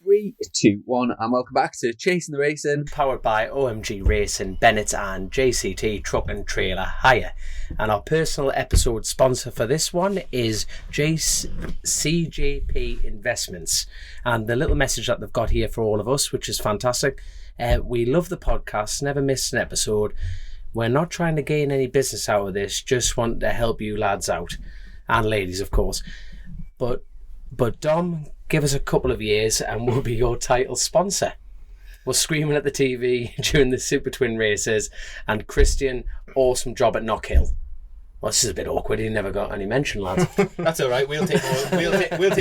3, 2, 1, and welcome back to Chasin The Racin. Powered by OMG Racing, Bennetts and JCT Truck and Trailer Hire. And our personal episode sponsor for this one is CJP Investments. And the little message that they've got here for all of us, which is fantastic. We love the podcast, never miss an episode. We're not trying to gain any business out of this, just want to help you lads out. And ladies, of course. But Dom, give us a couple of years and we'll be your title sponsor. We're screaming at the TV during the Super Twin races, and Christian, awesome job at Knockhill. Well, this is a bit awkward. He never got any mention, lads. That's all right. We'll take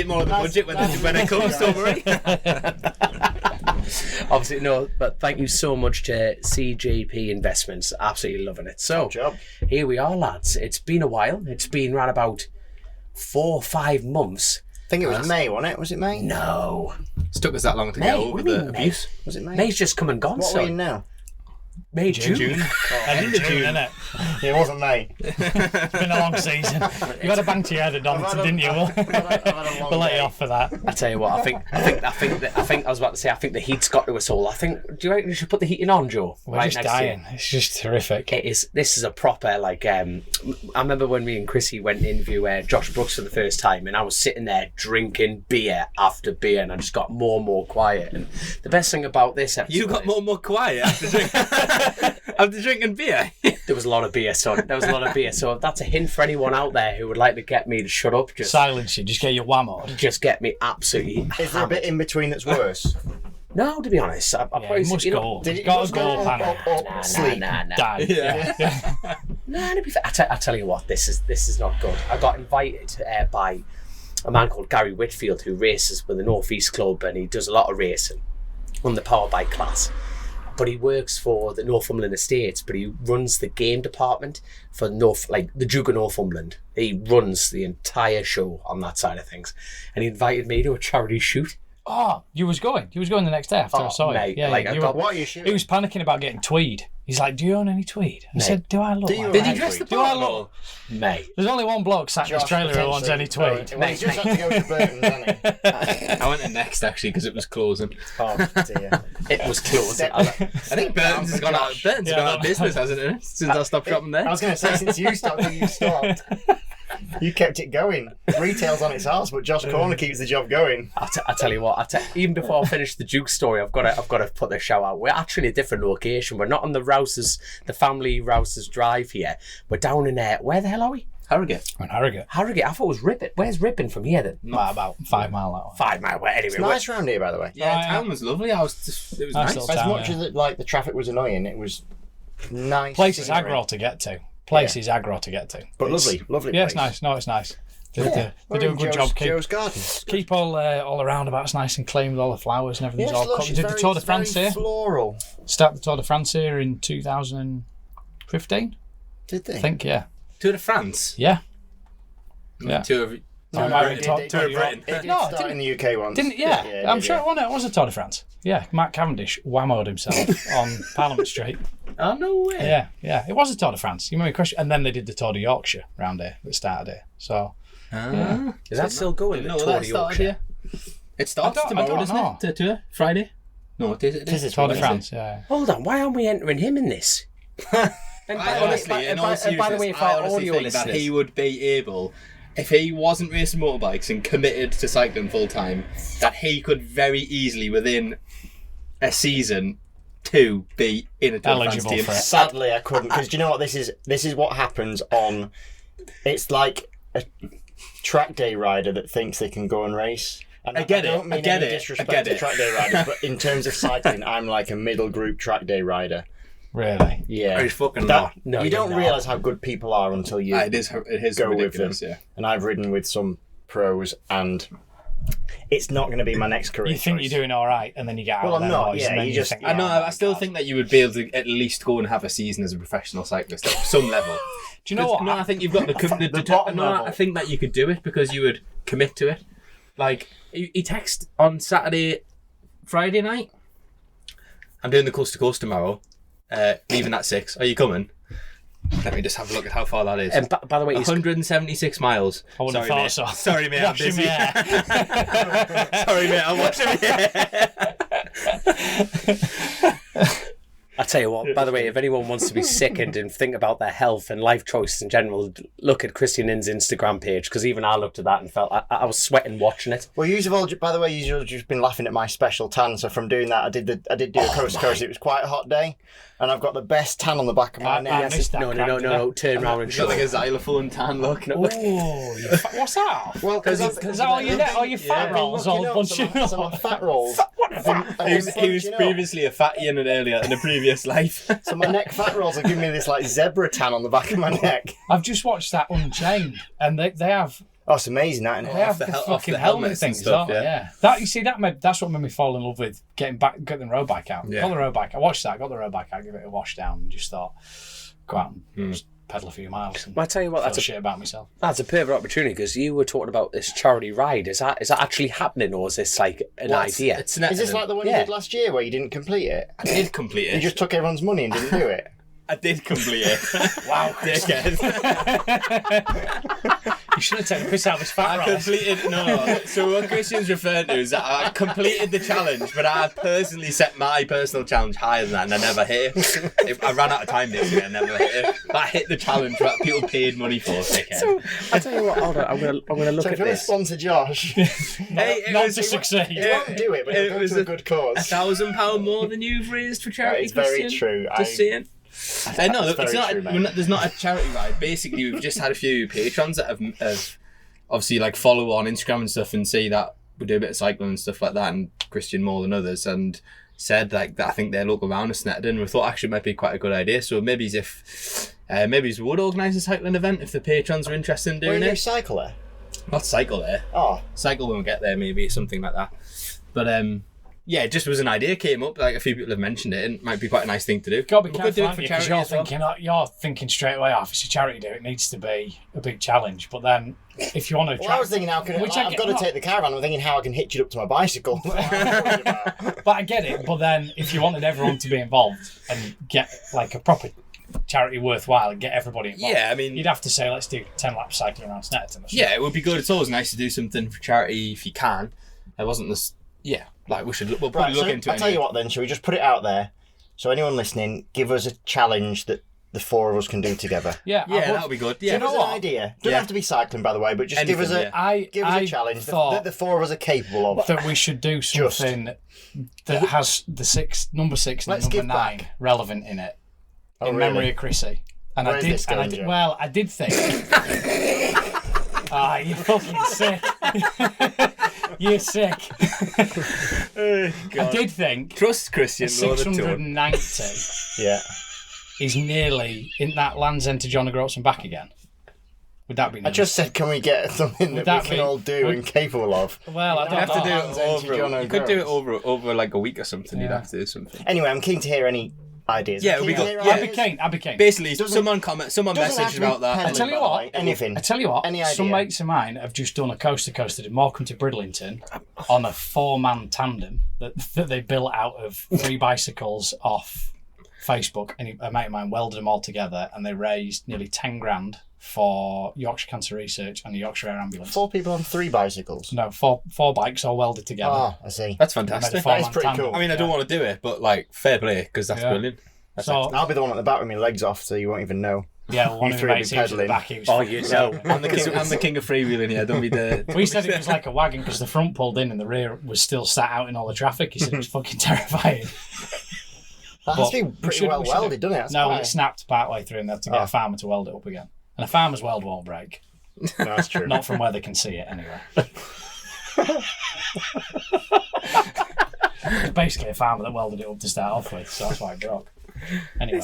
more of the budget when it comes. Don't worry. Obviously, no. But thank you so much to CJP Investments. Absolutely loving it. So here we are, lads. It's been a while. It's been around about 4 or 5 months. I think it was May, wasn't it? Was it May? No. It's took us that long to get over the abuse. Was it May? May's just come and gone. What are we in now? May, June. End of June, innit? Yeah, it wasn't May. It's been a long season. You had a bang to your head at Donington, didn't you? We'll let you off for that. I tell you what, I think I was about to say, I think the heat's got to us all. Do you reckon we should put the heating on, Joe? We're just dying. It's just terrific. This is a proper, I remember when me and Chrissy went to interview Josh Brooks for the first time, and I was sitting there drinking beer after beer, and I just got more and more quiet. And the best thing about this episode, you got more and more quiet after drinking. After drinking beer. There was a lot of beer, son. So that's a hint for anyone out there who would like to get me to shut up. Just silence you. Just get your whammered. Just get me absolutely. Is there a bit in between that's worse? No, to be honest, I probably must go. Did it got to go, sleep? Die. Yeah. No, to be fair, I tell you what, this is not good. I got invited by a man called Gary Whitfield, who races with the North East Club, and he does a lot of racing on the power bike class. But he works for the Northumberland Estates, but he runs the game department for the Duke of Northumberland. He runs the entire show on that side of things. And he invited me to a charity shoot. Oh, you was going the next day after I saw mate, you. Yeah, what are you shooting? He was panicking about getting tweed. He's like, do you own any tweed? I said, do I look like Did he dress the part? Mate. There's only one bloke sat in his trailer who owns any tweed. Well, he just had to go to Burton, didn't he? I went to Next, actually, because it was closing. Oh, dear. It was closing. I think Burton's has gone out of business, hasn't it? Since I stopped shopping there. I was going to say, since you stopped. You kept it going. Retail's on its arse, but Josh Corner keeps the job going. I tell you what, even before I finish the Duke story, I've got to put the show out. We're actually in a different location. We're not on the family Rouse's Drive here. We're down in where the hell are we? Harrogate. On Harrogate. Harrogate. I thought it was Ripon. Where's Ripon from here then? About 5 mile that way. 5 mile. Anyway, It's nice round here, by the way. Yeah, the town was lovely. It was nice. As Much as the traffic was annoying, it was nice. Place is aggro to get to. But lovely yeah, place. It's nice. No, it's nice. They do a good job. Joe's Gardens. Keep all around about nice and clean with all the flowers and everything's all covered. Did the Tour de France here? Floral. Start the Tour de France here in 2015. Did they? I think, yeah. Tour de France? Yeah. Tour of Britain. It did start in the UK once. Didn't it? Yeah. I'm sure it was a Tour de France. Yeah, Mark Cavendish whammoed himself on Parliament Street. Oh, no way. Yeah. It was a Tour de France. You remember and then they did the Tour de Yorkshire round here that started here. So, Is that still going? The Tour de Yorkshire? It starts tomorrow, doesn't it? Tour? Friday? No, it is. Tour de France, yeah. Hold on, why aren't we entering him in this? And by the way, for our audio listeners, that he would be able, if he wasn't racing motorbikes and committed to cycling full time, that he could very easily within a season to be in a Tour de France team. Sadly, I couldn't, because do you know what this is? This is what happens on. It's like a track day rider that thinks they can go and race. And I don't mean any disrespect to track day riders, but in terms of cycling, I'm like a middle group track day rider. Really? Yeah. He's fucking not. No, you don't realise how good people are until you it is go with them. Yeah. And I've ridden with some pros, and it's not going to be my next career. You think choice. you're doing all right, and then you get out. Well, I'm not. Yeah, you just. think, I still think that you would be able to at least go and have a season as a professional cyclist at some level. Do you know what? No, I think you've got I think that you could do it because you would commit to it. Like he texted on Friday night. I'm doing the coast to coast tomorrow. Leaving at 6. Are you coming? Let me just have a look at how far that is. And by the way, 176 miles. I wouldn't have thought so. Sorry, mate, I'm busy. Sorry, mate, I'm washing my hair. I tell you what, by the way, if anyone wants to be sickened and think about their health and life choices in general, look at Christian Iddon's Instagram page, because even I looked at that and felt I was sweating watching it. Well, you've all, by the way, you've just been laughing at my special tan, so from doing that, I did do a coast to coast. It was quite a hot day, and I've got the best tan on the back of my neck. No, turn around and show like a xylophone tan look. No. Oh, what's that? Well, because all your fat rolls, all bunch of some fat rolls. He was previously a fatty in a previous life. So my neck fat rolls are giving me this like zebra tan on the back of my neck. I've just watched that Unchained, and they have. Oh, it's amazing, that, isn't it? They have the fucking helmet things, stuff, yeah. That's what made me fall in love with getting the road bike out. Yeah. Got the road bike. I watched that. Got the road bike out. Give it a wash down, and just thought, go out and just pedal a few miles. And I tell you what, that's shit about myself. That's a perfect opportunity, because you were talking about this charity ride. Is that actually happening, or is this like an idea? Is this like the one you did last year where you didn't complete it? I did complete it. You just took everyone's money and didn't do it? I did complete it. Wow, dickhead. You should have taken the piss out of his fat roll. So what Christian's referring to is that I completed the challenge, but I personally set my personal challenge higher than that, and I never hit it. I ran out of time basically, I never hit it. But I hit the challenge that people paid money for, dickhead. So, I tell you what, hold on, I'm gonna look at this. Sponsor Josh. Not to succeed. You won't do it, but it was a good cause. £1,000 more than you've raised for charity, It's very Christian. true. Just saying. No, it's not. True, there's not a charity ride. Basically, we've just had a few patrons that have obviously like follow on Instagram and stuff and see that we do a bit of cycling and stuff like that, and Christian more than others, and said like that I think their local round is Snetterton, and we thought actually it might be quite a good idea. So maybe we would organise a cycling event if the patrons are interested in doing it. Cycle there? Not cycle there. Oh, cycle when we get there, maybe something like that. But yeah, it just was an idea came up. Like a few people have mentioned it, and it might be quite a nice thing to do. Got to be careful, because you're thinking straight away, if it's a charity do, it needs to be a big challenge. But then, if you want to, I was thinking, I've got to take the caravan. I'm thinking how I can hitch it up to my bicycle. But I get it. But then, if you wanted everyone to be involved and get like a proper charity worthwhile and get everybody involved, yeah, I mean, you'd have to say let's do 10 laps cycling around Snetterton. Yeah, it would be good. It's always nice to do something for charity if you can. It wasn't this. Yeah, like we'll probably look into it. I'll tell you what then, shall we just put it out there? So anyone listening, give us a challenge that the four of us can do together. Yeah, that would be good. Yeah, give us an idea. Doesn't have to be cycling, by the way, but just give us a challenge that the four of us are capable of. That we should do something that has the number 6 and number 9 relevant in it. In memory of Chrissy. And I did think. You're fucking sick. You're sick. I did think. Trust Christian. 690. Yeah. Is nearly in that Land's End to John O'Groats and back again. Would that be nice? I just said, can we get something that we can all do and capable of? Well, I don't have to do it over. You could do it over like a week or something. Yeah. You'd have to do something. Anyway, I'm keen to hear any ideas. Yeah, it'd be good. I'd be keen. Basically, someone messaged about that. I tell you what. Anything. I tell you what. Any idea? Some mates of mine have just done a coast to coast. They did Morecambe to Bridlington on a 4-man tandem that they built out of 3 bicycles off Facebook, and a mate of mine welded them all together, and they raised nearly 10 grand for Yorkshire Cancer Research and the Yorkshire Air Ambulance. 4 people on 3 bicycles? No, four bikes all welded together. Oh, I see. That's fantastic. That is pretty cool. I mean, I don't want to do it, but like, fair play, because that's brilliant. I'll be the one at the back with my legs off, so you won't even know. Yeah, well, one of the mates who was at the back. I'm the king of freewheeling here. Don't be the. We said it was like a wagon because the front pulled in and the rear was still sat out in all the traffic. He said it was fucking terrifying. That has to be pretty well welded, doesn't it? No, it snapped partway through, and they had to get a farmer to weld it up again. And a farmer's weld won't break. No, that's true. Not from where they can see it, anyway. Basically, a farmer that welded it up to start off with, so that's why it broke. Anyway.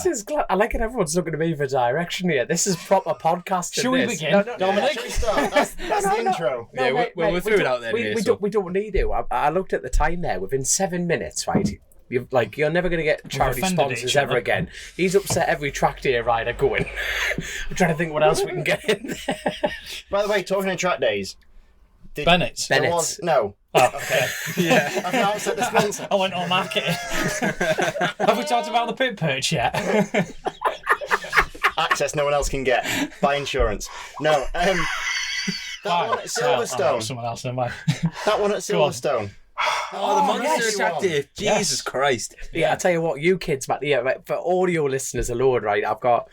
I like it. Everyone's looking at me for direction here. This is proper podcast. Should we begin? No, Dominic? Should we start? That's the intro. Yeah, we're through it out there. We don't need to. I looked at the time there. Within 7 minutes, right? You're never going to get charity sponsors ever again. He's upset every track day rider going. I'm trying to think what else we can get in there. By the way, talking of track days. Bennetts. No. Oh, okay. Yeah. I've now said the sponsor. I went on marketing. Have we talked about the pit perch yet? access no one else can get. Buy insurance. No. That one at Silverstone. Someone else in my. That one at Silverstone. Oh, the monster attractive. Jesus Christ. Yeah, I tell you what, you kids, Matt, right, for audio listeners alone, right, I've got,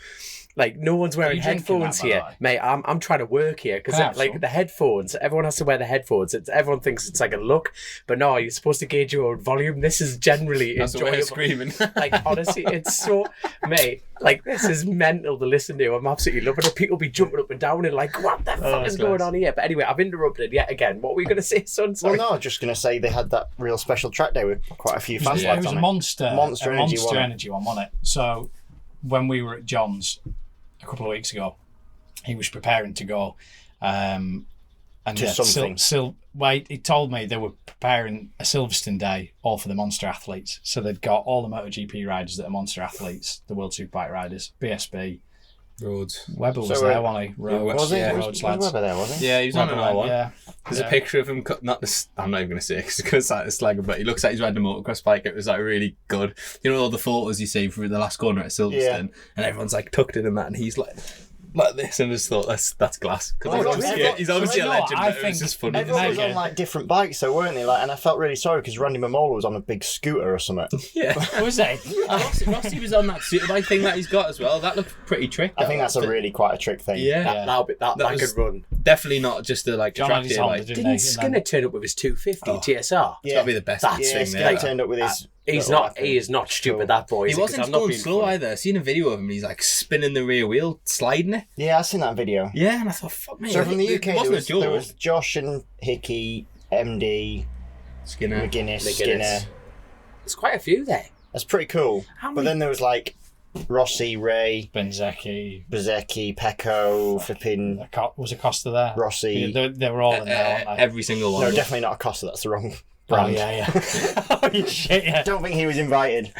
like, no one's wearing headphones here. Mate, I'm trying to work here, because, like, the headphones, everyone has to wear the headphones. Everyone thinks it's like a look, but no, you're supposed to gauge your own volume. This is generally That's enjoyable. the way of screaming. Like, honestly, it's so, mate, like, this is mental to listen to. I'm absolutely loving it. People be jumping up and down and like, what the fuck is going on here? But anyway, I've interrupted yet again. What were you going to say, son? Sorry. Well, no, I was just going to say they had that real special track day with quite a few fast lads It was on a Monster Energy one, wasn't it? So when we were at John's a couple of weeks ago, he was preparing to go. And something. He told me they were preparing a Silverstone day all for the Monster athletes. So they'd got all the MotoGP riders that are Monster athletes, the World Superbike riders, BSB. Rhodes. Weber was there, wasn't he? Was he? Rhodes lads. Weber there, was he? Yeah, he was on another one. Yeah. There's a picture of him. I'm not even going to say it because it's going to sound like a slag, but he looks like he's riding a motocross bike. It was like really good. You know all the photos you see from the last corner at Silverstone, and everyone's like tucked in that, and he's like this, and I just thought that's class. He's obviously a legend. But it was just funny. Everyone was on like different bikes, though, weren't they? Like, and I felt really sorry because Randy Mamola was on a big scooter or something. Yeah, was he? Rossi was on that superbike thing that he's got as well. That looked pretty trick. I think that's quite a trick thing. Yeah, that could run. Definitely not just a like John track day bike. Didn't Skinner turn up with his 250 TSR? It's got to be the best thing there. Skinner turned up with his. He is not stupid, that boy. He wasn't going slow either. I seen a video of him. He's like spinning the rear wheel, sliding it. Yeah, I seen that video. Yeah, and I thought, fuck me. So from the UK, there was Josh and Hickey, MD, Skinner, Skinner. There's quite a few there. That's pretty cool. But then there was like Rossi, Ray, Benzecchi, Pecco, flipping. Was Acosta there? Rossi. They were all in there, weren't they? Every single one. No, definitely not Acosta. That's the wrong brand. Oh, yeah. Oh, shit, yeah. Don't think he was invited.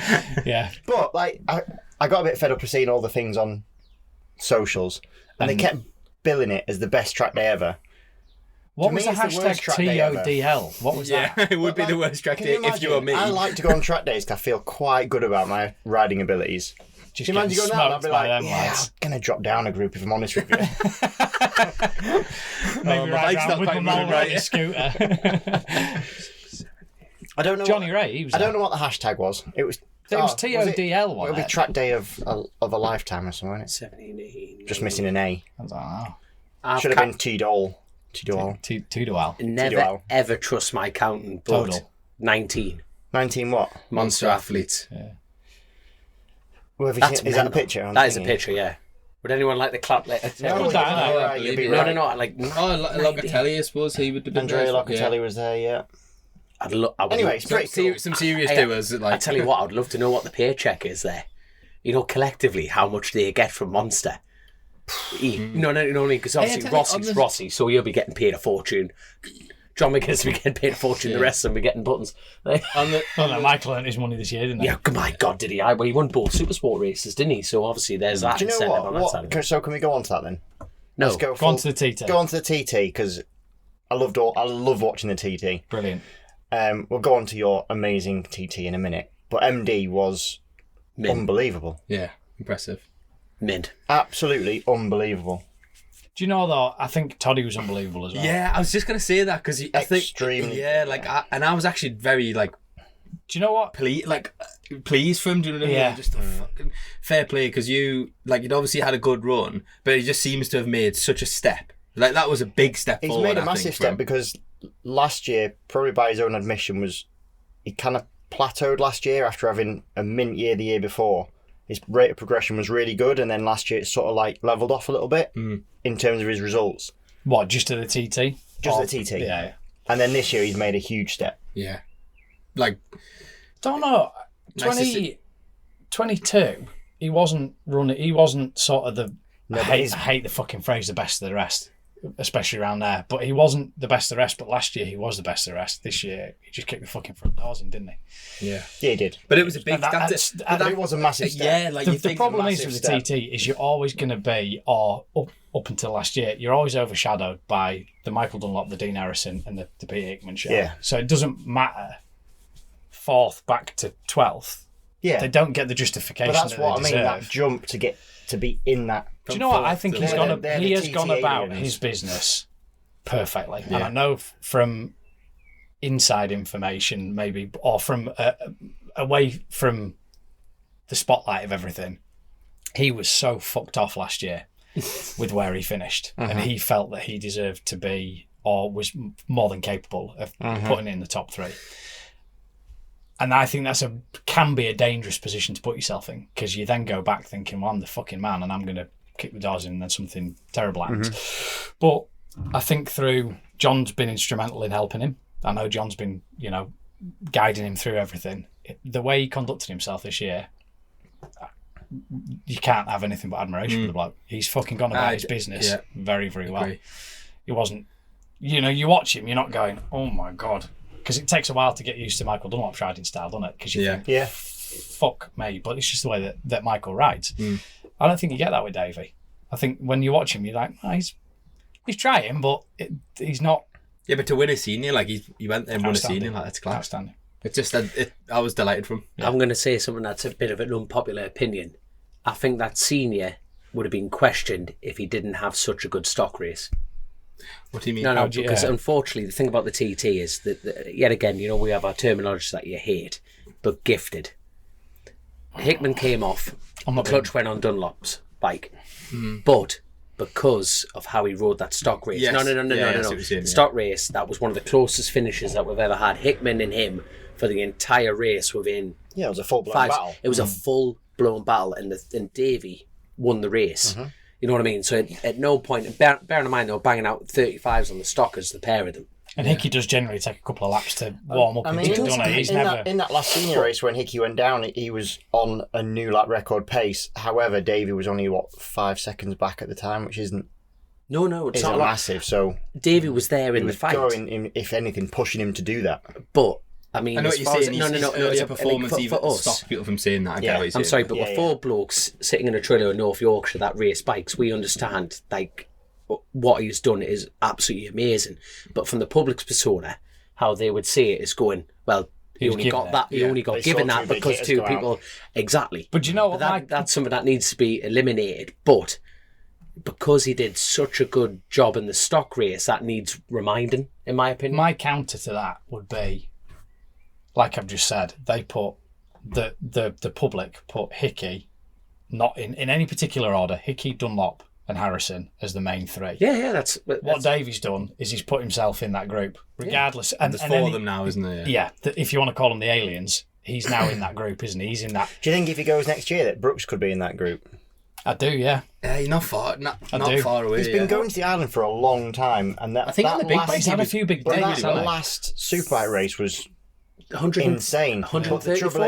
Yeah. But like, I got a bit fed up of seeing all the things on socials, and they kept billing it as the best track day ever. What was the hashtag TODL? What was that? Yeah, it would be the worst track day if you were me. I like to go on track days because I feel quite good about my riding abilities. Just imagine going down, I'd be like, I'm going to drop down a group if I'm honest with you. Maybe my bike's not quite moving right. A scooter. I don't know. Johnny Ray, he was I don't know what the hashtag was. It was TODL, It would be track day of a lifetime or something, wasn't it? 17. Just missing an A. I don't know. Should have been T-Dole. T-Dole. Never ever trust my accountant, but Total. 19. 19 what? Monster athletes. Yeah. Well, That's is that a picture? That is a picture, yeah. Would anyone like the clap later? No. No, like... Locatelli, I suppose he would have been. Andrea Locatelli was there, yeah. Anyway, it's pretty cool. Some serious doers. I tell you what, I'd love to know what the paycheck is there. You know, collectively, how much they get from Monster. No, because obviously Rossi's Rossi, so he'll be getting paid a fortune. John McGinnis will be getting paid a fortune. The rest of them will be getting buttons. Michael earned his money this year, didn't he? Yeah, my God, did he? Well, he won both Supersport races, didn't he? So obviously there's that. Do you know what? So can we go on to that then? No, let's go on to the TT. Go on to the TT because I love watching the TT. Brilliant. We'll go on to your amazing TT in a minute, but MD was unbelievable. Yeah, impressive. Mint. Absolutely unbelievable. Do you know though? I think Toddy was unbelievable as well. Yeah, I was just gonna say that because I think extremely. Yeah, I was actually very Do you know what? Pleased for him. Do you know what I mean? Yeah. Just a fucking fair play because you'd obviously had a good run, but he just seems to have made such a step. Like that was a big step forward. He's made a massive step because last year, probably by his own admission, he kind of plateaued last year after having a mint year the year before. His rate of progression was really good, and then last year it sort of like levelled off a little bit in terms of his results. What, just to the TT? Just the TT. Yeah. And then this year he's made a huge step. Yeah. Don't know. 2022, he wasn't running. He wasn't sort of the. No, I hate the fucking phrase, the best of the rest, especially around there. But he wasn't the best of the rest. But last year he was the best of the rest. This year he just kicked the fucking front doors in, didn't he? Yeah, he did. But it was a big. It was a massive step. Yeah, the problem is with the TT is you're always going to be, or up until last year, you're always overshadowed by the Michael Dunlop, the Dean Harrison, and the Pete Hickman show. Yeah. So it doesn't matter. 4th back to 12th. they don't get the justification. But that's that what they I mean. deserve. That jump to be in that. Do you know what? I think he has gone about aliens. his business perfectly, and I know from inside information, maybe, or from away from the spotlight of everything, he was so fucked off last year with where he finished, and he felt that he deserved to be, or was more than capable of putting in the top 3. And I think can be a dangerous position to put yourself in, because you then go back thinking, well, I'm the fucking man and I'm going to kick the doors in and then something terrible happens. But I think John's been instrumental in helping him. I know John's been, guiding him through everything. The way he conducted himself this year, you can't have anything but admiration for the bloke. He's fucking gone about his business very, very well. He wasn't, you watch him, you're not going, oh my God. Because it takes a while to get used to Michael Dunlop's riding style, doesn't it? Because you think, fuck me, but it's just the way that Michael rides. I don't think you get that with Davey. I think when you watch him, you're like, he's trying, but he's not. Yeah, but to win a senior, like he went there and won a senior, like that's class. Outstanding. It's just I was delighted from him. Yeah. I'm going to say something that's a bit of an unpopular opinion. I think that senior would have been questioned if he didn't have such a good stock race. What do you mean? No, because unfortunately the thing about the TT is that yet again, we have our terminology that you hate, but gifted. Hickman came off, the clutch went on Dunlop's bike, but because of how he rode that stock race, no. Stock race, that was one of the closest finishes that we've ever had. Hickman and him for the entire race within. Yeah, it was a full-blown battle. It was a full-blown battle, and Davey won the race. You know what I mean? So at no point, and bearing in mind they were banging out 35s on the stockers, the pair of them. And Hickey does generally take a couple of laps to warm up. In that last senior race when Hickey went down, he was on a new lap record pace. However, Davey was only 5 seconds back at the time, which isn't. No, it's not massive. So Davey was there in the fight. Going, if anything, pushing him to do that. But I mean, I know what you're saying. It's a performance even stops people from saying that. I get what you're saying. I'm sorry, but with 4 blokes sitting in a trailer in North Yorkshire that race bikes, we understand what he's done is absolutely amazing. But from the public's persona, how they would see it is going, well, he only got that. He only got given that because 2 people exactly. But you know what? That's something that needs to be eliminated. But because he did such a good job in the stock race, that needs reminding, in my opinion. My counter to that would be, like I've just said, they put the public put Hickey, not in any particular order, Hickey, Dunlop and Harrison as the main 3. Yeah, that's what Davey's done is he's put himself in that group, regardless. And there's 4 of them now, isn't there? Yeah, if you want to call them the aliens, he's now in that group, isn't he? He's in that. Do you think if he goes next year that Brooks could be in that group? I do, yeah. Yeah, you're not far away. He's been going to the island for a long time, and I think on the big he's had a few big days. That last Superbike race was insane. 134.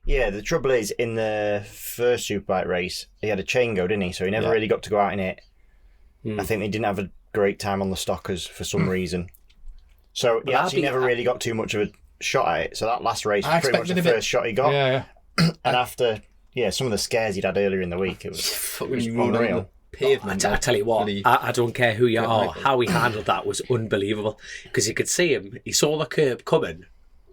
The trouble is, in the first Superbike race, he had a chain go, didn't he? So he never really got to go out in it. I think they didn't have a great time on the stockers for some reason. So he actually never really got too much of a shot at it. So that last race was pretty much the first shot he got. Yeah. And after some of the scares he'd had earlier in the week, it was unreal. Pavement. I tell you what, I don't care who you are, how he handled that was unbelievable. Because you could see him, he saw the curb coming,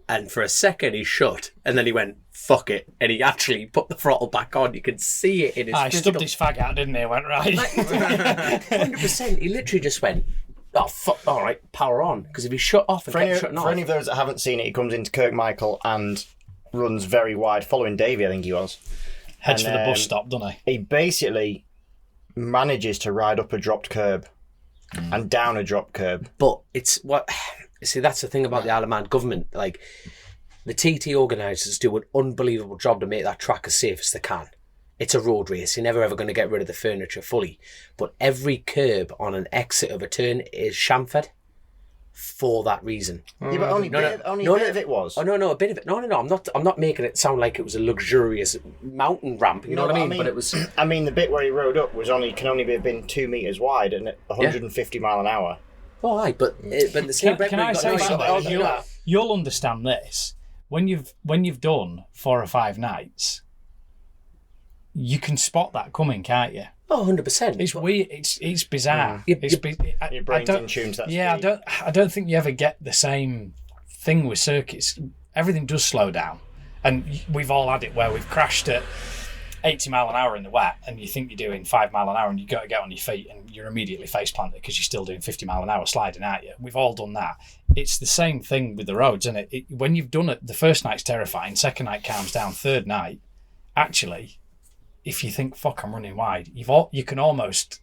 and for a second he shut, and then he went, fuck it, and he actually put the throttle back on. You could see it in his he stubbed his fag out, didn't he? Went right. 100%. He literally just went, oh, fuck, all right, power on. Because if he shut off and kept shutting off. For any of those that haven't seen it, he comes into Kirkmichael and runs very wide, following Davey, I think he was. Heads for the bus stop, doesn't he? He basically manages to ride up a dropped curb and down a dropped curb. But it's what... See, that's the thing about the Isle of Man government. Like, the TT organisers do an unbelievable job to make that track as safe as they can. It's a road race. You're never ever going to get rid of the furniture fully. But every curb on an exit of a turn is chamfered for that reason. Yeah, but only a bit of it was. Oh, no, a bit of it. No, I'm not making it sound like it was a luxurious mountain ramp. You know what I mean? But it was... I mean, the bit where he rode up can only have been 2 metres wide and at 150 mile an hour. Oh, aye, but the same. Can I say something? You'll understand this when you've done 4 or 5 nights. You can spot that coming, can't you? Oh, 100%. It's weird. It's bizarre. Your brain's in tune to that speed. I don't think you ever get the same thing with circuits. Everything does slow down, And we've all had it where we've crashed at 80 mile an hour in the wet, and you think you're doing 5 mile an hour, and you got to get on your feet, and you're immediately face planted because you're still doing 50 mile an hour sliding at you. We've all done that. It's the same thing with the roads, isn't it? When you've done it, the first night's terrifying, second night calms down, third night, actually, if you think, fuck, I'm running wide, you can almost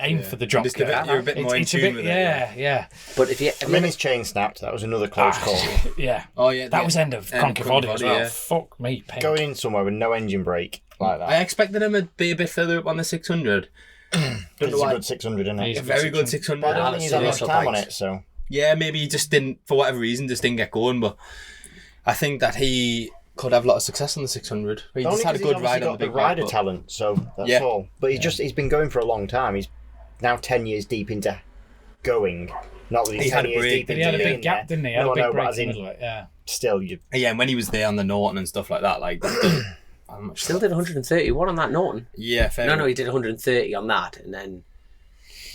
aim for the drop curve. You're a bit more in tune with it. Yeah. But if his chain snapped, that was another close call. Yeah. Oh yeah. That was end of Conky Body as well. Yeah. Fuck me, pink. Going in somewhere with no engine brake like that. I expected him to be a bit further up on the 600. It's a good 600, isn't it? A very good 600. But I don't think he's had much time on it, so... Yeah, maybe he just didn't, for whatever reason, just didn't get going, but I think that he could have a lot of success on the 600. He just had a good ride on the big rider talent, so that's all. But he's been going for a long time. He's now 10 years deep into going. Not that he's 10 years deep into he had a big gap, didn't he? He had a big break in the middle of it, yeah. Still, and when he was there on the Norton and stuff like that, like... Still did 131 on that Norton. Yeah, fair. No, he did 130 on that, and then...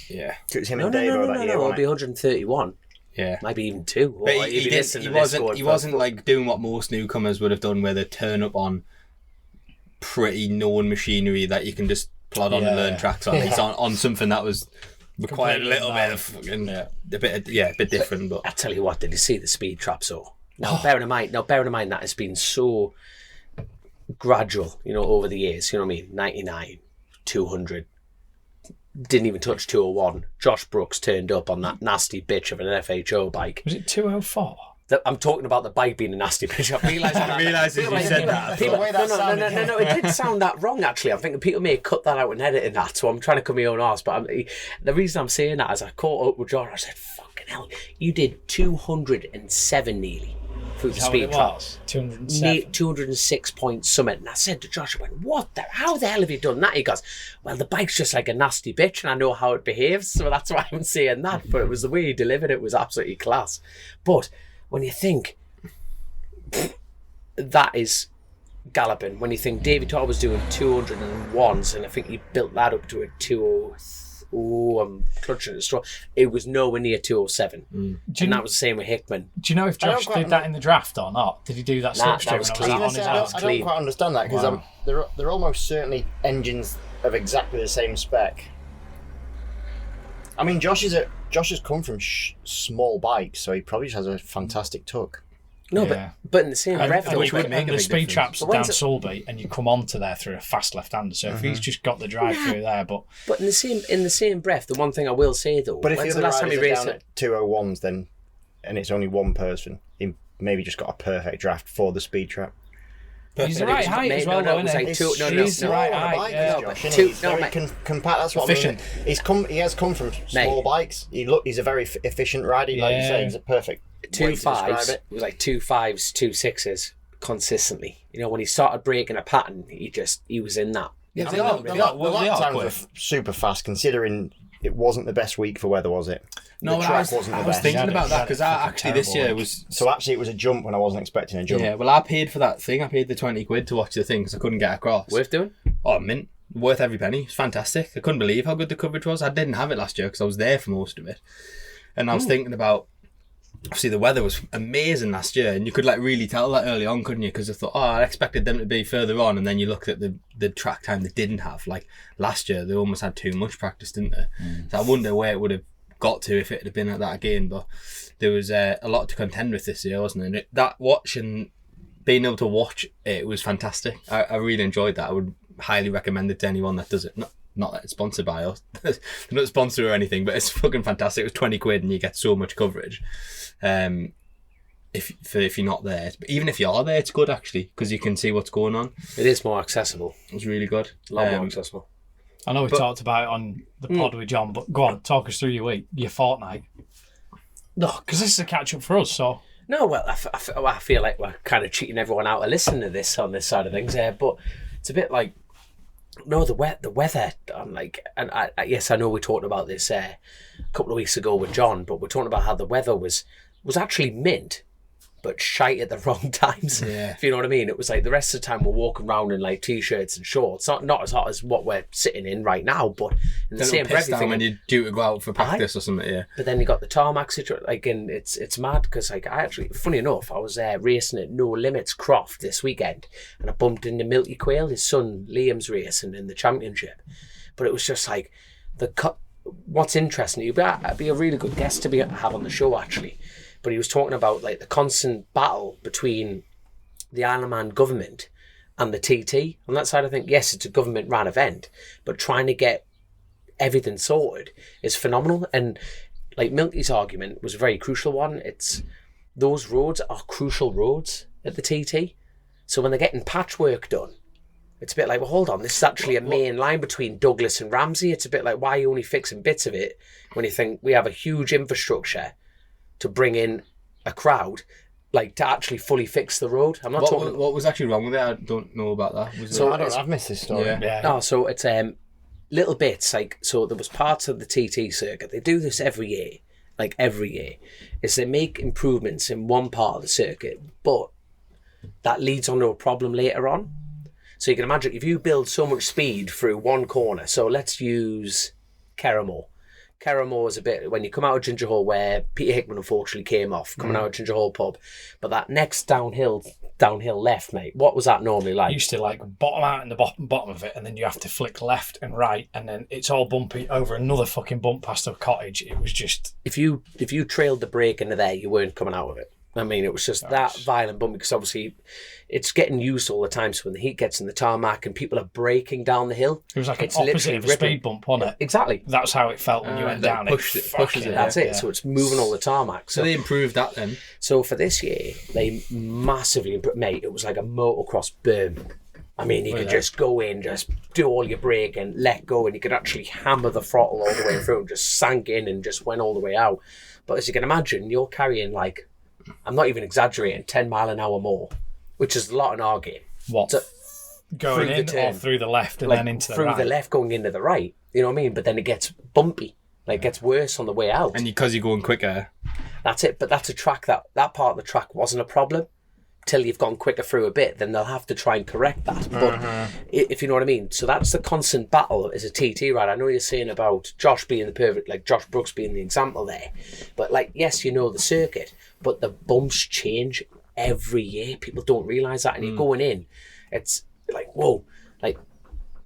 Yeah. It was him and Davo that year, it'll be 131. Yeah. Maybe even 2. But he wasn't like doing what most newcomers would have done, where they turn up on pretty known machinery that you can just plod on and learn tracks on. He's on something that was required a little bit of fucking a bit different. But I tell you what, did you see the speed trap? So now, bearing in mind that has been so gradual, over the years. You know what I mean? 99, 200. Didn't even touch 201. Josh Brooks turned up on that nasty bitch of an FHO bike. Was it 204? I'm talking about the bike being a nasty bitch. I realised you said that. No, it didn't sound that wrong, actually. I'm thinking people may cut that out and edit in that, so I'm trying to come my own arse. But the reason I'm saying that is I caught up with John. I said, fucking hell, you did 207 nearly through the speed trap. 207. 206 point summit. And I said to Josh, I went, how the hell have you done that? He goes, well, the bike's just like a nasty bitch and I know how it behaves, so that's why I'm saying that. But it was the way he delivered it was absolutely class. But when you think that is galloping, when you think David Todd was doing 201s and I think he built that up to a 203. Oh, I'm clutching at the straw. It was nowhere near 207. And that was the same with Hickman. Do you know if Josh did that in the draft or not? Did he do that slipstream? That was clean. I don't quite understand that because they're almost certainly engines of exactly the same spec. I mean, Josh has come from small bikes, so he probably just has a fantastic tuck. No, but in the same breath, and the speed traps down Sulby, and you come onto there through a fast left-hander. So if he's just got the drive through there, but in the same breath, the one thing I will say though, but if the last time he raced at 201s, then and it's only one person, he maybe just got a perfect draft for the speed trap. He's the right height as well, isn't he? He's the right height. Compact. That's what I mean. He has come from small bikes. He's a very efficient rider, like you say. He's a perfect. 2 5s. It was like 2 5s, 2 6s consistently. When he started breaking a pattern, he was in that. Yeah, the lap times were super fast, considering it wasn't the best week for weather, was it? No, I was thinking about that because actually this year was... So actually it was a jump when I wasn't expecting a jump. Yeah, well I paid for that thing. I paid the 20 quid to watch the thing because I couldn't get across. Worth doing? Oh, mint. Worth every penny. It's fantastic. I couldn't believe how good the coverage was. I didn't have it last year because I was there for most of it. And I was thinking about... Obviously the weather was amazing last year and you could really tell that early on, couldn't you? Because I thought, I expected them to be further on, and then you looked at the track time they didn't have. Like last year they almost had too much practice, didn't they? So I wonder where it would have got to if it had been at that again. But there was a lot to contend with this year, wasn't it? That watching, being able to watch it was fantastic. I really enjoyed that. I would highly recommend it to anyone that does it. Not that it's sponsored by us. They're not sponsored or anything, but it's fucking fantastic. It was 20 quid and you get so much coverage. If you're not there, but even if you are there, it's good actually because you can see what's going on. It is more accessible. It was really good. A lot more accessible. I know we talked about it on the pod with John, but go on, talk us through your week, your fortnight. No, because this is a catch up for us. So no, well, I feel like we're kind of cheating everyone out of listening to this on this side of things, but it's a bit like. No, the weather. I'm like, and yes, I know we talked about this a couple of weeks ago with John, but we're talking about how the weather was actually mint, but shite at the wrong times. Yeah. If you know what I mean. It was like the rest of the time we're walking around in like t-shirts and shorts. Not as hot as what we're sitting in right now, but in the same breath. When you're due to go out for practice or something, yeah. But then you got the tarmac situation. Like, and it's mad because like I actually, funny enough, I was racing at No Limits Croft this weekend, and I bumped into Milty Quayle. His son Liam's racing in the championship, but it was just like what's interesting. He'd be a really good guest to have on the show actually. But he was talking about like the constant battle between the Isle of Man government and the TT. On that side, I think, yes, it's a government-run event, but trying to get everything sorted is phenomenal. And like Milty's argument was a very crucial one. It's those roads are crucial roads at the TT. So when they're getting patchwork done, it's a bit like, well, hold on, this is actually a main line between Douglas and Ramsey. It's a bit like, why are you only fixing bits of it when you think we have a huge infrastructure to bring in a crowd, like to actually fully fix the road? I'm not talking. What was actually wrong with it? I don't know about that. I've missed this story. Yeah. No, so it's little bits like, so there was parts of the TT circuit. They do this every year, is they make improvements in one part of the circuit, but that leads onto a problem later on. So you can imagine if you build so much speed through one corner. So let's use Kerramore. Kerramore is a bit, when you come out of Ginger Hall, where Peter Hickman unfortunately came off, coming out of Ginger Hall pub. But that next downhill left, mate, what was that normally like? You used to like bottom out in the bottom of it, and then you have to flick left and right, and then it's all bumpy over another fucking bump past a cottage. It was just... If you trailed the brake into there, you weren't coming out of it. I mean, it was just that violent bump, because obviously it's getting used all the time. So when the heat gets in the tarmac and people are braking down the hill, it was like an opposite of a speed bump, wasn't it? Exactly. That's how it felt when you went down. Pushes it. That's it. So it's moving all the tarmac. So they improved that then. So for this year, they massively improved. Mate, it was like a motocross berm. I mean, you could just go in, just do all your brake and let go, and you could actually hammer the throttle all the way through and just sank in and just went all the way out. But as you can imagine, you're carrying like, I'm not even exaggerating, 10 mile an hour more, which is a lot in our game. What? So, going in or through the left and then into the right? Through the left going into the right, you know what I mean? But then it gets bumpy, like it gets worse on the way out. And because you're going quicker. That's it, but that's a track that part of the track wasn't a problem till you've gone quicker through a bit, then they'll have to try and correct that. But if you know what I mean. So that's the constant battle as a TT rider. I know you're saying about Josh being the perfect, like Josh Brooks being the example there, but like, yes, you know the circuit, but the bumps change every year. People don't realise that, and you're going in, it's like, whoa, like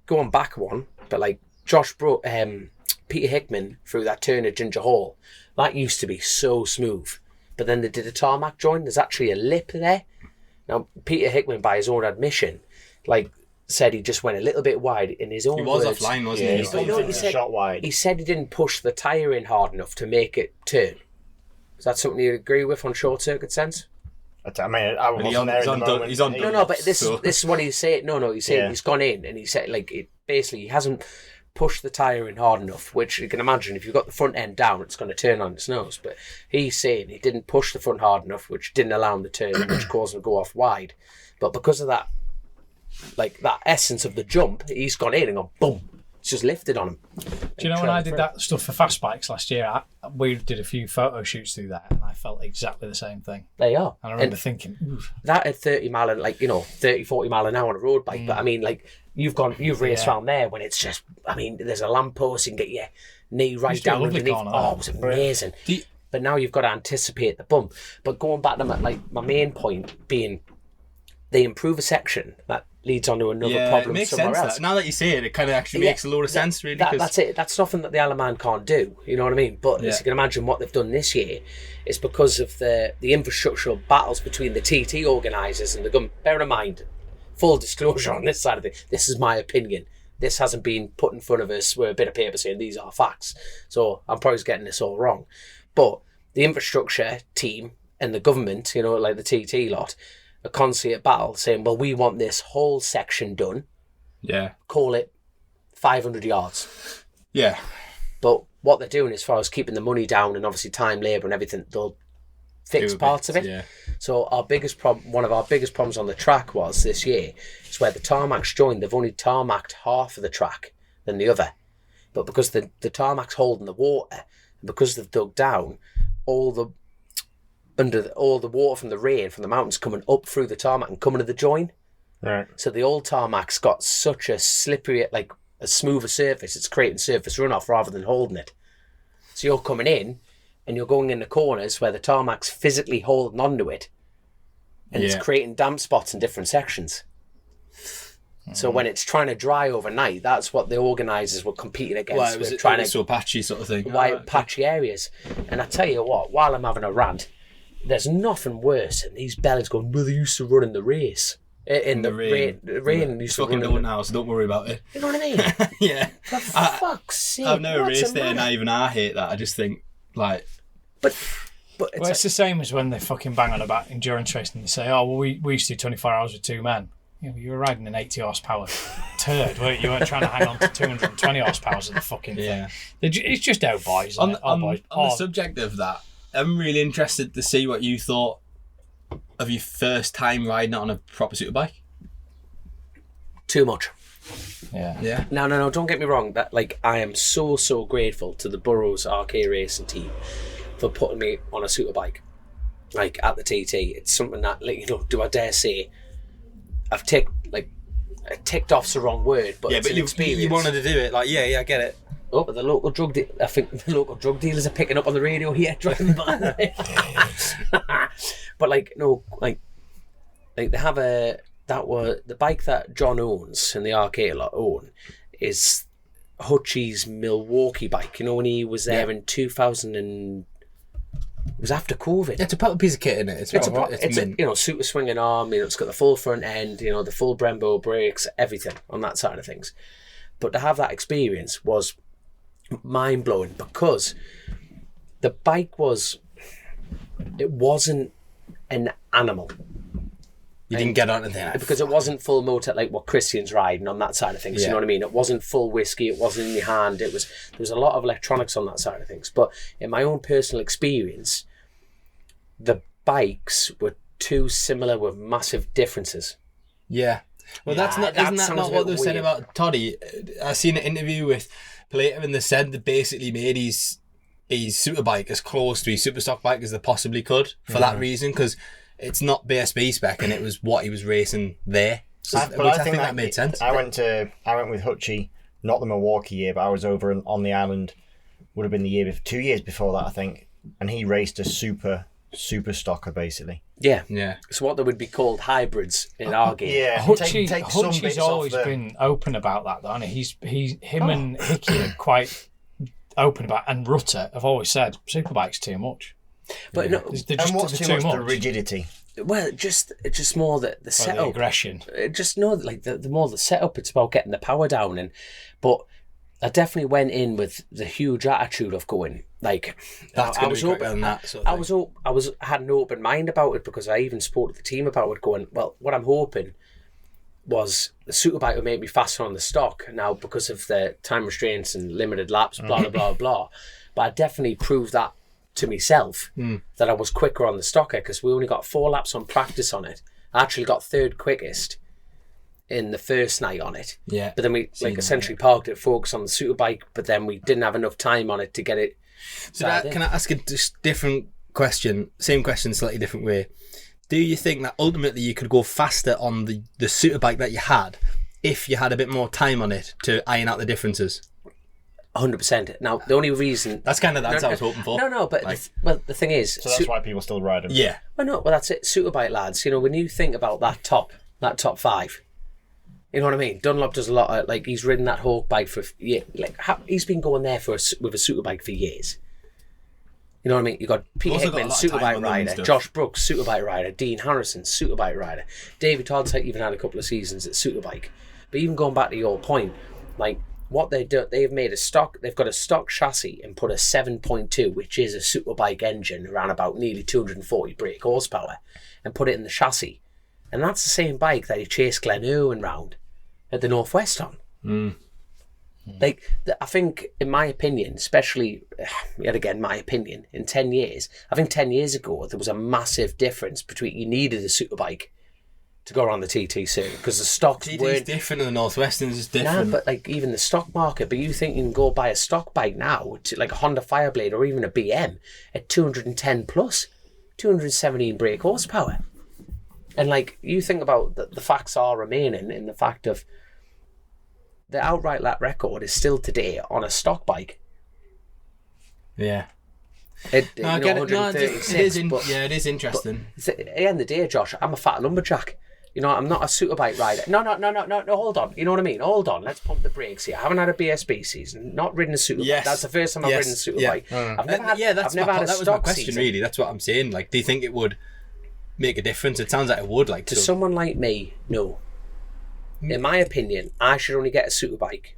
going back one, but like Peter Hickman through that turn at Ginger Hall, that used to be so smooth, but then they did a tarmac join, there's actually a lip there. Now, Peter Hickman, by his own admission, like, said he just went a little bit wide in his own words. He was offline, wasn't he? He said shot wide. He said he didn't push the tyre in hard enough to make it turn. Is that something you agree with on short circuit sense? I mean, I wasn't there in the moment. He's on. No, but this is what he's saying. No, he's saying he's gone in and he said, like, basically he hasn't pushed the tyre in hard enough, which you can imagine if you've got the front end down, it's going to turn on its nose. But he's saying he didn't push the front hard enough, which didn't allow him to turn, which caused him to go off wide. But because of that, like that essence of the jump, he's gone in and gone boom. It's just lifted on him. Do you know when I did that stuff for fast bikes last year? We did a few photo shoots through that, and I felt exactly the same thing. They are. And I remember thinking, oof. That at 30 mile and 30, 40 mile an hour on a road bike. But I mean, like you've raced around there when it's just, I mean, there's a lamppost, you can get your knee right down underneath. Oh, it was amazing. But now you've got to anticipate the bump. But going back to my main point being, they improve a section that leads on to another problem it makes somewhere sense. else. Now that you say it, it kind of actually makes a load of sense, really. That's it. That's nothing that the Isle of Man can't do. You know what I mean? But as you can imagine, what they've done this year is because of the infrastructural battles between the TT organisers and the government. Bear in mind, full disclosure on this side of it, this is my opinion. This hasn't been put in front of us with a bit of paper saying these are facts. So I'm probably getting this all wrong. But the infrastructure team and the government, like the TT lot, a constant battle saying, well, we want this whole section done. Yeah. Call it 500 yards. Yeah. But what they're doing as far as keeping the money down and obviously time, labour and everything, they'll fix parts of it. Yeah. So one of our biggest problems on the track was this year, is where the tarmac's joined, they've only tarmacked half of the track than the other. But because the tarmac's holding the water, and because they've dug down, all the all the water from the rain from the mountains coming up through the tarmac and coming to the join. Right. So the old tarmac's got such a slippery, like a smoother surface. It's creating surface runoff rather than holding it. So you're coming in and you're going in the corners where the tarmac's physically holding onto it, and it's creating damp spots in different sections. So when it's trying to dry overnight, that's what the organisers were competing against. Well, trying to so patchy sort of thing. Patchy areas. And I tell you what, while I'm having a rant, there's nothing worse than these bellies going, well, they used to run in the race. In the rain. It's fucking done now, so don't worry about it. You know what I mean? Yeah. For fuck's sake. I've never raced there, and even I hate that. I just think, like... But it's the same as when they fucking bang on about endurance racing. They say, oh, well, we used to do 24 hours with 2 men. Yeah, well, you were riding an 80 horsepower turd, weren't you? You weren't trying to hang on to 220 horsepower of the fucking thing. It's just old boys. On the subject of that, I'm really interested to see what you thought of your first time riding on a proper superbike. Too much. Yeah. No, don't get me wrong. That I am so grateful to the Burrows RK Racing team for putting me on a superbike, at the TT. It's something that, do I dare say, I've ticked off's the wrong word, but it's an experience. You wanted to do it, I get it. Oh, but the local I think the local drug dealers are picking up on the radio here, driving by. But they have the bike that John owns and the RK lot own is Hutchie's Milwaukee bike. You know, when he was there in 2000 and it was after COVID. Yeah, it's a proper piece of kit, isn't it? It's super swinging arm. It's got the full front end. The full Brembo brakes, everything on that side of things. But to have that experience was mind blowing because the bike wasn't an animal. You didn't get onto that because it wasn't full motor like what Christian's riding on that side of things. You know what I mean? It wasn't full whiskey. It wasn't in your hand. There was a lot of electronics on that side of things. But in my own personal experience, the bikes were too similar with massive differences. Yeah. Well, isn't that not what they said about Toddy? I seen an interview with Plater and they said they basically made his superbike as close to his superstock bike as they possibly could for that reason, because it's not BSB spec and it was what he was racing there. I think that made sense. I went with Hutchie, not the Milwaukee year, but I was over on the island. Would have been the year 2 years before that, I think, and he raced a super stocker basically. Yeah. So what they would be called hybrids in our game. Yeah, Hutchie's always been open about that, though. And him and Hickey are quite open about, and Rutter have always said superbike's too much. But what's too much? The rigidity. Well, just more the setup, the aggression. Just know that the more the setup, it's about getting the power down. But I definitely went in with the huge attitude of going that's going to be quicker than that. Sort of thing. I had an open mind about it because I even spoke to the team about it. Going, well, what I'm hoping was the superbike would make me faster on the stock now because of the time restraints and limited laps, blah blah blah blah. But I definitely proved that to myself that I was quicker on the stocker because we only got 4 laps on practice on it. I actually got 3rd quickest in the first night on it. Yeah. But then we essentially parked it, focused on the superbike, but then we didn't have enough time on it to get it. So can I ask a different question? Same question, slightly different way. Do you think that ultimately you could go faster on the superbike that you had if you had a bit more time on it to iron out the differences? 100%. Now, the only reason... That's kind of the answer I was hoping for. No, but the thing is... So that's why people still ride them. Yeah. Well, that's it. Superbike lads, when you think about that top 5, you know what I mean? Dunlop does a lot of, he's ridden that Hawk bike for... he's been going there with a superbike for years. You know what I mean? You got Peter Hickman, superbike rider. Josh Brooks, superbike rider. Dean Harrison, superbike rider. David Todd's even had a couple of seasons at superbike. But even going back to your point, what they do, they've got a stock chassis and put a 7.2, which is a superbike engine around about nearly 240 brake horsepower, and put it in the chassis. And that's the same bike that he chased Glen Irwin round at the Northwest on. I think, in my opinion, especially, yet again, my opinion, in 10 years, I think 10 years ago, there was a massive difference between you needed a superbike to go around the TT circuit because the stocks weren't different than the Northwesterns is different. Nah, but even the stock market, but you think you can go buy a stock bike now, a Honda Fireblade or even a BM at 210 plus. 217 brake horsepower. And like, you think about the facts are remaining in the fact of the outright lap record is still today on a stock bike. Yeah. It is interesting. But at the end of the day, Josh, I'm a fat lumberjack. You know, I'm not a superbike rider. No, hold on. You know what I mean? Hold on. Let's pump the brakes here. I haven't had a BSB season. Not ridden a superbike. Yes. That's the first time I've ridden a superbike. Yeah. I've never had that was my question, season. really. That's what I'm saying. Like, do you think it would make a difference? It sounds like it would. Like, to someone like me, no. In my opinion, I should only get a superbike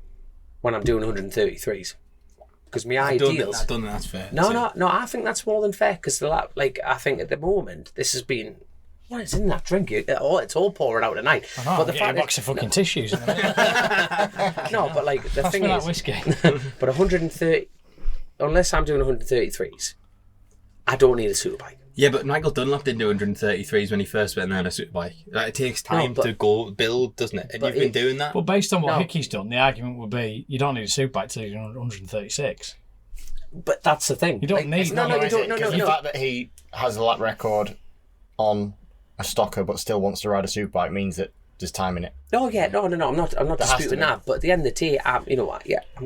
when I'm doing 133s. Because my ideals... I don't think that's fair. No, I think that's more than fair. Because, like, I think at the moment, this has been... What is in that drink? It's all pouring out tonight. But the fact a box of fucking tissues. No, but like the thing is, whiskey. But 130, unless I'm doing 133s, I don't need a superbike. Yeah, but Michael Dunlop didn't do 133s when he first went there on a superbike. Like, it takes time to go build, doesn't it? And you've been doing that. Well, based on what Hickey's done, the argument would be you don't need a superbike till you're 136. But that's the thing. You don't need. You don't. The fact that he has a lap record on a stocker but still wants to ride a superbike means that there's time in it. Oh yeah, no, I'm not disputing that. But at the end of the day, I'm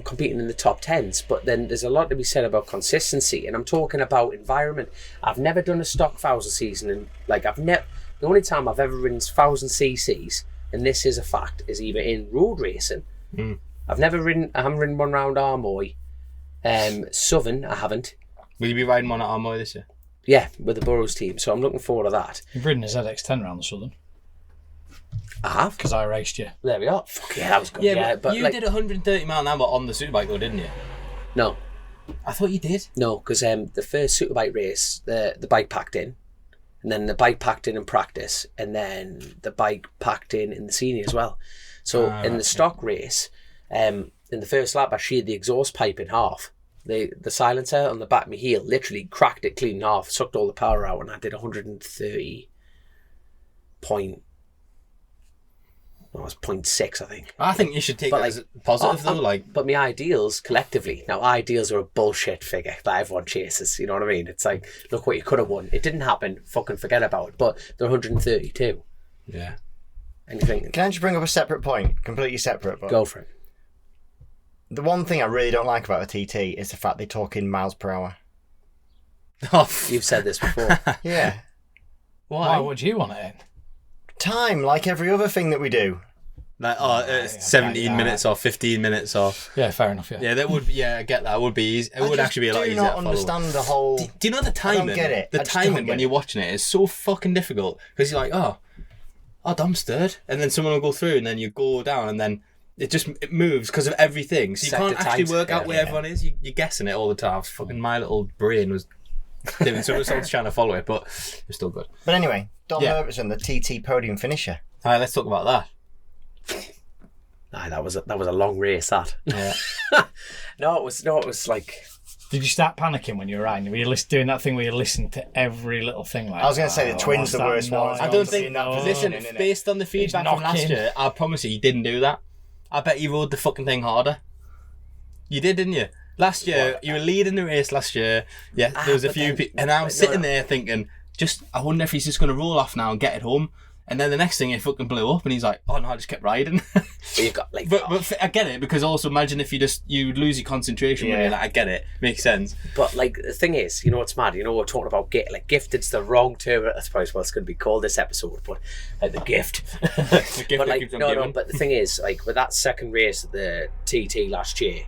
competing in the top 10s. But then there's a lot to be said about consistency, and I'm talking about environment. I've never done a stock 1,000 season, and like the only time I've ever ridden 1,000 cc's, and this is a fact, is either in road racing. I haven't ridden one round Armoy, Southern. I haven't. Will you be riding one at Armoy this year? Yeah, with the Burrows team, so I'm looking forward to that. You've ridden a ZX10 round the Southern. I have. Because I raced you. There we are. Fuck yeah, that was good. Yeah, but you did 130 mile an hour on the superbike though, didn't you? No. I thought you did. No, because the first superbike race, the bike packed in, and then the bike packed in practice, and then the bike packed in the senior as well. So in the stock race, in the first lap, I sheared the exhaust pipe in half. The silencer on the back of my heel literally cracked it clean in half, sucked all the power out, and I did 130 point. Well, it was 0.6, I think. I think you should take that as positive though. But my ideals collectively. Now, ideals are a bullshit figure that everyone chases. You know what I mean? It's like, look what you could have won. It didn't happen. Fucking forget about it. But they're 132. Yeah. And you think, can I just bring up a separate point? Completely separate. But go for it. The one thing I really don't like about a TT is the fact they talk in miles per hour. Oh, you've said this before. Yeah. Why would you want it in? Time, like every other thing that we do. Like, 17 minutes or 15 minutes or... Yeah, fair enough, yeah. Yeah, that would... Yeah, I get that. It would be easy. It would actually be a lot easier to follow. I do not understand the whole... Do you know the timing? I don't get it. The timing when you're watching it is so fucking difficult. Because you're like, oh, Dom's third. And then someone will go through and then you go down and then it moves because of everything. So you can't actually work out where everyone is. You're guessing it all the time. Fucking my little brain was doing so much trying to follow it, but it's still good. But anyway, Dom Herbertson, the TT podium finisher. All right, let's talk about that. That was a long race. That. Yeah. No, it was like. Did you start panicking when you were riding? Were you doing that thing where you listened to every little thing? Like, I was going to say the twins, the worst ones. I don't think. Listen, based on the feedback from last year, I promise you didn't do that. I bet you rode the fucking thing harder. You did, didn't you? Last year, you were leading the race last year. Yeah, there was a few people, and I was sitting there thinking, I wonder if he's just going to roll off now and get it home. And then the next thing, he fucking blew up, and he's like, "Oh no, I just kept riding." You got like, but I get it, because also imagine if you lose your concentration when you're like, I get it, makes sense. But like the thing is, you know what's mad? You know we're talking about gifted's the wrong term. I suppose what it's going to be called this episode, but the gift. The gift but like giving. But the thing is, like with that second race at the TT last year,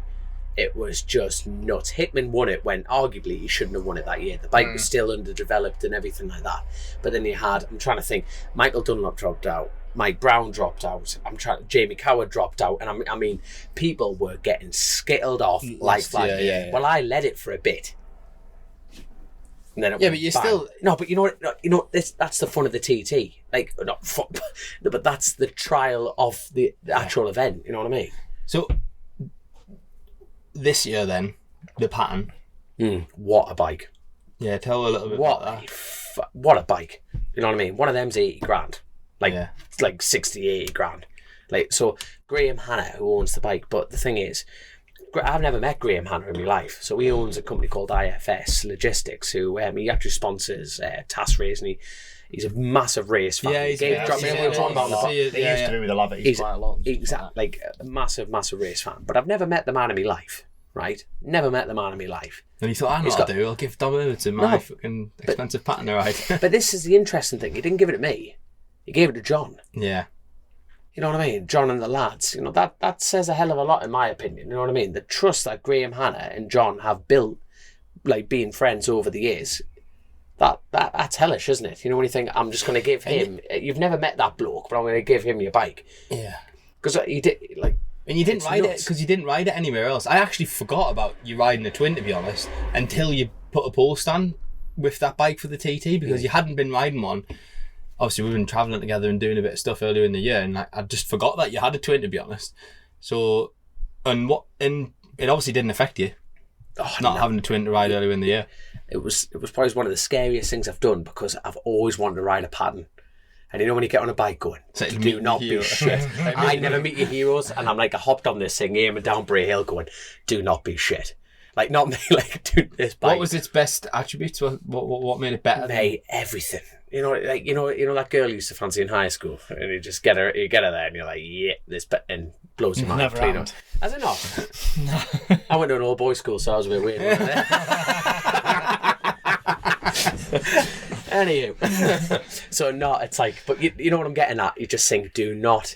it was just nuts. Hickman won it when arguably he shouldn't have won it that year. The bike was still underdeveloped and everything like that. But then I'm trying to think, Michael Dunlop dropped out, Mike Brown dropped out, Jamie Coward dropped out, and I mean, people were getting skittled off like flies. Yeah. Well, I led it for a bit. And then but you're still... No, but you know that's the fun of the TT. Like, not fun, but that's the trial of the actual event, you know what I mean? So... This year, then, the pattern. What a bike! Yeah, tell a little bit about that. What a bike! You know what I mean? One of them's 80 grand, like 60, 80 grand. Like, so Graham Hanna, who owns the bike, but the thing is, I've never met Graham Hanna in my life. So he owns a company called IFS Logistics, who he actually sponsors TAS Racing. He's a massive race fan. Yeah, He used to do with the lab. He's quite a lot. Exactly, like a massive race fan. But I've never met the man in my life, right? Never met the man in my life. And he thought, I know what I'll do. I'll give Dom Herbertson my fucking expensive pattern to ride. But this is the interesting thing. He didn't give it to me. He gave it to John. Yeah. You know what I mean? John and the lads. You know, that says a hell of a lot in my opinion. You know what I mean? The trust that Graham Hanna and John have built, like being friends over the years, that's hellish, isn't it? You know, when you think, I'm just going to give him... You've never met that bloke, but I'm going to give him your bike. Yeah. Because he did, like... And you didn't ride it, because you didn't ride it anywhere else. I actually forgot about you riding a twin, to be honest, until you put a pole stand with that bike for the TT, because you hadn't been riding one. Obviously, we've been travelling together and doing a bit of stuff earlier in the year, and I just forgot that you had a twin, to be honest. So, and it obviously didn't affect you, having a twin to ride earlier in the year. It was probably one of the scariest things I've done, because I've always wanted to ride a pattern. And you know when you get on a bike going, do not be shit. I never meet your heroes, and I'm like, I hopped on this thing, aiming down Bray Hill going, do not be shit. Like, not me, like, dude, this bike. What was its best attributes? What made it better? Mate, everything. You know, like, you know that girl you used to fancy in high school, and you just get her there, and you're like, yeah, this, and blows your mind. Never happened. Has it not? No. I went to an all-boys school, so I was a bit weird. Anywho, so no, it's like, but you know what I'm getting at? You just think, do not,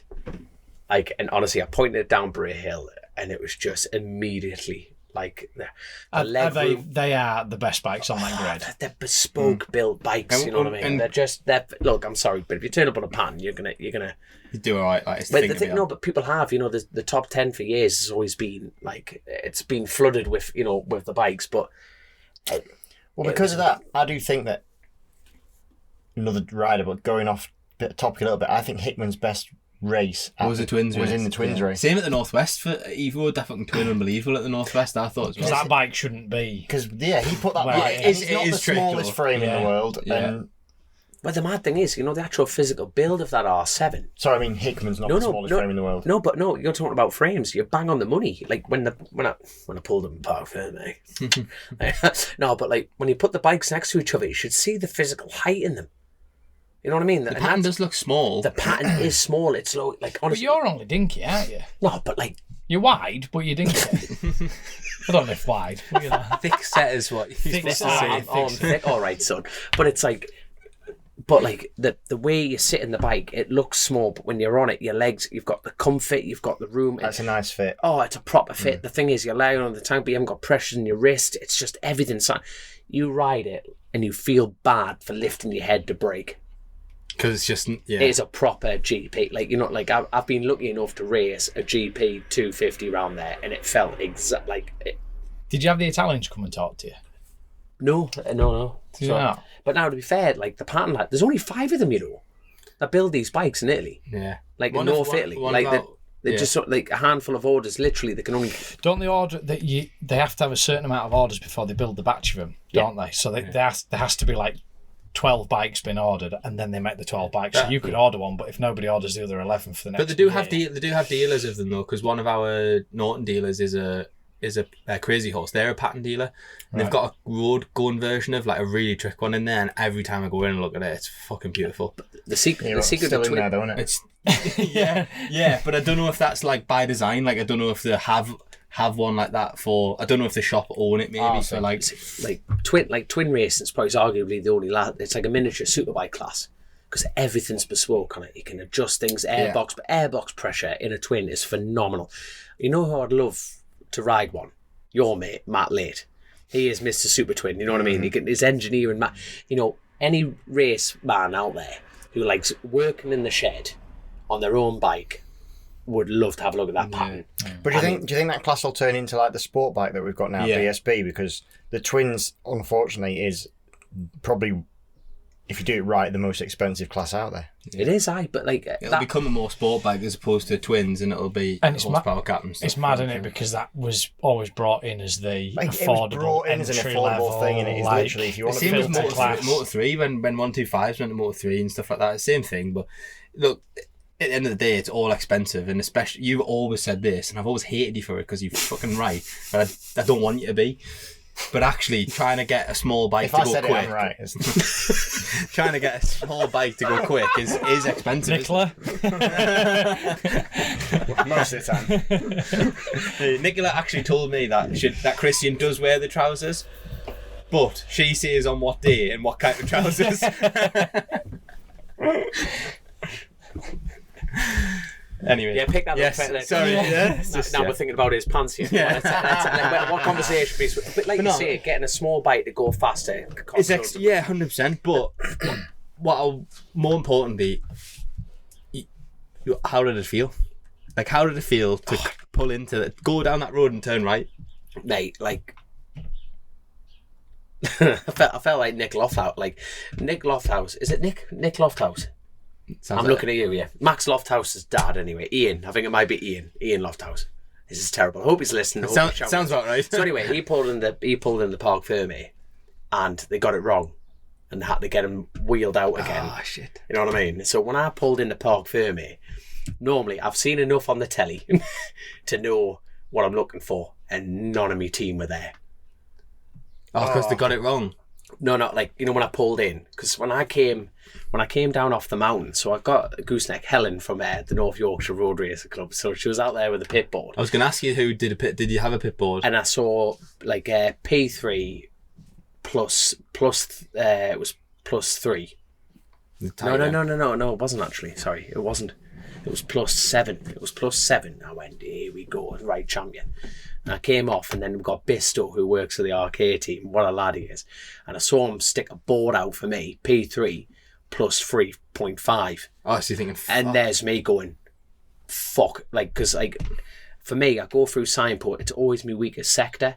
like, and honestly, I pointed it down Bray Hill, and it was just immediately. Like they are the best bikes on that grid. They're bespoke built bikes, you know what I mean? They're look, I'm sorry, but if you turn up on a pan, you're gonna you do alright. Like, but people have, you know, the top 10 for years has always been like, it's been flooded with, you know, with the bikes, but because of that, I do think that another rider, but going off topic a little bit, I think Hickman's best race was in the twins race. Same at the Northwest for Evo. That fucking twin unbelievable at the Northwest, I thought as well. Because that bike shouldn't be. Because he put that bike. It's not the smallest frame in the world. Yeah. But the mad thing is, you know, the actual physical build of that R7. Sorry, I mean Hickman's not the smallest frame in the world. No, you're talking about frames. You're bang on the money. Like when I pulled them apart for me. No, but like when you put the bikes next to each other, you should see the physical height in them. You know what I mean? The pattern does look small. The pattern is small. It's low, like honestly. But you're only dinky, aren't you? No, but like you're wide, but you're dinky. I don't lift wide. Thick set is what you're supposed to say. I'm thick. All right, son. But it's like, but like the way you sit in the bike, it looks small, but when you're on it, your legs, you've got the comfort, you've got the room. That's a nice fit. Oh, it's a proper fit. The thing is, you're laying on the tank, but you haven't got pressure in your wrist. It's just everything. So you ride it, and you feel bad for lifting your head to brake. Because it's just, it is a proper GP. Like, you know, like I've been lucky enough to race a GP 250 round there, and it felt exact like it. Did you have the Italians come and talk to you? No. Did you not? But now, to be fair, like the pattern, like there's only 5 of them, you know, that build these bikes in Italy. Yeah. Like in North Italy, they're just sort of like a handful of orders. Literally, they can only. Don't they order that they have to have a certain amount of orders before they build the batch of them, don't they? So there has to be like 12 bikes been ordered, and then they make the 12 bikes. So you could order one, but if nobody orders the other 11 for the next. But they do have dealers of them though, because one of our Norton dealers is a Crazy Horse. They're a pattern dealer, and they've got a road going version of like a really trick one in there. And every time I go in and look at it, it's fucking beautiful. The secret still in there, though, isn't it? It's yeah. But I don't know if that's like by design. Like I don't know if they have one like that for. I don't know if the shop own it maybe. So like twin racing is probably arguably the only it's like a miniature superbike class, because everything's bespoke on it. You can adjust things, airbox, but airbox pressure in a twin is phenomenal. You know who I'd love to ride one? Your mate Matt Late. He is Mr. Super Twin. You know what I mean? His engineering, Matt. You know, any race man out there who likes working in the shed on their own bike would love to have a look at that pattern. But do you think that class will turn into like the sport bike that we've got now, BSB? Because the twins, unfortunately, is probably, if you do it right, the most expensive class out there. It is, but like it'll become a more sport bike as opposed to twins, and it'll be horsepower cap and stuff. It's mad, isn't it? Because that was always brought in as the affordable. It was brought in as an affordable thing, and it is literally if you want to build Moto 3 when 125s went to Moto 3 and stuff like that. Same thing, but look. at the end of the day, it's all expensive, and especially you've always said this, and I've always hated you for it because you're fucking right. But I don't want you to be. But actually, trying to get a small bike to go quick. I'm right. Trying to get a small bike to go quick is expensive. Nicola? Most of the time. Nicola actually told me that Christian does wear the trousers, but she says on what day and what kind of trousers. Anyway, yeah, pick that yes, up. Sorry, yeah. Now we're thinking about his pants here. Yeah. What conversation piece? But like you say, getting a small bike to go faster. It's 100%. But more importantly, how did it feel? Like, how did it feel to pull into go down that road and turn right? Mate, like. I felt like Nick Lofthouse. Like Nick Lofthouse. Is it Nick? Nick Lofthouse. I'm looking at you, yeah. Max Lofthouse's dad, anyway. Ian. I think it might be Ian. Ian Lofthouse. This is terrible. I hope he's listening. Sounds about right. So anyway, he pulled in the Park Fermi, and they got it wrong, and had to get him wheeled out again. Oh shit! You know what I mean? So when I pulled in the Park Fermi, normally I've seen enough on the telly to know what I'm looking for, and none of my team were there. Oh, because they got it wrong. No, not like, you know, when I pulled in, because when I came down off the mountain, so I got a gooseneck Helen from the North Yorkshire Road Racer Club, so she was out there with a pit board. I was going to ask you who did a pit. Did you have a pit board? And I saw like P3 plus it was +3. No, it wasn't actually. Sorry, it wasn't. It was +7. It was +7. I went, here we go, right champion. And I came off, and then we've got Bisto, who works for the arcade team. What a lad he is. And I saw him stick a board out for me, P3 +3.5. Oh, so you're thinking, fuck. And there's me going, fuck. Like, because like, for me, I go through signport, it's always my weakest sector.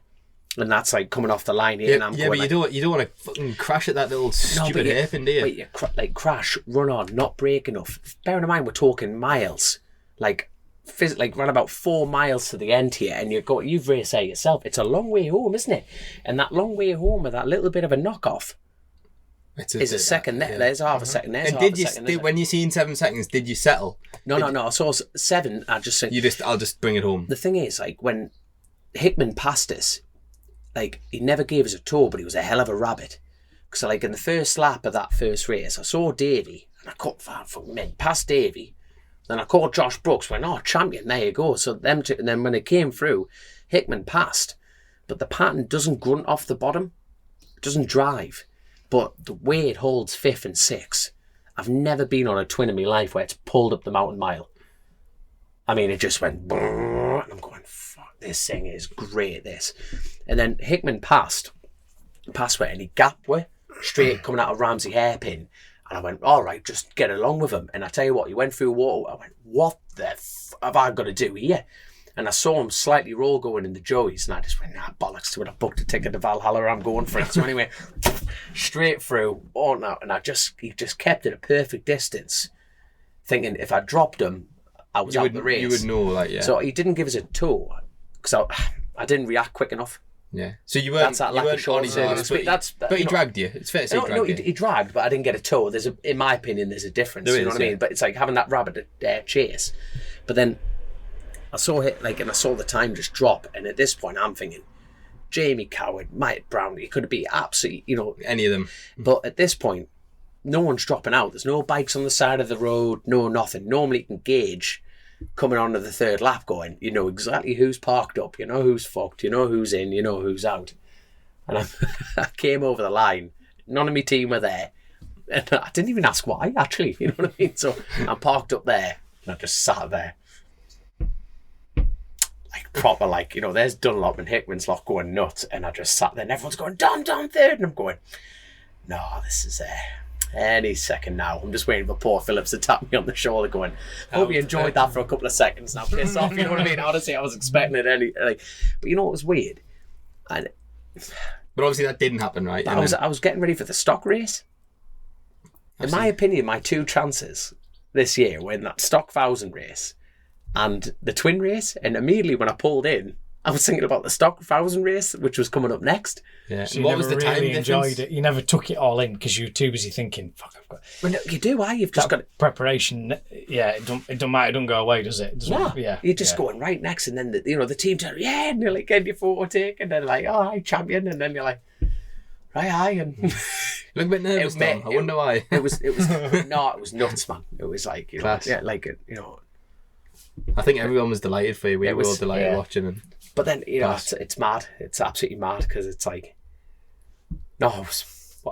And that's like coming off the line here. Yeah, and I'm but like, you don't want to fucking crash at that little stupid hairpin, do you? But you crash, run on, not brake enough. Bearing in mind, we're talking miles. Like ran about 4 miles to the end here, and you've raced there yourself. It's a long way home, isn't it? And that long way home with that little bit of a knockoff is a second. There's half a second. There's half a second. When you seen 7 seconds, did you settle? No. I saw 7. I just said, I'll just bring it home. The thing is, like when Hickman passed us, like he never gave us a tour, but he was a hell of a rabbit. So like in the first lap of that first race, I saw Davey, and I cut past Davey. Then I called Josh Brooks, went, oh, champion, there you go. So and then when it came through, Hickman passed. But the pattern doesn't grunt off the bottom. It doesn't drive. But the way it holds 5th and 6th, I've never been on a twin in my life where it's pulled up the mountain mile. I mean, it just went, and I'm going, fuck, this thing is great, this. And then Hickman passed where, and he gapped where, straight coming out of Ramsey hairpin. And I went, all right, just get along with him. And I tell you what, he went through water. I went, what the have I got to do here? And I saw him slightly roll going in the Joeys. And I just went, nah, bollocks to it. I booked a ticket to Valhalla. I'm going for it. So anyway, straight through, on out. And he just kept it a perfect distance, thinking if I dropped him, I was out the race. You would know, like, yeah. So he didn't give us a tour because I didn't react quick enough. Yeah. So you weren't. That's that lack of short service. But he dragged you. It's fair to say he dragged, but I didn't get a tow. In my opinion, there's a difference. You know what I mean? But it's like having that rabbit chase. But then I saw it and I saw the time just drop. And at this point, I'm thinking, Jamie Coward, Mike Brown, it could be absolutely, any of them. But at this point, no one's dropping out. There's no bikes on the side of the road. No nothing. Normally, you can gauge coming onto the third lap going, you know exactly who's parked up, you know who's fucked, you know who's in, you know who's out. And I came over the line, none of my team were there, and I didn't even ask why, actually, you know what I mean? So I'm parked up there, and I just sat there like proper, like, there's Dunlop and Hickman's lot going nuts, and I just sat there and everyone's going, Dom third, and I'm going, no, this is any second now. I'm just waiting for poor Phillips to tap me on the shoulder going, hope you enjoyed that for a couple of seconds, now piss off, you know what I mean? Honestly, I was expecting it but it was weird. But obviously that didn't happen, right? I was getting ready for the stock race. In my opinion, my 2 chances this year were in that stock 1000 race and the twin race, and immediately when I pulled in, I was thinking about the Stock 1000 race, which was coming up next. Yeah. So what was the time difference? Enjoyed it. You never took it all in because you were too busy thinking, fuck, I've got... Well, no, you do, You've just got preparation. Yeah, it don't matter. It doesn't go away, does it? No. Yeah. You're just going right next, and then, the team turn, and you're like, getting your photo taken, and then like, hi, champion, and then you're like, right, hi, and... Look a bit nervous, Dom. I wonder why. It was no, it was nuts, man. It was like, Class. I think everyone was delighted for you. We were all delighted watching him. But then, it's mad. It's absolutely mad because it's like, no,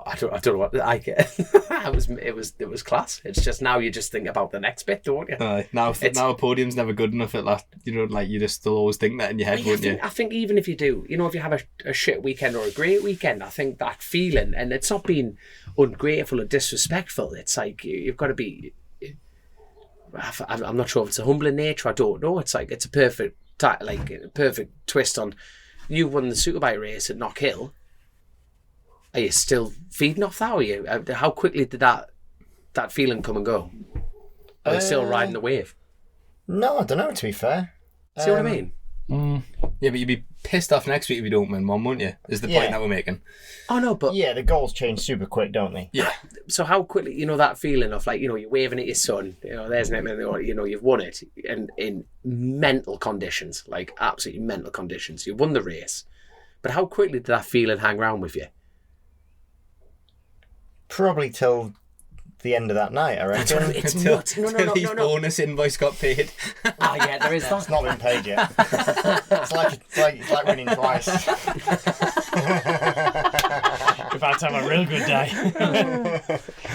I don't know what I get. It was class. It's just now you just think about the next bit, don't you? Now a podium's never good enough at last. You just still always think that in your head, wouldn't you? I think even if you do, if you have a shit weekend or a great weekend, I think that feeling, and it's not being ungrateful or disrespectful. It's like you've got to be. I'm not sure if it's a humbling nature. I don't know. It's like it's a perfect twist on. You won the superbike race at Knock Hill. Are you still feeding off that? Are you? How quickly did that feeling come and go? Are you still riding the wave? No, I don't know. To be fair, see what I mean? Yeah, but you'd be pissed off next week if you don't win one, wouldn't you? Is the point that we're making? Oh no, but the goals change super quick, don't they? Yeah. So how quickly, that feeling of you're waving at your son, there's an you've won it, and in mental conditions, like absolutely mental conditions, you won the race. But how quickly did that feeling hang around with you? Probably till the end of that night, I reckon. It's nuts. No. His bonus invoice got paid. Oh yeah, there is that. It's not been paid yet. it's like winning twice. We've had to have a real good day.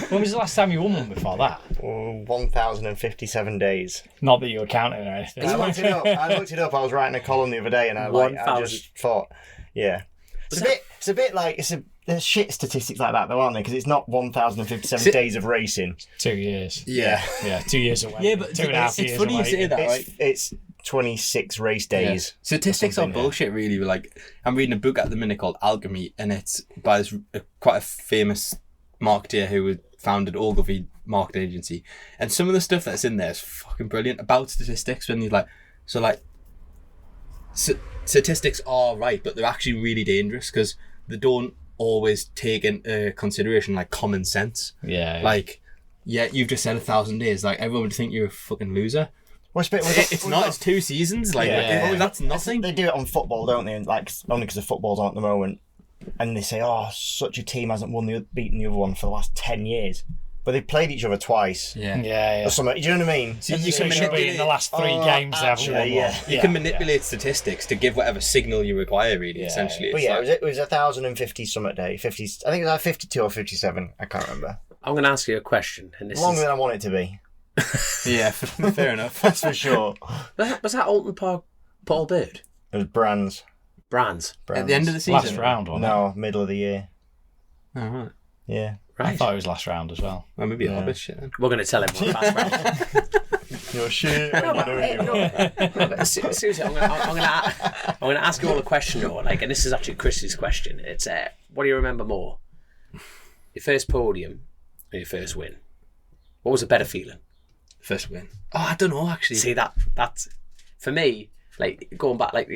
When was the last time you won one before that? 1,057 days. Not that you were counting or anything. I looked it up. I was writing a column the other day, and I just thought, it's a bit like there's shit statistics like that though, aren't there? Because it's not 1,057 days of racing. 2 years. Yeah, 2 years away. Yeah, but 2.5 years. It's funny you say that, right? It's 26 race days. Yeah. Statistics are bullshit, really. Like, I'm reading a book at the minute called Alchemy, and it's by this quite a famous marketer who founded Ogilvy Marketing Agency. And some of the stuff that's in there is fucking brilliant about statistics. When you're statistics are right, but they're actually really dangerous because they don't always take into consideration common sense. Yeah. You've just said 1,000 days. Everyone would think you're a fucking loser. It's not. It's 2 seasons. That's nothing. They do it on football, don't they? Only because the football's on at the moment, and they say, "Oh, such a team hasn't beaten the other one for the last 10 years." But they've played each other twice. Yeah. Or something. Do you know what I mean? So you can manipulate in the last 3 games. You can manipulate statistics to give whatever signal you require. Really, essentially. But it was 1,050 summit day. 50. I think it was 52 or 57. I can't remember. I'm going to ask you a question, and this longer than I want it to be. Yeah, fair enough. That's for sure. Was that Alton Park Paul Bird? It was Brands. At the end of the season? Last round, wasn't it? No, middle of the year. Oh, right. Yeah. Right. I thought it was last round as well. Well, maybe a Hobbit shit then. We're going to tell everyone last round. You're shit. Seriously, I'm going to ask you all a question though, and this is actually Chris's question. It's what do you remember more? Your first podium or your first win? What was a better feeling? First win. Oh, I don't know actually. See that's for me, going back, that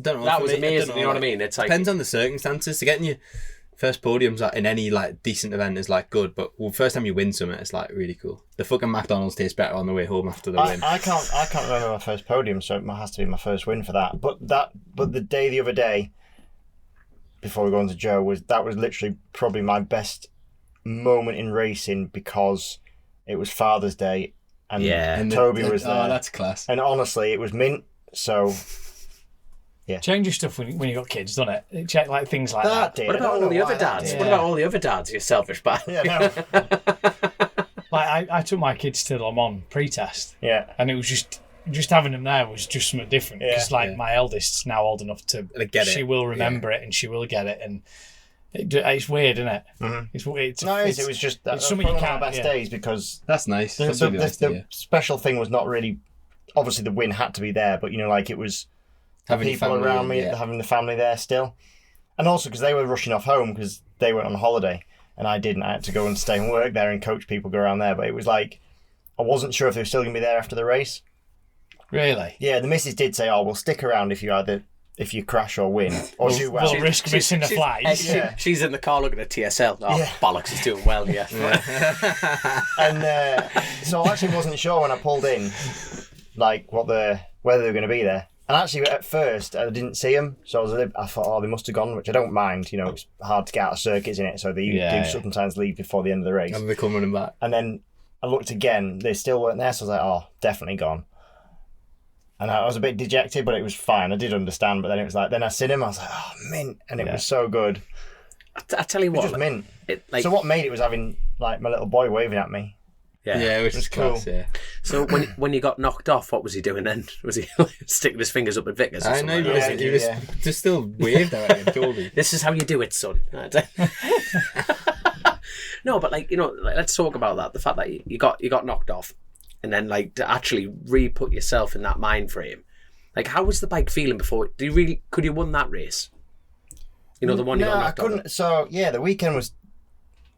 don't know. That was amazing. You know what I mean? It's depends on the circumstances. To getting your first podiums in any decent event is good, but first time you win something, it's really cool. The fucking McDonald's tastes better on the way home after the win. I can't remember my first podium, so it has to be my first win for that. But the other day, before we go on to Joe, was literally probably my best moment in racing because it was Father's Day and Toby was there. Oh, that's class. And honestly, it was mint. So. Yeah. Change your stuff when you got kids, doesn't it? Check things like that. What about all the other dads? Yeah. What about all the other dads? You selfish bastard. Yeah, no. I took my kids to Le Mans pre-test. Yeah. And it was just having them there was just something different. Because my eldest's now old enough to get it. She will remember it and she will get it, and it's weird, isn't it? Mm-hmm. It was just it's something you can't. One of my best days because that's nice. The special thing was not really. Obviously, the win had to be there, but it was. Having people family, around me, having the family there still. And also because they were rushing off home because they went on holiday and I didn't. I had to go and stay and work there and coach people go around there. But it was I wasn't sure if they were still going to be there after the race. Really? Yeah, the missus did say, we'll stick around if you crash or win, or do well. We'll risk missing the flight. She's in the car looking at TSL. Oh, Yeah. bollocks, he's doing well, yeah. And so I actually wasn't sure when I pulled in, like, whether they were going to be there. And actually, at first, I didn't see them, so I thought, they must have gone, which I don't mind. You know, it's hard to get out of circuits in it, so they do sometimes leave before the end of the race. And they come running back. And then I looked again, they still weren't there, so I was like, definitely gone. And I was a bit dejected, but it was fine. I did understand, but then it was like, then I seen him, I was like, mint, and it was so good. I tell you It was what, just mint. So what made it was having, like, my little boy waving at me. Yeah, which is cool. Class, yeah. So when you got knocked off, what was he doing then? Was he sticking his fingers up at Vickers? I know, he was just still waved at him, told me. This is how you do it, son. No, but let's talk about that. The fact that you got knocked off, and then to actually re-put yourself in that mind frame. Like, how was the bike feeling before? Could you won that race? The one you got knocked off. I couldn't. So the weekend was.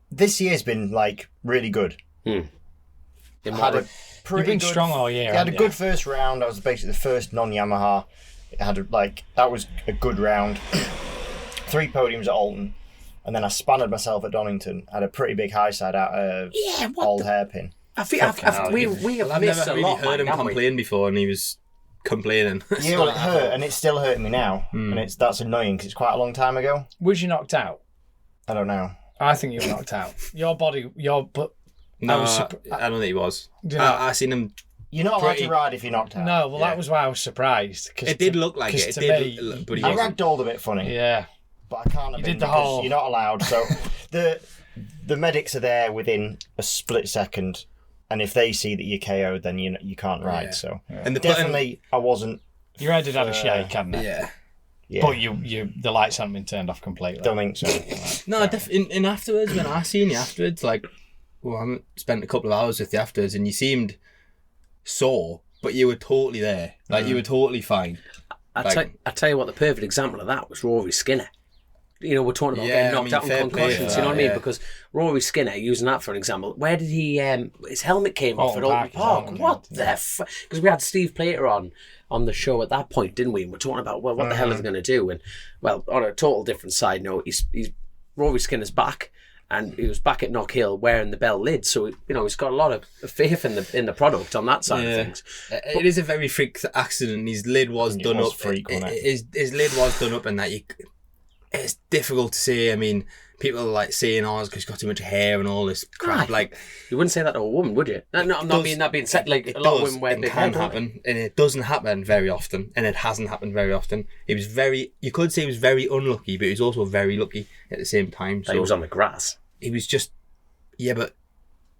This year's been really good. You've been strong all year. I had a good first round. I was basically the first non-Yamaha. It had that was a good round. 3 podiums at Alton, and then I spanned myself at Donington. Had a pretty big high side out of Old Hairpin. We have missed a lot. I've never really heard him complain before, and he was complaining. Yeah, well, it hurt, and it's still hurting me now, and that's annoying because it's quite a long time ago. Was you knocked out? I don't know. I think you were knocked out. No, I don't think he was. I seen him. You're not allowed to ride if you're knocked out. No, well, that was why I was surprised. It did look like it. But I ragdolled a bit funny. Yeah. But I can't have been because you're not allowed. So the medics are there within a split second, and if they see that you're KO'd, then you can't ride. Yeah. So and definitely I wasn't. Your head had a shake, hadn't it? Yeah. But the lights hadn't been turned off completely. Don't think so. No, in afterwards, when I seen you afterwards, I spent a couple of hours with you afterwards, and you seemed sore, but you were totally there. You were totally fine. I tell you what, the perfect example of that was Rory Skinner. We're talking about getting knocked out on concussions, you know what I mean? Because Rory Skinner, using that for an example, where did he, his helmet came off at Alton Park. What the fuck? Because we had Steve Plater on the show at that point, didn't we? And we're talking about, what the hell is he going to do? And, on a total different side note, he's Rory Skinner's back, and he was back at Knock Hill wearing the Bell lid, so he's got a lot of faith in the product on that side of things. It is a very freak accident. His lid was done up. His lid was done up, and that it's difficult to say. I mean, people are saying, it's because he's got too much hair and all this crap. You wouldn't say that to a woman, would you? No, I'm not being said. A lot of women wear big hair. It can happen, and it doesn't happen very often, and it hasn't happened very often. You could say he was very unlucky, but he was also very lucky at the same time. So he was on the grass. He was just, but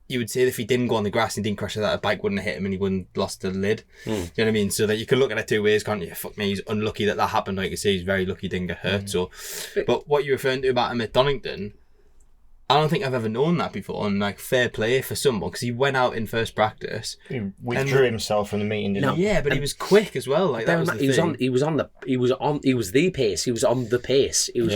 you would say that if he didn't go on the grass and didn't crash that, a bike wouldn't have hit him and he wouldn't have lost the lid. Do you know what I mean? So that you can look at it 2 ways, can't you? Fuck me, he's unlucky that happened. Like you say, he's very lucky he didn't get hurt. So, but what you're referring to about him at Donington, I don't think I've ever known that before, and fair play for someone, because he went out in first practice. He withdrew himself from the meeting, didn't he? Yeah, but he was quick as well. That was the thing. He was the pace. He was on the pace. He was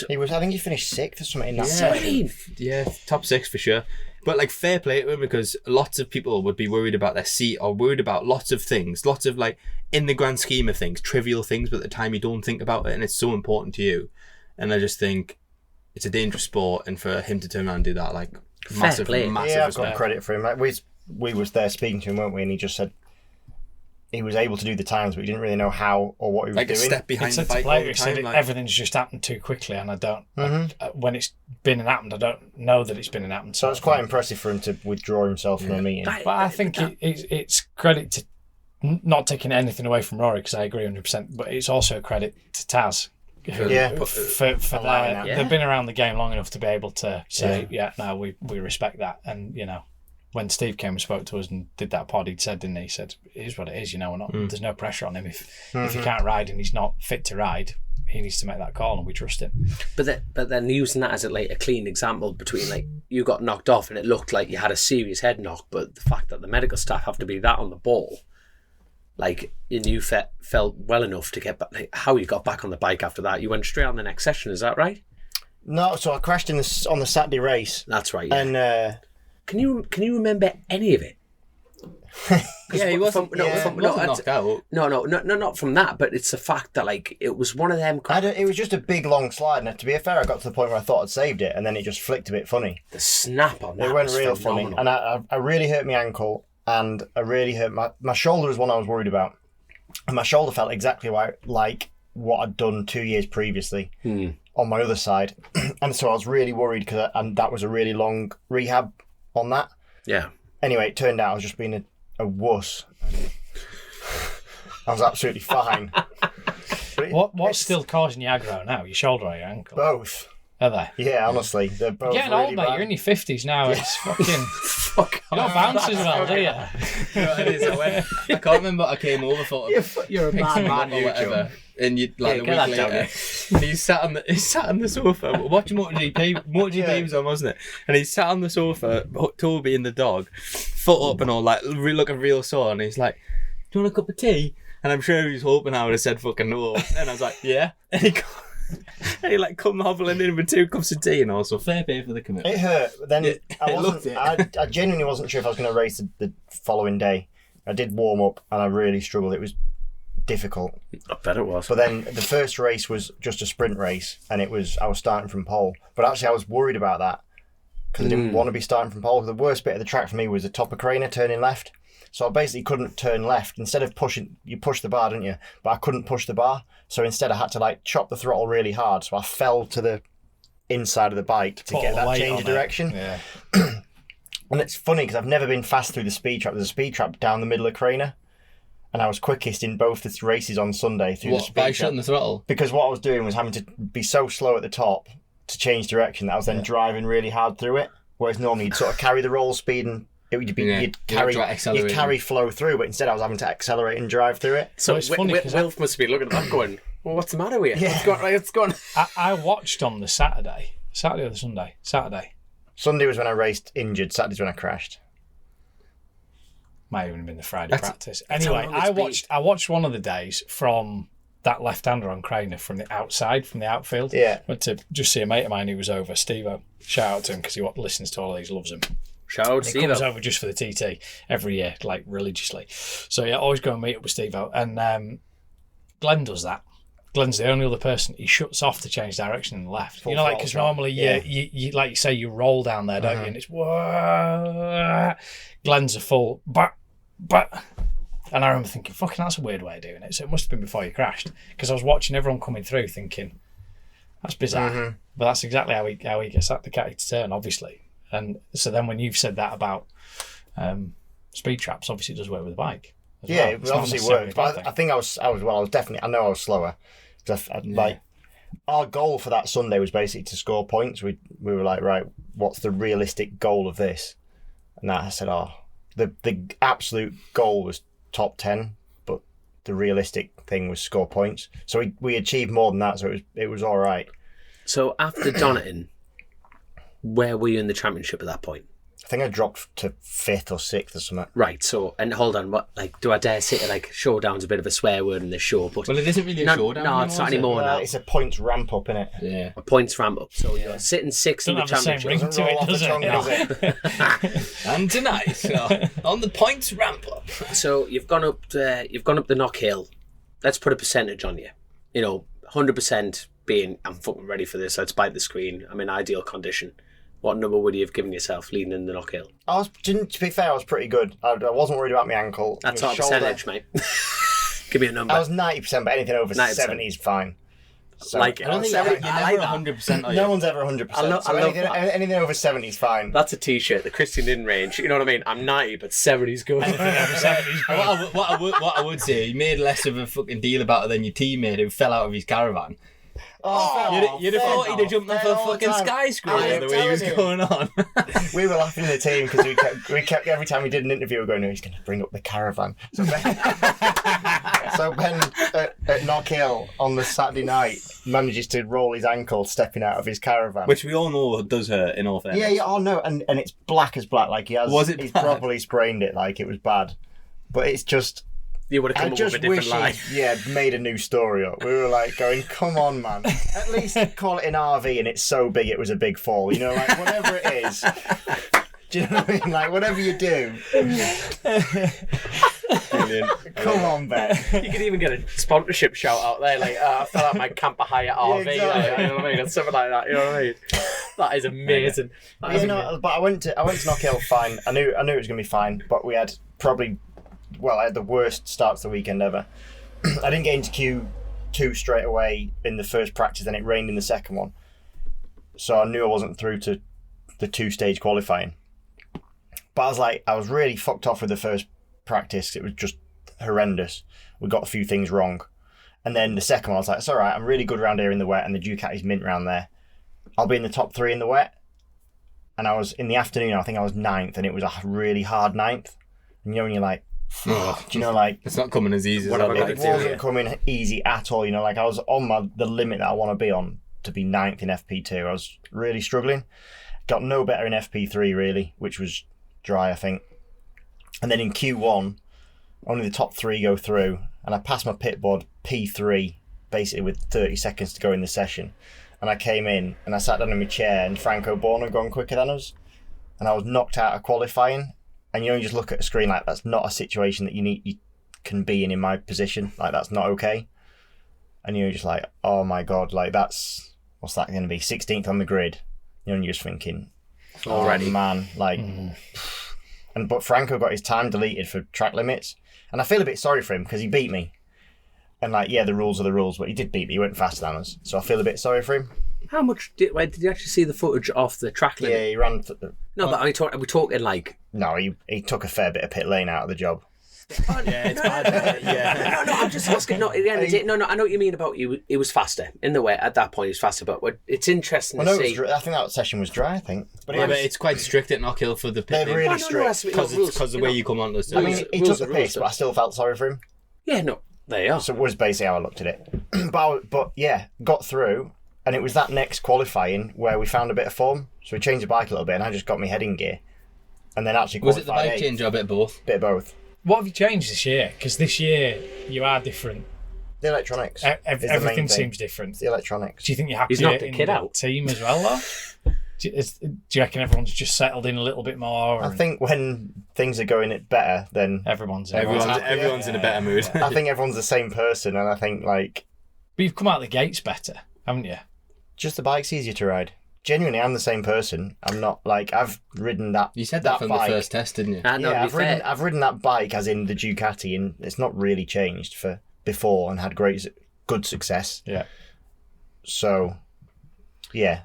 He was. I think he finished 6th or something in that. Yeah, top 6 for sure. But fair play to him, because lots of people would be worried about their seat or worried about lots of things, lots of in the grand scheme of things, trivial things, but at the time you don't think about it, and it's so important to you. And I just think it's a dangerous sport, and for him to turn around and do that, massive Yeah, I've got credit for him. We was there speaking to him, weren't we? And he just said he was able to do the times, but he didn't really know how or what he was doing. A step behind the bike all the time. Everything's just happened too quickly, and I don't. When it's been and happened, I don't know that it's been and happened. So it's quite impressive for him to withdraw himself from a meeting. But I think it's credit to not taking anything away from Rory, because I agree 100%. But it's also a credit to Taz. For that, they've been around the game long enough to be able to say, we respect that. And when Steve came and spoke to us and did that pod, he said, didn't he? He said, it is what it is. There's no pressure on him. If he can't ride and he's not fit to ride, he needs to make that call, and we trust him. But then using that as a clean example between you got knocked off and it looked like you had a serious head knock, but the fact that the medical staff have to be that on the ball. And you felt well enough to get back. How you got back on the bike after that? You went straight on the next session, is that right? No, so I crashed on the Saturday race. That's right. Yeah. And can you remember any of it? Yeah, he wasn't knocked out. No, not from that. But it's the fact that like it was one of them. It was just a big long slide, and to be fair, I got to the point where I thought I'd saved it, and then it just flicked a bit funny. The snap on that. It went real funny, and I really hurt my ankle, and I really hurt my shoulder. Was one I was worried about, and my shoulder felt exactly like what I'd done 2 years previously on my other side, and so I was really worried and that was a really long rehab on that. Yeah. Anyway, it turned out I was just being a wuss. I was absolutely fine. What's still causing you aggro now? Your shoulder or your ankle? Both. Are they? Yeah, honestly, they're both. You're getting really old, mate. bad. You're in your 50s now. It's fucking. You don't bounce as well, do you? You know what it is? I can't remember what I came over for. You're a bad man, or whatever. And you a week later, he sat on the sofa watching MotoGP. MotoGP was on, wasn't it? And he sat on the sofa, Toby and the dog, foot up and all, like looking real sore. And he's like, "Do you want a cup of tea?" And I'm sure he was hoping I would have said fucking no. And I was like, "Yeah." And he like come hobbling in with 2 cups of tea, and also fair play for the commitment. It hurt, but then I genuinely wasn't sure if I was going to race the following day. I did warm up, and I really struggled. It was difficult. I bet it was. But then the first race was just a sprint race, and I was starting from pole. But actually, I was worried about that because I didn't want to be starting from pole. The worst bit of the track for me was the top of Craner turning left. So I basically couldn't turn left. Instead of pushing, you push the bar, don't you? But I couldn't push the bar. So instead I had to like chop the throttle really hard. So I fell to the inside of the bike to get that change of direction. Yeah. And it's funny because I've never been fast through the speed trap. There's a speed trap down the middle of Craner. And I was quickest in both the races on Sunday through the speed trap. By shutting the throttle? Because what I was doing was having to be so slow at the top to change direction that I was then driving really hard through it. Whereas normally you'd sort of carry the roll speed and you'd carry flow through, but instead I was having to accelerate and drive through it. So it's funny because Wilf must be looking at that going, well, what's the matter with you? Yeah. What's going on? I watched on the Saturday or the Sunday? Saturday. Sunday was when I raced injured, Saturday's when I crashed. Might even have been the Friday practice. Anyway, I watched one of the days from that left-hander on Craner from the outside, from the outfield. Yeah. Went to just see a mate of mine who was over, Steve-O. Shout out to him because he listens to all of these, loves him. Shout out, Steve-O. He comes over just for the TT every year, like religiously. So yeah, always go and meet up with Steve-O. And Glenn does that. Glenn's the only other person. He shuts off to change direction in the left. Full you know, like because normally, you like you say, you roll down there, don't you? And it's whoa. Glenn's a full but. And I remember thinking, fucking, that's a weird way of doing it. So it must have been before you crashed, because I was watching everyone coming through, thinking, that's bizarre. But that's exactly how he gets the catty to turn, obviously. And so then when you've said that about speed traps, obviously it does work with the bike. Yeah, it obviously worked. But I think I was definitely. I know I was slower. Like our goal for that Sunday was basically to score points. We were like, right, what's the realistic goal of this? And I said, the absolute goal was top 10, but the realistic thing was score points. So we achieved more than that. So it was all right. So after Donington, where were you in the championship at that point? I think I dropped to 5th or 6th or something. Right, so, and hold on, what, like, do I dare say it, like, showdown's a bit of a swear word in this show, but... Well, it isn't really a showdown. No, it's not anymore now. It's a points ramp up, innit? Yeah. A points ramp up, so you're sitting 6th in the championship. Doesn't have the same ring to it, does it? And tonight, on the points ramp up. So you've gone up the Knock Hill. Let's put a percentage on you. 100% being, I'm fucking ready for this, let's bite the screen, I'm in ideal condition. What number would you have given yourself leading in the Knock Hill? To be fair, I was pretty good. I wasn't worried about my ankle. That's our percentage, mate. Give me a number. I was 90%, but anything over 70 is fine. So, like, I don't think you're never 100%. No one's ever 100%. Anything over 70 is fine. That's a t-shirt, the Christian Iddon range. You know what I mean? I'm 90, but 70's good. Anything over 70's good. What I would say, you made less of a fucking deal about it than your teammate who fell out of his caravan. You'd have thought he'd have jumped off a fucking skyscraper the way he was going on. We were laughing in the team because we kept every time we did an interview, we were going, no, he's going to bring up the caravan. So Ben at Knock Hill on the Saturday night manages to roll his ankle stepping out of his caravan. Which we all know does hurt, in all fairness. Yeah, no, and it's black as black. Like he's properly sprained it, like it was bad. But it's just... You would have come up with a different line. Made a new story up. We were like going, come on, man. At least call it an RV and it's so big it was a big fall. Like whatever it is. Do you know what I mean? Like, whatever you do. Brilliant. Come on, Ben. You could even get a sponsorship shout out there, like, I fell out my camper hire RV, exactly. you know what I mean? Or something like that, you know what I mean? That is amazing. But I went to Knockhill fine. I knew it was going to be fine, but we had I had the worst start to the weekend ever. I didn't get into Q2 straight away in the first practice, then it rained in the second one. So I knew I wasn't through to the 2-stage qualifying. But I was really fucked off with the first practice. It was just horrendous. We got a few things wrong. And then the second one, I was like, it's all right, I'm really good round here in the wet, and the Ducati's mint round there. I'll be in the top 3 in the wet. And I was, in the afternoon, I think I was 9th, and it was a really hard 9th. And when you're like, do you know, like... It's not coming as easy as it wasn't coming easy at all, I was on the limit that I want to be on to be 9th in FP2. I was really struggling. Got no better in FP3, really, which was dry, I think. And then in Q1, only the top 3 go through, and I passed my pit board P3, basically with 30 seconds to go in the session. And I came in, and I sat down in my chair, and Franco Born had gone quicker than us. And I was knocked out of qualifying. And you just look at a screen like, that's not a situation that you can be in my position. Like, that's not okay. And you're just like, oh my God, like what's that going to be? 16th on the grid. And you're just thinking, already, man, like, but Franco got his time deleted for track limits. And I feel a bit sorry for him because he beat me. And the rules are the rules, but he did beat me. He went faster than us. So I feel a bit sorry for him. How much did you actually see the footage off the track limit? Yeah, he ran... No, but are we talking like... No, he took a fair bit of pit lane out of the job. Yeah, it's bad. Yeah. No, I'm just asking. No, at the end of the day, I know what you mean about he was faster. In the way, at that point, he was faster, but it's interesting to see... I think that session was dry, I think. But it's quite strict at Knockhill for the pit. They're really strict. Because the way you come on the... I mean, he took the piss, but I still felt sorry for him. Yeah, no, there you are. So it was basically how I looked at it. but yeah, got through... And it was that next qualifying where we found a bit of form. So we changed the bike a little bit and I just got my head in gear. And then actually qualified. Was it the bike change or a bit of both? Bit of both. What have you changed this year? Because this year you are different. The electronics. Everything seems different. It's the electronics. Do you think you're happy in the team as well, though? Do you reckon everyone's just settled in a little bit more? I think when things are going better, then... Everyone's in a better mood. I think everyone's the same person and I think But you've come out the gates better, haven't you? Just the bike's easier to ride. Genuinely, I'm the same person. I'm not I've ridden that. You said that from bike. The first test, didn't you? I've ridden that bike as in the Ducati, and it's not really changed for before, and had good success. Yeah. So, yeah.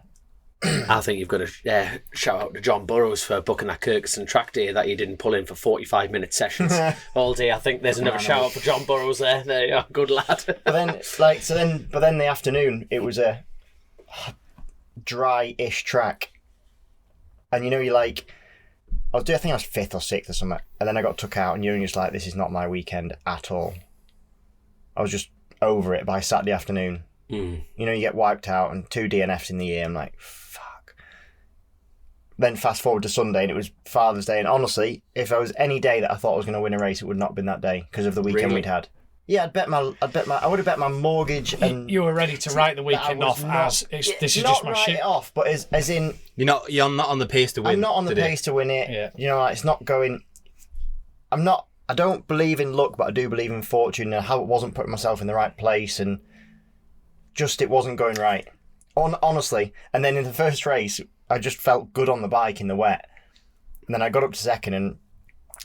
I think you've got to shout out to John Burrows for booking that Kirkson track day that you didn't pull in for 45-minute sessions all day. I think there's another shout out for John Burrows there. There you are, good lad. But then the afternoon it was a dry-ish track, and you're like, I think I was 5th or 6th or something, and then I got took out, and you're just like, this is not my weekend at all. I was just over it by Saturday afternoon. You get wiped out and 2 DNFs in the year. I'm like, fuck. Then fast forward to Sunday and it was Father's Day, and honestly, if there was any day that I thought I was going to win a race, it would not have been that day because of the weekend we'd had. Yeah, I would have bet my mortgage, and you were ready to write the weekend off this is just my shit. Not write it off, but as in you're not on the pace to win. I'm not on the pace to win it. Yeah. It's not going. I don't believe in luck, but I do believe in fortune and how it wasn't putting myself in the right place, and just it wasn't going right. Honestly, and then in the first race, I just felt good on the bike in the wet, and then I got up to second, and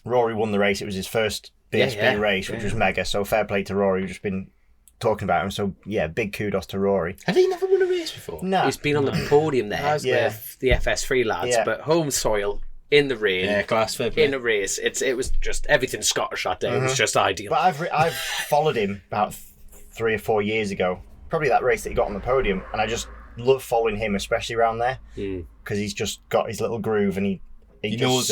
Rory won the race. It was his first BSB race, which was mega. So fair play to Rory. We've just been talking about him. So yeah, big kudos to Rory. Had he never won a race before? No, he's been on the podium there with the FS3 lads, but home soil in the rain, class in a race. It was just everything Scottish that day. It was just ideal. But I've followed him about 3 or 4 years ago. Probably that race that he got on the podium, and I just love following him, especially around there, because he's just got his little groove, and he knows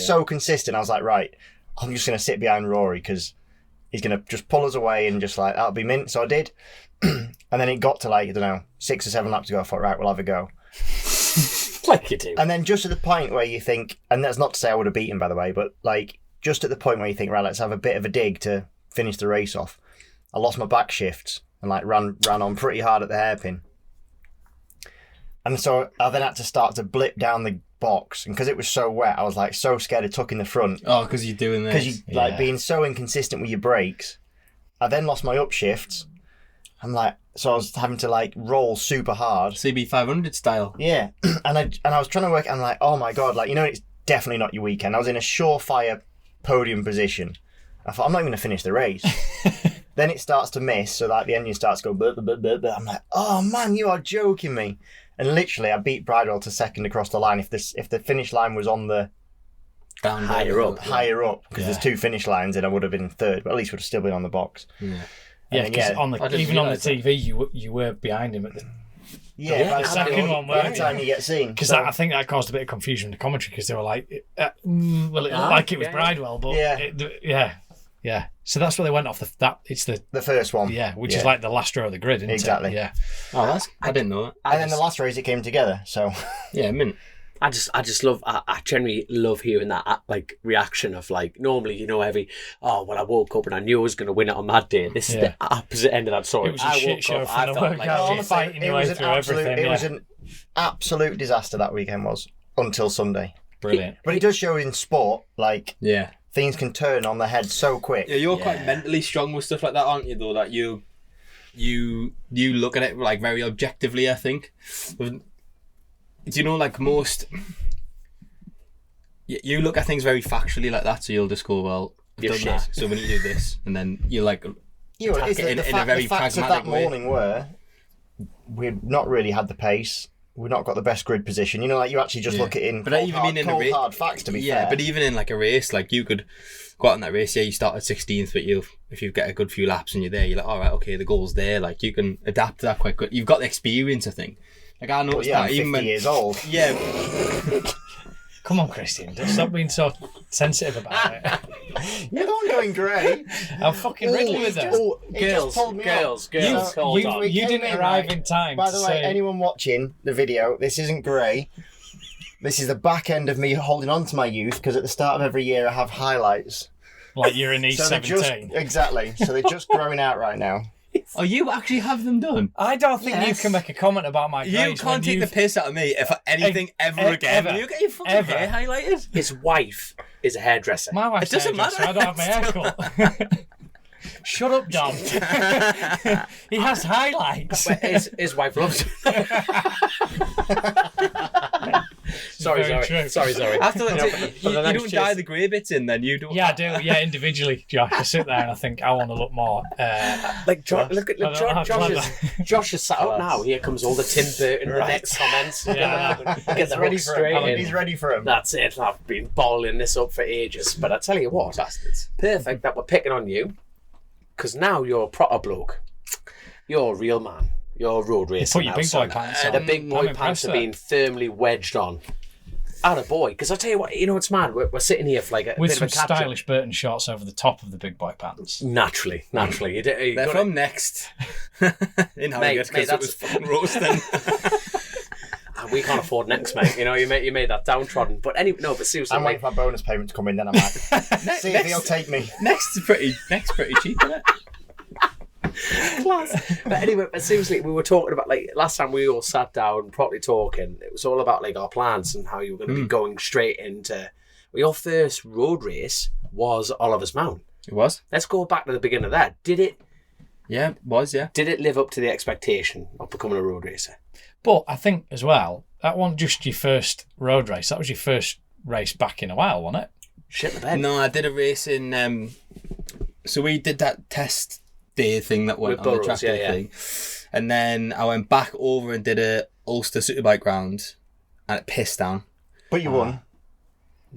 so consistent. I was like, right, I'm just going to sit behind Rory because he's going to just pull us away and just like, that'll be mint. So I did. And then it got to 6 or 7 laps to go. I thought, right, we'll have a go. Like you do. And then just at the point where you think, and that's not to say I would have beaten, by the way, but just at the point where you think, right, let's have a bit of a dig to finish the race off. I lost my back shifts and ran on pretty hard at the hairpin. And so I then had to start to blip down box, and because it was so wet, I was like so scared of tucking the front. Oh, because you're doing this. Because you like being so inconsistent with your brakes. I then lost my upshifts. I'm like, so I was having to like roll super hard, CB500 style. Yeah, and I was trying to work. I'm like, oh my god, like it's definitely not your weekend. I was in a surefire podium position. I thought I'm not even gonna finish the race. Then it starts to miss, so like the engine starts to go. Blah, blah, blah, blah. I'm like, oh man, you are joking me. And literally, I beat Bridewell to second across the line. If the finish line was on the higher up, because there's 2 finish lines, and I would have been third, but at least would have still been on the box. Yeah, because even on the TV, you were behind him at the the second one. By the time you get seen, because I think that caused a bit of confusion in the commentary, because they were like, it looked like it was Bridewell, but yeah. So that's where they went off it's the first one, which is like the last row of the grid, isn't exactly. it? Yeah. Oh, I didn't know that. And then the last race it came together. So yeah, I just love. I generally love hearing that like reaction of like normally I woke up and I knew I was going to win it on that day. This is the opposite end of that story. It was a shit show from the workout. Fighting your way through everything. It was an absolute disaster that weekend until Sunday. Brilliant. But it does show in sport things can turn on their head so quick. Yeah, you're quite mentally strong with stuff like that, aren't you? Though that you look at it like very objectively. I think. Do you know, like most, you look at things very factually like that, so you'll just go, well, I've done that, so we need to do this, and then you like attack it in a very facts pragmatic of that way. Morning were, we've not really had the pace, we've not got the best grid position, like you actually just look at it in hard facts, to be fair. But even in like a race, like you could go out in that race, you start at 16th, but if you get a good few laps and you're there, you're like, all right, okay, the goal's there, like you can adapt to that quite quick. You've got the experience, I think. Like I noticed that I'm 50 years old. Yeah. Come on, Christian, just stop being so sensitive about it. You're not going grey. I'm fucking ready with them. Girls. You didn't arrive in time. By the way, anyone watching the video, this isn't grey. This is the back end of me holding on to my youth, because at the start of every year I have highlights. Like you're in E17. Exactly. So they're just growing out right now. Oh, you actually have them done? I don't think you can make a comment about my grades. You can't take the piss out of me if anything ever again. You get your fucking hair highlighted. His wife is a hairdresser. My wife's it doesn't matter. I don't have my hair cut. Shut up, Dom. He has highlights. But his wife loves him. Sorry. I thought you don't dye the grey bits in, then you don't. Yeah, I do. Yeah, individually, Josh. I sit there and I think I want to look more. Look, Josh is sat up now. Here comes all the Tim Burton the next comments. Yeah, get the ready for him. He's ready for him. That's it. I've been bottling this up for ages, but I tell you what, bastards, perfect that we're picking on you, because now you're a proper bloke. You're a real man. You're a road racer. Put your big boy pants on. The big boy pants are being firmly wedged on. Atta boy, because I tell you what, it's mad. We're sitting here for like a with bit some of a catch-up. stylish Burton shorts over the top of the big boy pants. Naturally. They're from Next in Harrogate, because it was fucking roasting. We can't afford Next, mate. You made that downtrodden. But but seriously, I'm waiting for my bonus payment to come in. Then I might see if he'll take me. Next pretty cheap, isn't it? Class. But seriously, we were talking about, like, last time we all sat down properly talking, it was all about like our plans and how you were going to be going straight into your first road race was Oliver's Mount. It was. Let's go back to the beginning of that. Did it live up to the expectation of becoming a road racer? But I think as well, that wasn't just your first road race, that was your first race back in a while, wasn't it? Shit the bed. No, I did a race in so we did that test day thing that went with on Burrows, the track day thing, and then I went back over and did a Ulster Superbike round, and it pissed down. But you won.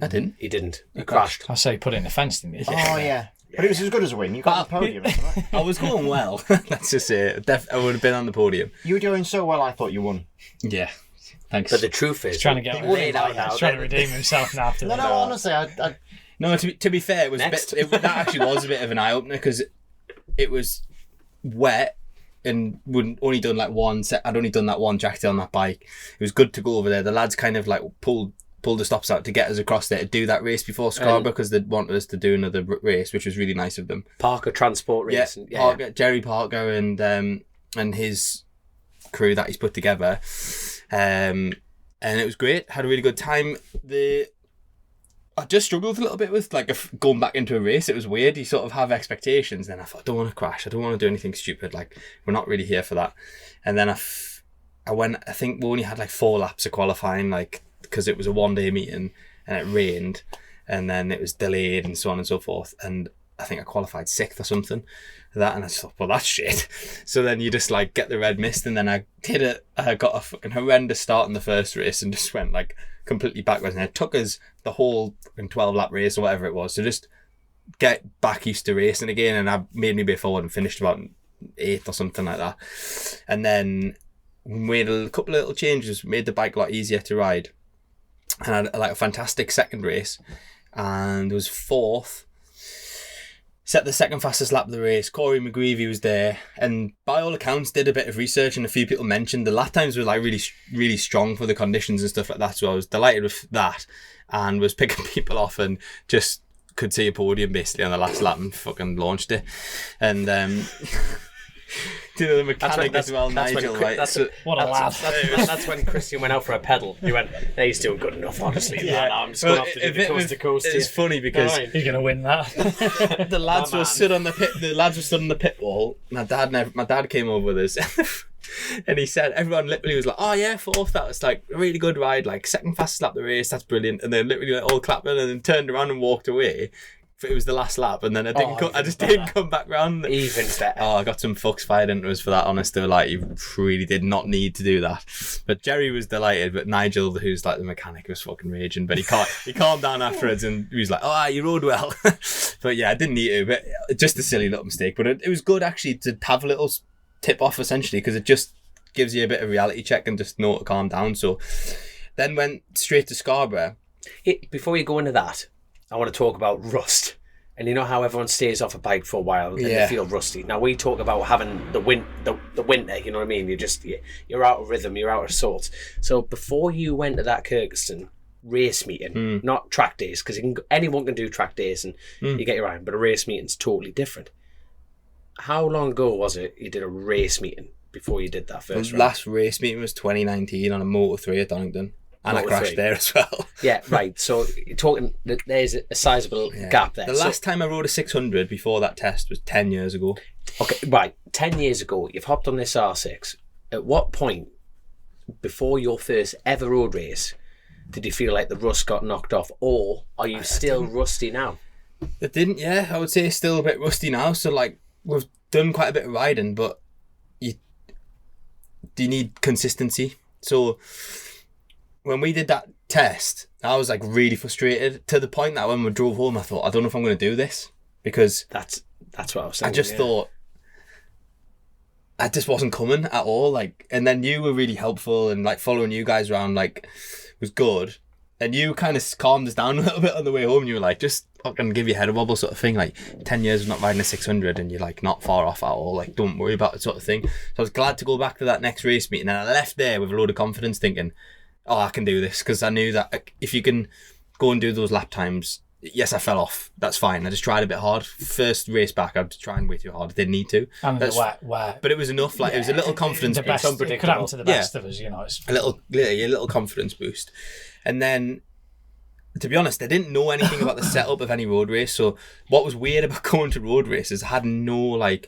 I didn't. He didn't. He crashed. I say put it in the fence, didn't you? Oh yeah. But it was as good as a win. You got the podium. I was going well. Let's just say it. I would have been on the podium. You were doing so well, I thought you won. Yeah. Thanks. But the truth is, he's trying to get laid out now. He's trying to redeem himself now. No, honestly, I... No, to be fair, it was that actually was a bit of an eye opener, because it was wet and I'd only done that one track day on that bike. It was good to go over there. The lads kind of like pulled the stops out to get us across there to do that race before Scarborough, because they wanted us to do another race, which was really nice of them. Parker Transport Race. Yeah. Jerry Parker and his crew that he's put together. And and it was great. Had a really good time. I just struggled a little bit with like going back into a race. It was weird. You sort of have expectations. Then I thought, I don't want to crash. I don't want to do anything stupid. Like, we're not really here for that. And then I went, I think we only had like 4 laps of qualifying, like, because it was a 1-day meeting and it rained and then it was delayed and so on and so forth. And I think I qualified 6th or something. That, and I thought, well, that's shit. So then you just like get the red mist, and then I got a fucking horrendous start in the first race and just went like completely backwards. And it took us the whole 12-lap race or whatever it was to just get back used to racing again. And I made me way forward and finished about 8th or something like that. And then we made a couple of little changes, made the bike a lot easier to ride. And I had like a fantastic second race, and was 4th. Set the second fastest lap of the race. Corey McGreevy was there, and by all accounts did a bit of research, and a few people mentioned the lap times were like really, really strong for the conditions and stuff like that. So I was delighted with that, and was picking people off, and just could see a podium basically on the last lap and fucking launched it. And do you know the mechanic as well, Nigel, right? What a lad. That's when Christian went out for a pedal. He went, hey, he's doing good enough, honestly. Yeah. I'm just going to have to do the coast to coast. It's funny because You're going to win that. the lads were stood on the pit. The lads were stood on the pit wall. My dad came over with us, and he said everyone literally was like, "Oh yeah, 4th. That was like a really good ride. Like second fastest lap of the race. That's brilliant." And then literally like, all clapping, and then turned around and walked away. It was the last lap, and then I didn't come back round. Even better. Oh, I got some fucks fired into us for that. Honest, they were like, you really did not need to do that. But Jerry was delighted, but Nigel, who's like the mechanic, was fucking raging. But he calmed down afterwards, and he was like, "Oh, you rode well." But yeah, I didn't need to. But just a silly little mistake. But it was good actually to have a little tip off essentially, because it just gives you a bit of reality check and just know to calm down. So then went straight to Scarborough. Before you go into that, I want to talk about rust. And you know how everyone stays off a bike for a while and they feel rusty. Now we talk about having the winter, you know what I mean? You're out of rhythm, you're out of sorts. So before you went to that Kirkstone race meeting, not track days, because anyone can do track days and you get your own, but a race meeting's totally different. How long ago was it you did a race meeting before you did that first round? Last race meeting was 2019 on a Motor 3 at Donington. And I crashed there as well. Yeah, right. So you're talking, there's a sizable gap there. The last time I rode a 600 before that test was 10 years ago. Okay, right. 10 years ago, you've hopped on this R6. At what point, before your first ever road race, did you feel like the rust got knocked off? Or are you still rusty now? It didn't, yeah. I would say still a bit rusty now. So, like, we've done quite a bit of riding, but you need consistency. So when we did that test, I was like really frustrated to the point that when we drove home, I thought, I don't know if I'm going to do this, because that's what I was saying. I just thought I just wasn't coming at all. Like, and then you were really helpful, and like following you guys around like was good. And you kind of calmed us down a little bit on the way home. You were like, just fucking give your head a wobble sort of thing. Like 10 years of not riding a 600 and you're like not far off at all. Like, don't worry about it sort of thing. So I was glad to go back to that next race meeting, and I left there with a load of confidence thinking, oh, I can do this, because I knew that if you can go and do those lap times, yes, I fell off. That's fine. I just tried a bit hard. First race back, I was trying way too hard. I didn't need to. And but it was enough. Like, it was a little confidence boost. It could happen to the best of us, you know. It's a little confidence boost. And then, to be honest, I didn't know anything about the setup of any road race. So what was weird about going to road races, I had no, I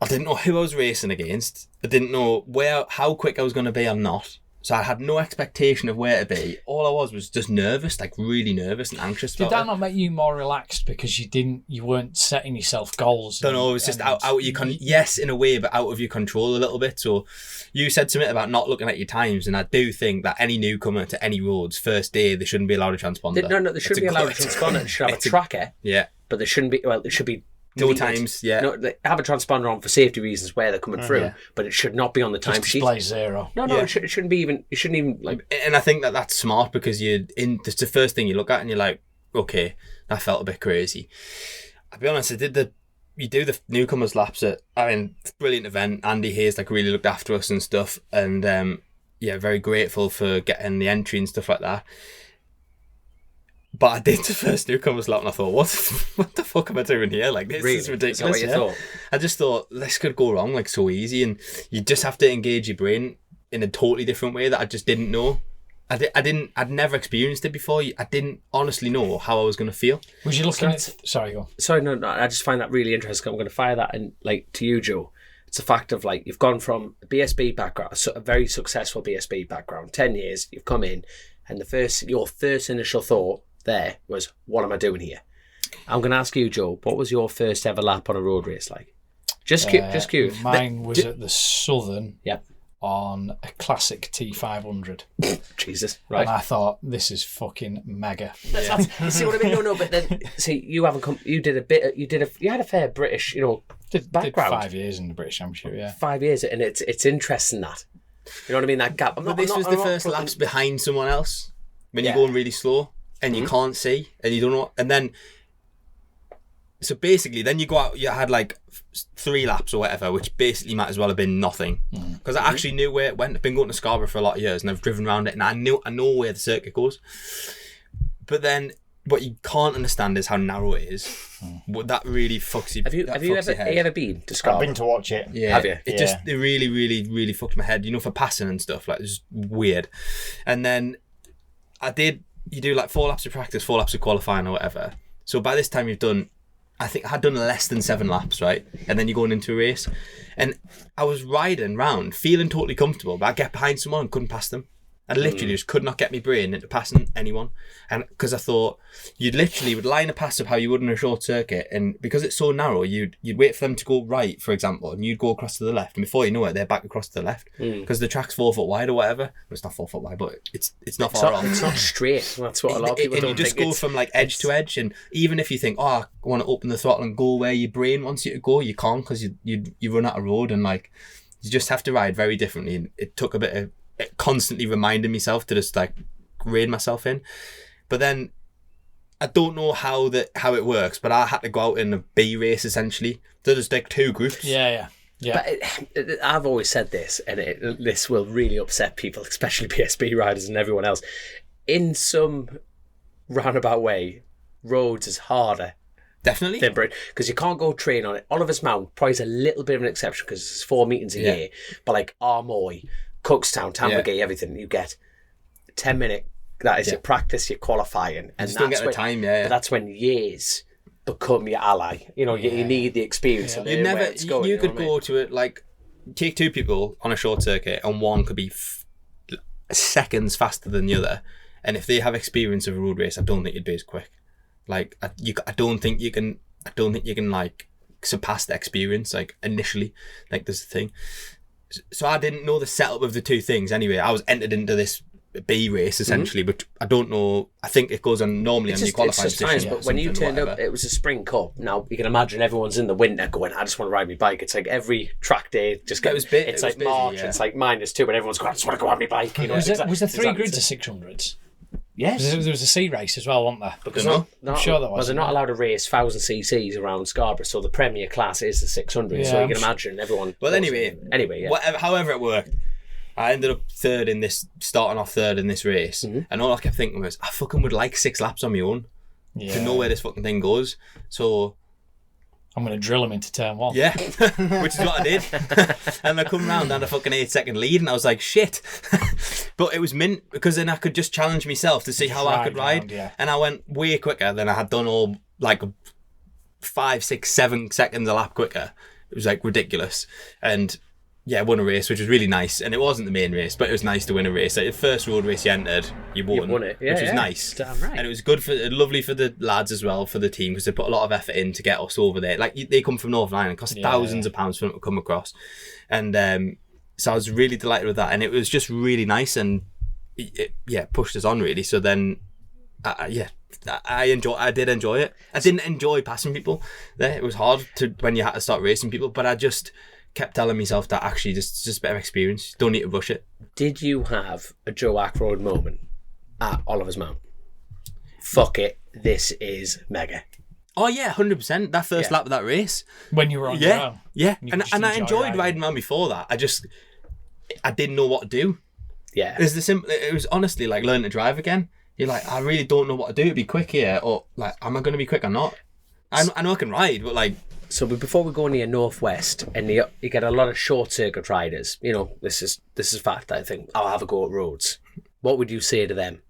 didn't know who I was racing against. I didn't know how quick I was going to be or not. So I had no expectation of where to be. All I was just nervous, like really nervous and anxious about it. Did that not make you more relaxed because you weren't setting yourself goals? Don't know, it was just out of your yes, in a way, but out of your control a little bit. So you said something about not looking at your times, and I do think that any newcomer to any roads, first day, they shouldn't be allowed a transponder. No, they shouldn't be allowed a transponder. They should have a tracker. Yeah. But they shouldn't be, it should be no times, yeah. No, they have a transponder on for safety reasons where they're coming through, but it should not be on the timesheet. Display 0. No, yeah. it shouldn't be even. It shouldn't even like. And I think that's smart, because it's the first thing you look at and you're like, okay, that felt a bit crazy. I'll be honest, you do the newcomers laps brilliant event. Andy Hayes really looked after us and stuff, and very grateful for getting the entry and stuff like that. But I did the first newcomers lap and I thought, what the fuck am I doing here? Like, this is ridiculous. Is that what you thought? I just thought, this could go wrong so easy, and you just have to engage your brain. in a totally different way that I just didn't know. I'd never experienced it before. I didn't honestly know how I was going to feel. Was you looking at... Sorry, go on. Sorry, no, I just find that really interesting. I'm going to fire that in, like, to you, Joe. It's the fact of, like, you've gone from a BSB background, a very successful BSB background, 10 years, you've come in, and your first initial thought there was, what am I doing here? I'm going to ask you, Joe, what was your first ever lap on a road race like? Just curious. Mine was at the Southern. Yep. On a classic T500. Jesus, right. And I thought, this is fucking mega. Yeah. You see what I mean? No, but then, see, you haven't come, you had a fair British, background. Did 5 years in the British Championship, yeah. 5 years, and it's interesting that. You know what I mean? That gap. But this was the first laps behind someone else, when you're going really slow, and you can't see, and you don't know, and then, so basically, then you go out, you had like 3 laps or whatever, which basically might as well have been nothing. Because I actually knew where it went. I've been going to Scarborough for a lot of years and I've driven around it and I know where the circuit goes. But then what you can't understand is how narrow it is. That really fucks you. Have you ever been to Scarborough? I've been to watch it. Yeah. Have you? It really, really, really fucked my head, for passing and stuff. Like, it's weird. And then you do like 4 laps of practice, 4 laps of qualifying or whatever. So by this time I think I had done less than 7 laps, right? And then you're going into a race. And I was riding round, feeling totally comfortable, but I get behind someone and couldn't pass them. I literally just could not get my brain into passing anyone. And because I thought you'd literally would line a pass of how you would in a short circuit. And because it's so narrow, you'd wait for them to go right, for example, and you'd go across to the left. And before you know it, they're back across to the left. Because the track's 4 foot wide or whatever. Well, it's not 4 foot wide, but it's not far off. It's not straight. That's what a lot of people don't think. And you just go from like edge to edge. And even if you think, I want to open the throttle and go where your brain wants you to go, you can't, because you run out of road. And like, you just have to ride very differently. And it took a bit of constantly reminding myself to just like rein myself in. But then I don't know how it works, but I had to go out in a B race essentially. So there's like 2 groups. Yeah. But I've always said this, and this will really upset people, especially PSB riders and everyone else. In some roundabout way, roads is harder. Definitely. Because you can't go train on it. Oliver's Mount probably is a little bit of an exception because it's 4 meetings a year. But like Armoy, Cookstown, Tamworgate, everything, you get 10-minute. That is your practice, your qualifying, and still get the time. But that's when years become your ally. You need the experience. And you never. You could go to it like take 2 people on a short circuit, and one could be seconds faster than the other. And if they have experience of a road race, I don't think you'd be as quick. Like I don't think you can. I don't think you can like surpass the experience like initially. Like there's the thing. So I didn't know the setup of the 2 things anyway. I was entered into this B race essentially, but I don't know. I think it goes on normally on your qualifying position. But when you turned up, it was a spring cup. Now you can imagine everyone's in the winter going, I just want to ride my bike. It's like every track day, it's like March, it's like -2, and everyone's going, I just want to go on my bike. Was there 3 grids of 600s? Yes. There was a C race as well, wasn't there? Because I'm sure there was. Well, they're not allowed to race 1,000 cc's around Scarborough, so the premier class is the 600. So you can imagine everyone. Well, anyway, however it worked, I ended up starting off third in this race, and all I kept thinking was, I fucking would like 6 laps on my own to know where this fucking thing goes. So I'm going to drill him into turn 1. Yeah, which is what I did. And I come round and a fucking 8-second lead, and I was like, shit. But it was mint, because then I could just challenge myself to see how I could ride. And I went way quicker than I had done all, like 5, 6, 7 seconds a lap quicker. It was like ridiculous. And yeah, I won a race, which was really nice. And it wasn't the main race, but it was nice to win a race. Like, the first road race you entered, you won it, which was nice. Damn right. And it was lovely for the lads as well, for the team, because they put a lot of effort in to get us over there. Like, they come from Northern Ireland, it cost thousands of pounds for them to come across. And so I was really delighted with that. And it was just really nice, and it pushed us on really. So then, I did enjoy it. I didn't enjoy passing people there. It was hard when you had to start racing people, but I just kept telling myself that actually just better experience. Don't need to rush it. Did you have a Joe Akroyd moment at Oliver's Mount? Fuck it, this is mega. Oh yeah, 100%. That first lap of that race. When you were on your own. Yeah. And I enjoyed riding around before that. I didn't know what to do. Yeah. It was honestly like learning to drive again. You're like, I really don't know what to do to be quick here, or like, am I going to be quick or not? I know I can ride, but like, So before we go into your Northwest, and you get a lot of short circuit riders, you know, this is fact, I think. I'll have a go at roads. What would you say to them?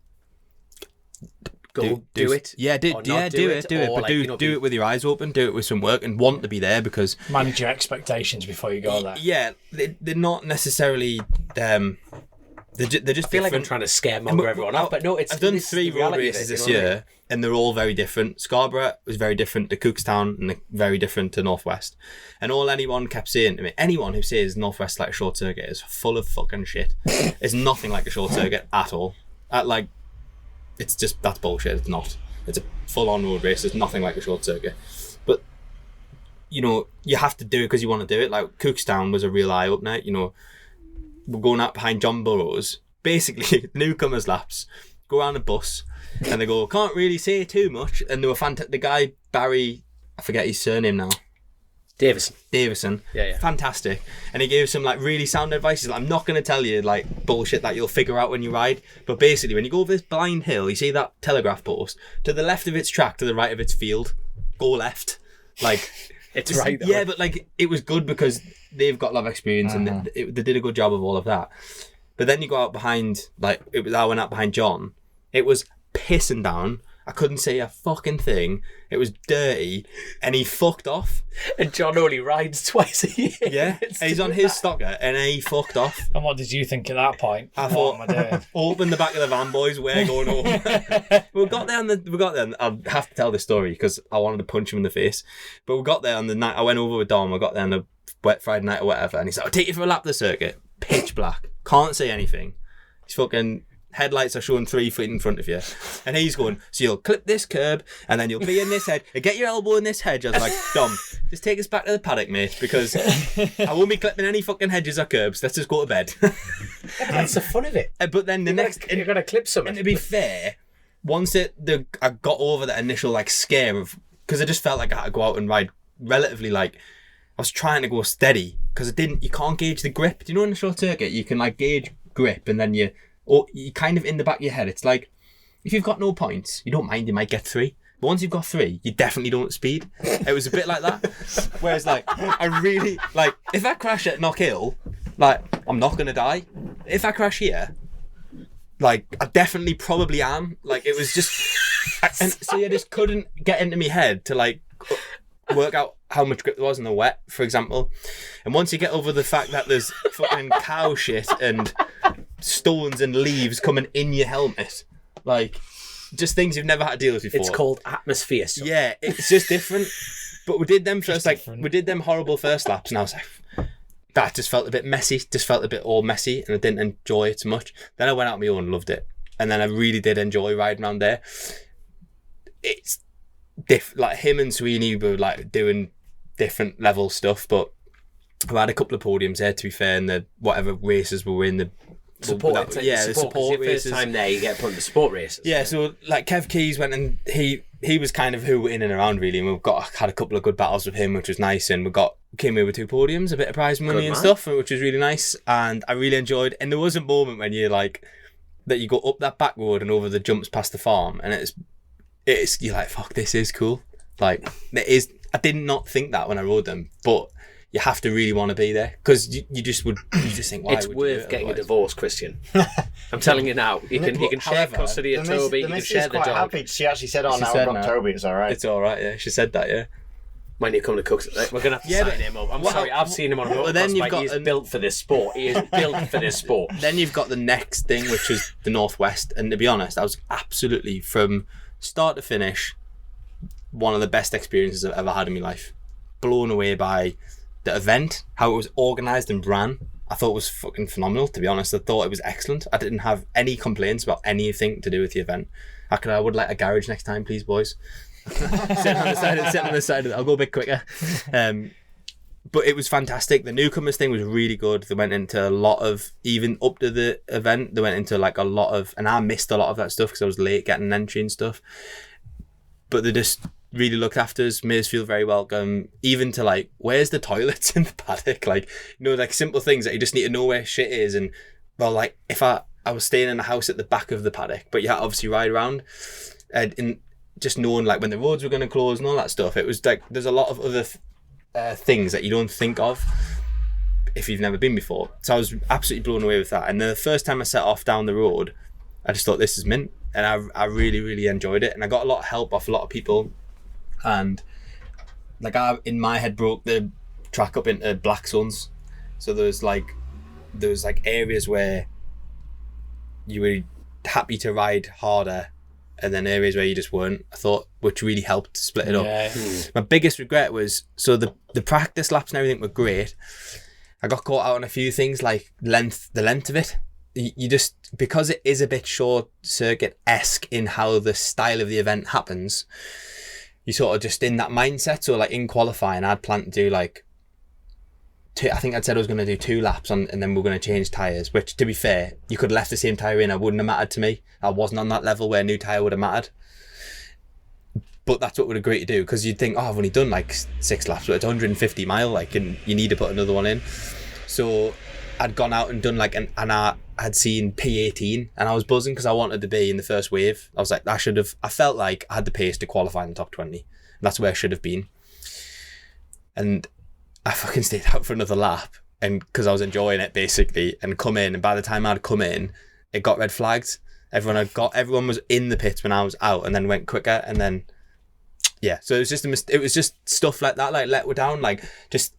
Do it. Yeah, do it. But do it with your eyes open. Do it with some work and want to be there, because manage your expectations before you go there. Yeah, they're not necessarily. They just feel like I'm trying to scaremonger everyone up, but no, I've done 3 road races this year, and they're all very different. Scarborough was very different to Cookstown, and very different to Northwest. And all anyone kept saying to me, anyone who says Northwest like a short circuit is full of fucking shit. It's nothing like a short circuit at all. It's just, that's bullshit. It's not. It's a full-on road race. It's nothing like a short circuit. But, you know, you have to do it because you want to do it. Like, Cookstown was a real eye-opener. You know, we're going out behind John Burroughs. Basically, newcomers laps, go around a bus, and they go, can't really say too much. And they were fantastic. The guy, Barry, I forget his surname now. Davison. Yeah. Fantastic. And he gave some like really sound advice. He's like, I'm not going to tell you like bullshit that you'll figure out when you ride. But basically, when you go over this blind hill, you see that telegraph post, to the left of its track, to the right of its field, go left. Like, it's right there. Yeah, but like, it was good because they've got a lot of experience and they did a good job of all of that. But then you go out behind, like, I went out behind John. It was pissing down. I couldn't say a fucking thing. It was dirty, and he fucked off. And John only rides twice a year. Yeah, and he's on his stocker, and he fucked off. And what did you think at that point? I thought, what am I doing? Open the back of the van, boys. We're going home. we got there, and I'll have to tell this story because I wanted to punch him in the face. But we got there on the night. I went over with Dom. I got there on the wet Friday night or whatever, and he said, "I'll take you for a lap of the circuit." Pitch black. Can't say anything. He's fucking. Headlights are showing 3 feet in front of you, and he's going, so you'll clip this curb and then you'll be in this hedge and get your elbow in this hedge. I was like, Dom, just take us back to the paddock, mate, because I won't be clipping any fucking hedges or curbs. Let's just go to bed. That's the fun of it. But then you're gonna clip something. And to be fair, once I got over that initial like scare of, because I just felt like I had to go out and ride relatively, like I was trying to go steady because you can't gauge the grip. Do you know in the short circuit you can like gauge grip, and then you kind of in the back of your head, it's like, if you've got no points, you don't mind, you might get 3. But once you've got 3, you definitely don't speed. It was a bit like that. Whereas, like, I really, like, if I crash at Knockhill, like, I'm not going to die. If I crash here, like, I definitely probably am. Like, it was just, and so you just couldn't get into my head to, like, work out how much grip there was in the wet, for example. And once you get over the fact that there's fucking cow shit and stones and leaves coming in your helmet, like just things you've never had to deal with before. It's called atmosphere. So. Yeah, it's just different. But we did them first, we did them horrible first laps, and I was like, that just felt a bit messy, just felt a bit all messy, and I didn't enjoy it so much. Then I went out on my own and loved it, and then I really did enjoy riding around there. It's like him and Sweeney were like doing different level stuff, but I had a couple of podiums there, to be fair, in the whatever races we were in, the support races. First time there, you get put in the sport races. Yeah, so like Kev Keys went, and he was kind of who in and around really, and had a couple of good battles with him, which was nice, and came away with 2 podiums, a bit of prize money and stuff, which was really nice, and I really enjoyed. And there was a moment when you like that you go up that back road and over the jumps past the farm, and it's you're like, fuck, this is cool. Like it is. I did not think that when I rode them, but you have to really want to be there, because you just think, why it's would worth you do it getting otherwise? a divorce, Christian. I'm telling you now, you can share custody of Toby, you can share the dog. Happy. She actually said, now I've got Toby, it's alright. It's alright, yeah, she said that, yeah. When you come to Cooks, we're going to have to sign him up. I'm sorry, I've seen him on a motorbike, he is built for this sport. He is built for this sport. Then you've got the next thing, which is the Northwest, and to be honest, I was absolutely, from start to finish, one of the best experiences I've ever had in my life. Blown away by the event, how it was organised and ran. I thought it was fucking phenomenal, to be honest. I thought it was excellent. I didn't have any complaints about anything to do with the event. I would like a garage next time, please, boys. Sitting on the side of it. I'll go a bit quicker. But it was fantastic. The newcomers thing was really good. They went into a lot of, even up to the event, they went into like a lot of, and I missed a lot of that stuff because I was late getting an entry and stuff. But they just really looked after us, made us feel very welcome, even to like, where's the toilets in the paddock? Like, you know, like simple things that you just need to know where shit is. And well, like if I was staying in a house at the back of the paddock, but you had to obviously ride around, and in just knowing like when the roads were going to close and all that stuff, it was like there's a lot of other things that you don't think of if you've never been before. So I was absolutely blown away with that. And then the first time I set off down the road, I just thought, this is mint. And I really, really enjoyed it. And I got a lot of help off a lot of people. And like I, in my head, broke the track up into black zones. So there was like areas where you were happy to ride harder, and then areas where you just weren't, I thought, which really helped split it up. My biggest regret was, so the practice laps and everything were great. I got caught out on a few things like the length of it. You just, because it is a bit short circuit-esque in how the style of the event happens, you sort of just in that mindset. So like in qualifying, I'd planned to do like I think I'd said I was going to do 2 laps and then we're going to change tyres, which, to be fair, you could have left the same tyre in. It wouldn't have mattered to me. I wasn't on that level where a new tyre would have mattered. But that's what we'd agree to do, because you'd think, I've only done like 6 laps, but it's 150 mile, like, and you need to put another one in. So I'd gone out and done like and I had seen P18 and I was buzzing because I wanted to be in the first wave. I was like, I felt like I had the pace to qualify in the top 20. That's where I should have been. And I fucking stayed out for another lap, and because I was enjoying it basically, and come in, and by the time I'd come in, it got red flagged. Everyone was in the pits when I was out, and then went quicker, and then so it was just it was just stuff like that, like let we're down, like just.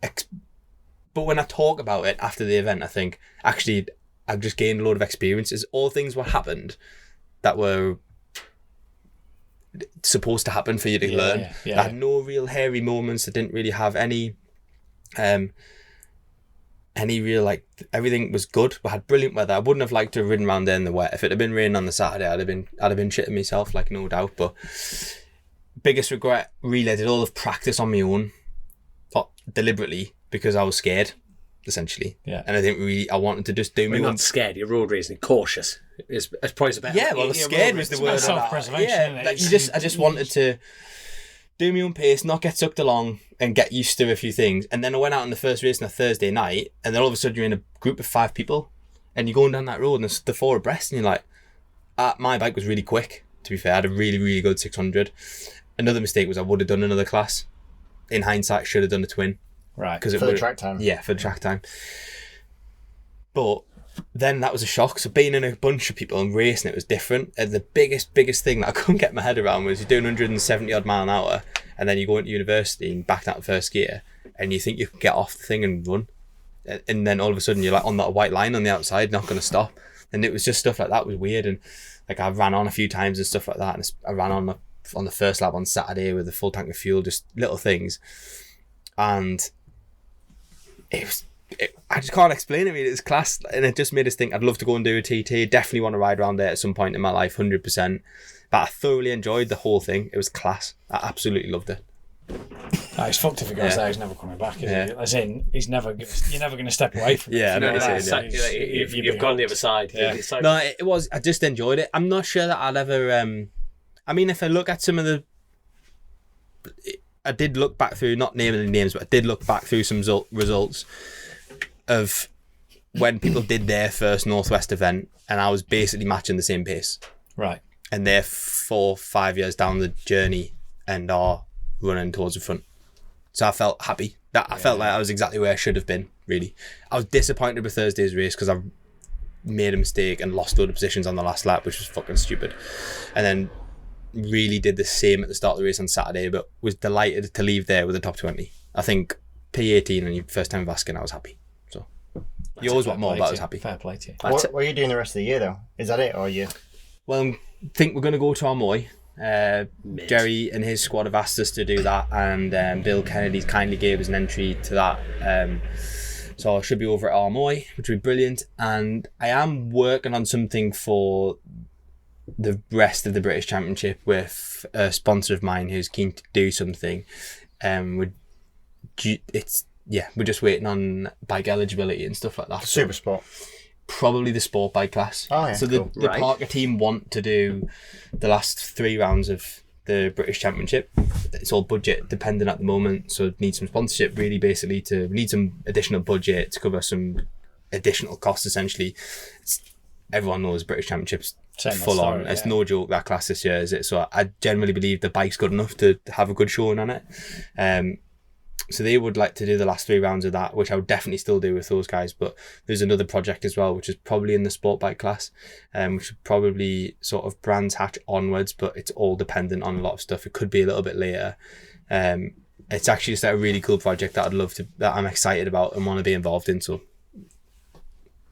But when I talk about it after the event, I think actually I've just gained a load of experiences. All things what happened that were supposed to happen for you to learn. I had no real hairy moments. I didn't really have any real, like, everything was good. We had brilliant weather. I wouldn't have liked to have ridden around there in the wet. If it had been raining on the Saturday, I'd have been shitting myself, like, no doubt. But biggest regret, really, I did all of practice on my own, deliberately, because I was scared, essentially. Yeah. And I wanted to just do my own. You're not scared, you're road racing, cautious. It's probably the better. Yeah, well, scared was the word. Self-preservation. Yeah, like I just wanted to do my own pace, not get sucked along, and get used to a few things. And then I went out on the first race on a Thursday night, and then all of a sudden you're in a group of 5 people, and you're going down that road, and it's the 4 abreast, and you're like, my bike was really quick, to be fair. I had a really, really good 600. Another mistake was I would have done another class. In hindsight, should have done a twin. Right, for the track time. Yeah, for the track time. But then that was a shock. So being in a bunch of people and racing, it was different. And the biggest thing that I couldn't get my head around was you're doing 170 odd mile an hour, and then you go into university and back down to first gear, and you think you can get off the thing and run, and then all of a sudden you're like on that white line on the outside, not going to stop. And it was just stuff like that was weird. And like I ran on a few times and stuff like that, and I ran on the first lap on Saturday with a full tank of fuel, just little things, and I just can't explain it. I mean, it was class, and it just made us think I'd love to go and do a TT. Definitely want to ride around there at some point in my life, 100%. But I thoroughly enjoyed the whole thing. It was class. I absolutely loved it. It's fucked if he goes there. He's never coming back, is he? As in, you're never going to step away from it. Yeah, I know. You've gone the other side. Yeah. No, it was. I just enjoyed it. I'm not sure that I'll ever. I mean, if I look at some of the. I did look back through, not naming the names, but I did look back through some results of when people did their first Northwest event, and I was basically matching the same pace. Right. And they're 4-5 years down the journey and are running towards the front. So I felt happy. I felt like I was exactly where I should have been, really. I was disappointed with Thursday's race because I made a mistake and lost all the positions on the last lap, which was fucking stupid. And then really did the same at the start of the race on Saturday, but was delighted to leave there with the top 20. I think P18 and your first time of asking, I was happy. So you always want more, but I was happy. Fair play to you. What are you doing the rest of the year though? Is that it, or are you? Well, I think we're going to go to Armoy. Jerry and his squad have asked us to do that, and Bill Kennedy's kindly gave us an entry to that. So I should be over at Armoy, which would be brilliant. And I am working on something for the rest of the British Championship with a sponsor of mine who's keen to do something. We're just waiting on bike eligibility and stuff like that. Super Sport. Probably the sport bike class. Oh yeah. So the Parker team want to do the last 3 rounds of the British Championship. It's all budget dependent at the moment, so it needs some sponsorship really, basically we need some additional budget to cover some additional costs essentially. Everyone knows British Championships full on. It's no joke, that class this year, is it? So I generally believe the bike's good enough to have a good showing on it. So they would like to do the last 3 rounds of that, which I would definitely still do with those guys. But there's another project as well, which is probably in the sport bike class, which would probably sort of Brands Hatch onwards, but it's all dependent on a lot of stuff. It could be a little bit later. It's actually just a really cool project that that I'm excited about and want to be involved in. So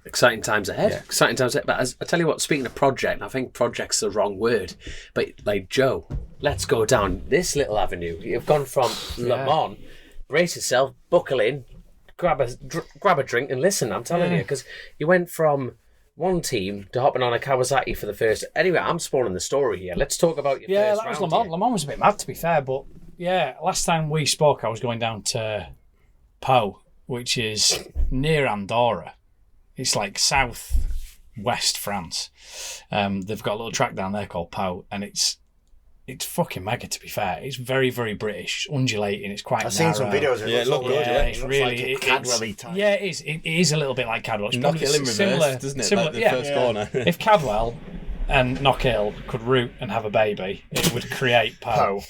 exciting times ahead. Yeah. Exciting times ahead. But I tell you what, speaking of project, I think project's the wrong word. But like, Joe, let's go down this little avenue. You've gone from Le Mans, brace yourself, buckle in, grab a drink and listen. I'm telling you, because you went from one team to hopping on a Kawasaki for the first. Anyway, I'm spoiling the story here. Let's talk about your first that was Le Mans. Here. Le Mans was a bit mad, to be fair, but last time we spoke, I was going down to Pau, which is near Andorra. It's like south-west France. They've got a little track down there called Pau, and it's fucking mega, to be fair. It's very, very British, undulating. It's quite narrow. I've seen some videos. It looks good. It's really like Cadwell-y type. Yeah, it is. It is a little bit like Cadwell. It's Knockhill in reverse, similar, doesn't it? Similar, like the first corner. If Cadwell and Knockhill could root and have a baby, it would create Pau.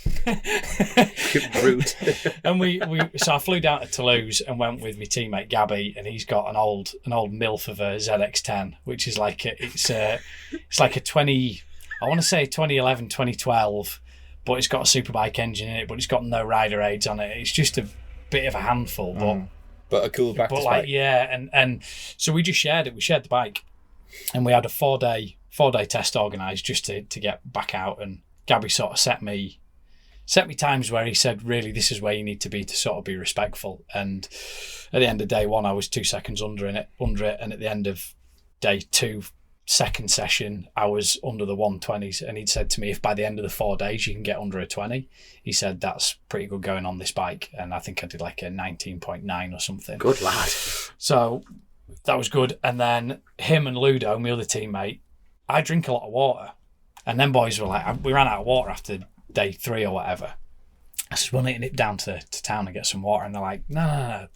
Root. And so I flew down to Toulouse and went with my teammate Gabby, and he's got an old MILF of a ZX10, which is like it's like a 20. I want to say 2011, 2012, but it's got a superbike engine in it, but it's got no rider aids on it. It's just a bit of a handful, but a cool practice bike. Yeah, and so we just shared it. We shared the bike, and we had a 4-day test organised just to get back out. And Gabby sort of set me times where he said, really, this is where you need to be to sort of be respectful. And at the end of day 1, I was 2 seconds under it, and at the end of day 2, second session, I was under the 120s, and he'd said to me, if by the end of the 4 days you can get under a 20, he said that's pretty good going on this bike. And I think I did like a 19.9 or something. Good lad. So that was good. And then him and Ludo, my other teammate, I drink a lot of water, and then boys were like, we ran out of water after day 3 or whatever. I said, we'll need to nip down to town and get some water. And they're like, no.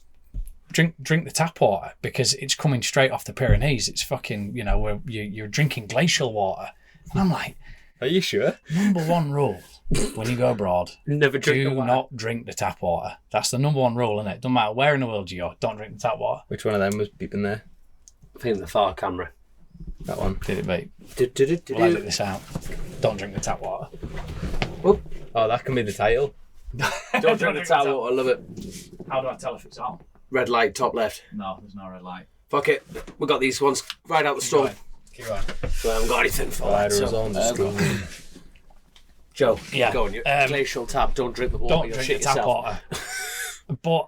Drink the tap water, because it's coming straight off the Pyrenees. It's fucking, you're drinking glacial water. And I'm like, are you sure? Number 1 rule when you go abroad, never drink the water. Do not drink the tap water. That's the number 1 rule, isn't it? Doesn't matter where in the world you go, don't drink the tap water. Which one of them was beeping there? I think the far camera. That one. Did it beep? We'll edit this out. Don't drink the tap water. Whoop. Oh, that can be the title. Don't drink the tap water. I love it. How do I tell if it's on? Red light, top left. No, there's no red light. Fuck it. We got these ones right out the store. Keep going. So I haven't got anything for that. So, Joe, go on. Glacial tap. Don't drink the water. Don't drink the tap water. But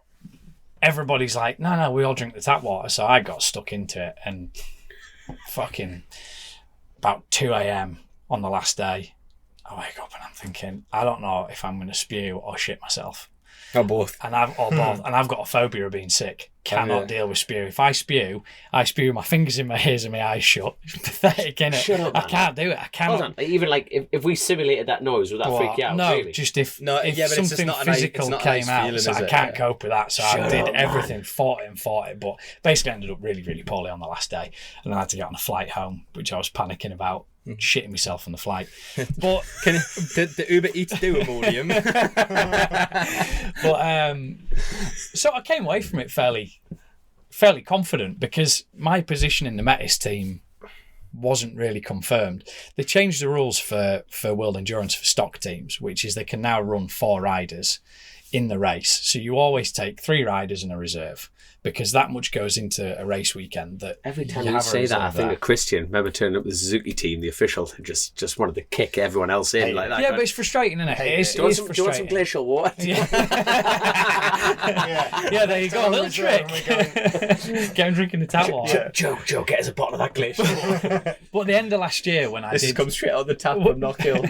everybody's like, no, we all drink the tap water. So I got stuck into it, and fucking about 2 a.m. on the last day, I wake up and I'm thinking, I don't know if I'm going to spew or shit myself. Or both. And I've got a phobia of being sick. Cannot deal with spew. If I spew my fingers in my ears and my eyes shut. It's pathetic, innit? Shut up, I can't do it. I cannot. Hold on. Even like if we simulated that noise, would that freak you out? No, really? just if something physical came out, so I can't cope with that. So I did everything, fought it, but basically ended up really, really poorly on the last day, and then I had to get on a flight home, which I was panicking about. Shitting myself on the flight, but did the Uber Eats do Imodium? But so I came away from it fairly confident, because my position in the Bennetts team wasn't really confirmed. They changed the rules for World Endurance for stock teams, which is they can now run 4 riders in the race. So you always take 3 riders and a reserve, because that much goes into a race weekend that every time you say that, I think of Christian. Remember turning up the Suzuki team, the official, just wanted to kick everyone else in like that. Yeah, but it's frustrating, isn't it? It is frustrating. Do you want some glacial water? Yeah, there you go. A little trick. Get him drinking the tap water. Joe, get us a bottle of that glacial water. But at the end of last year, when this comes straight out of the tap from Knockhill.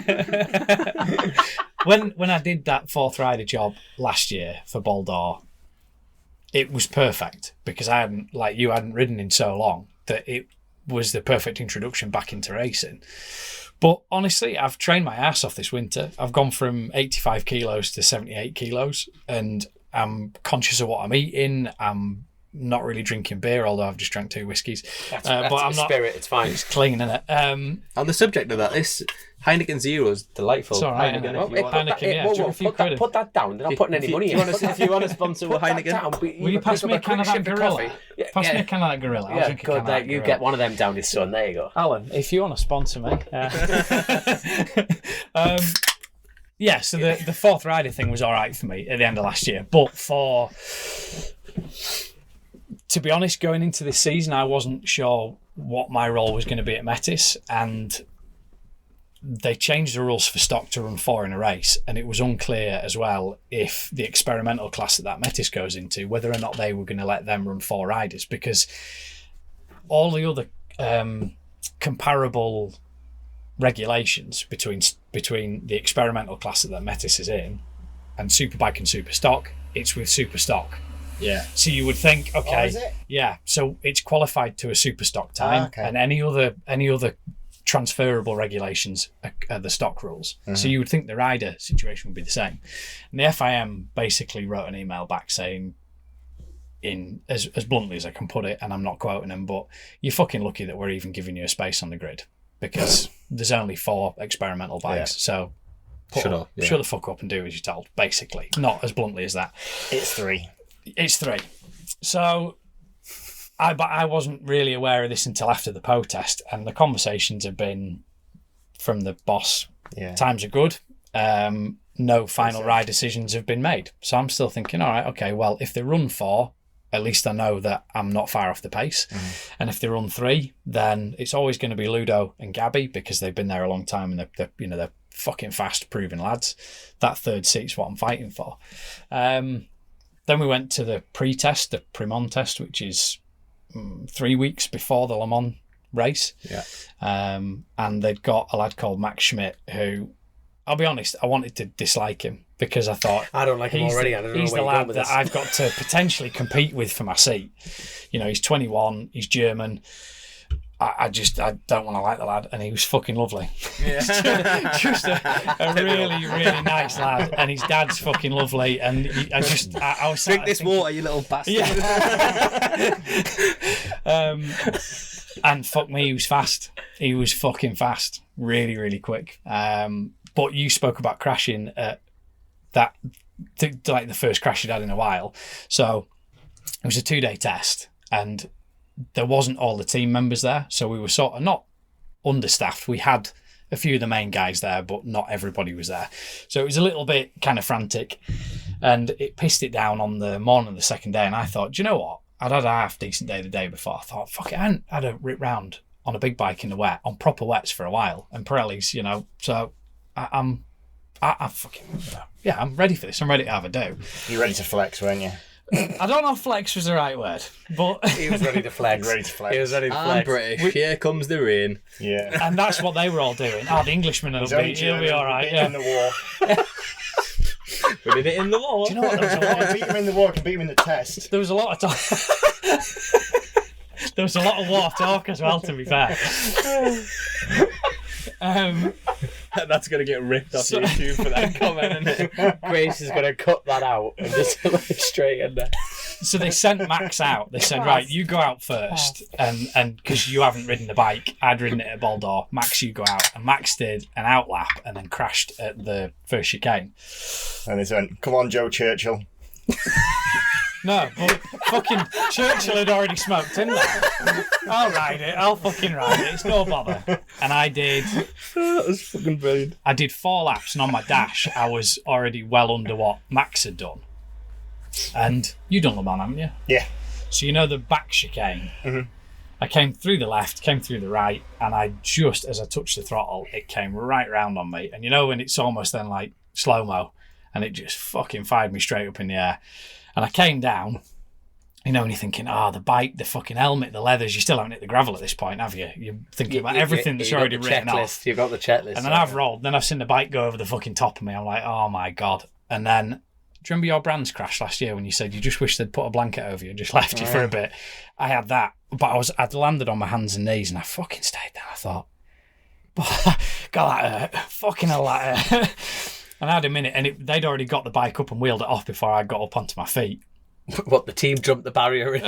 When I did that 4th rider job last year for Baldor, it was perfect, because I hadn't ridden in so long that it was the perfect introduction back into racing. But honestly, I've trained my ass off this winter. I've gone from 85 kilos to 78 kilos, and I'm conscious of what I'm eating. I'm not really drinking beer, although I've just drank 2 whiskies. That's but I'm not. Spirit, it's fine. It's clean, isn't it? On the subject of that, this Heineken Zero is delightful. It's all right. Put that down. They're not putting any money in. If you want to sponsor Heineken, will you pass me a can of that Gorilla? Pass me a can of that Gorilla. Yeah, good. You get one of them down his son. There you go. Alan, if you want to sponsor me. Yeah, so the fourth rider thing was all right for me at the end of last year. But to be honest, going into this season, I wasn't sure what my role was going to be at Bennetts, and they changed the rules for stock to run 4 in a race, and it was unclear as well if the experimental class that Bennetts goes into, whether or not they were going to let them run 4 riders, because all the other comparable regulations between the experimental class that Bennetts is in and Superbike and Superstock, it's with Superstock. Yeah. So you would think, okay, is it? Yeah. So it's qualified to a Superstock time, and any other transferable regulations are the stock rules. Mm-hmm. So you would think the rider situation would be the same. And the FIM basically wrote an email back saying, in as bluntly as I can put it, and I'm not quoting them, but you're fucking lucky that we're even giving you a space on the grid, because there's only 4 experimental bikes. So shut the fuck up and do as you're told, basically. Not as bluntly as that. It's 3. So I wasn't really aware of this until after the protest, and the conversations have been from the boss. Yeah. Times are good. No final ride decisions have been made. So I'm still thinking, all right, okay, well, if they run 4, at least I know that I'm not far off the pace. Mm. And if they run 3, then it's always going to be Ludo and Gabby, because they've been there a long time and they're fucking fast, proven lads. That 3rd seat's what I'm fighting for. Then we went to the pre-test, the Primon test, which is 3 weeks before the Le Mans race. Yeah. And they'd got a lad called Max Schmidt, who, I'll be honest, I wanted to dislike him, because I thought, I don't like him already. I don't know he's the lad that I've got to potentially compete with for my seat. You know, he's 21, he's German. I don't want to like the lad, and he was fucking lovely. Yeah. just a really, really nice lad, and his dad's fucking lovely. And I was drink this water, you little bastard. Yeah. And fuck me, he was fast. He was fucking fast, really, really quick. But you spoke about crashing at like the first crash you'd had in a while. So it was a 2-day test, and there wasn't all the team members there, so we were sort of not understaffed. We had a few of the main guys there, but not everybody was there. So it was a little bit kind of frantic, and it pissed it down on the morning of the second day, and I thought, do you know what? I'd had a half-decent day the day before. I thought, fuck it, I hadn't had a rip round on a big bike in the wet, on proper wets for a while, and Pirellis, so I'm fucking, yeah, I'm ready for this. I'm ready to have a do. You're ready to flex, weren't you? I don't know if flex was the right word, but he was ready to flex. He was ready to flex. I'm British. Here comes the rain. Yeah, and that's what they were all doing. The Englishman will be. He'll be all right. Yeah. In the war. We did it in the war. Do you know what? There was a lot of beat him in the war, can beat him in the test. There was a lot of talk. There was a lot of war talk as well, to be fair. That's going to get ripped off YouTube for that comment, isn't it? Grace is going to cut that out and just straight in there. So they sent Max out. They said, right, you go out first, and because you haven't ridden the bike, I'd ridden it at Baldor. Max, you go out. And Max did an outlap and then crashed at the first chicane. And they went, come on, Joe Churchill. No, but fucking Churchill had already smoked in there. I'll ride it. I'll fucking ride it. It's no bother. And I did. That was fucking brilliant. I did 4 laps, and on my dash, I was already well under what Max had done. And you done Le Mans, haven't you? Yeah. So you know the back chicane. Mm-hmm. I came through the left, came through the right, and I just, as I touched the throttle, it came right round on me. And you know when it's almost then like slow-mo, and it just fucking fired me straight up in the air. And I came down, you know, and you're thinking, the bike, the fucking helmet, the leathers, you still haven't hit the gravel at this point, have you? You're thinking about everything that's already written off. You've got the checklist. And then I've rolled, then I've seen the bike go over the fucking top of me. I'm like, oh my God. And then, do you remember your Brands crash last year when you said you just wish they'd put a blanket over you and just left you for a bit? I had that, but I'd landed on my hands and knees and I fucking stayed there. I thought, God, that hurt. Fucking hell, that hurt. And I had a minute, and they'd already got the bike up and wheeled it off before I got up onto my feet. What, the team jumped the barrier?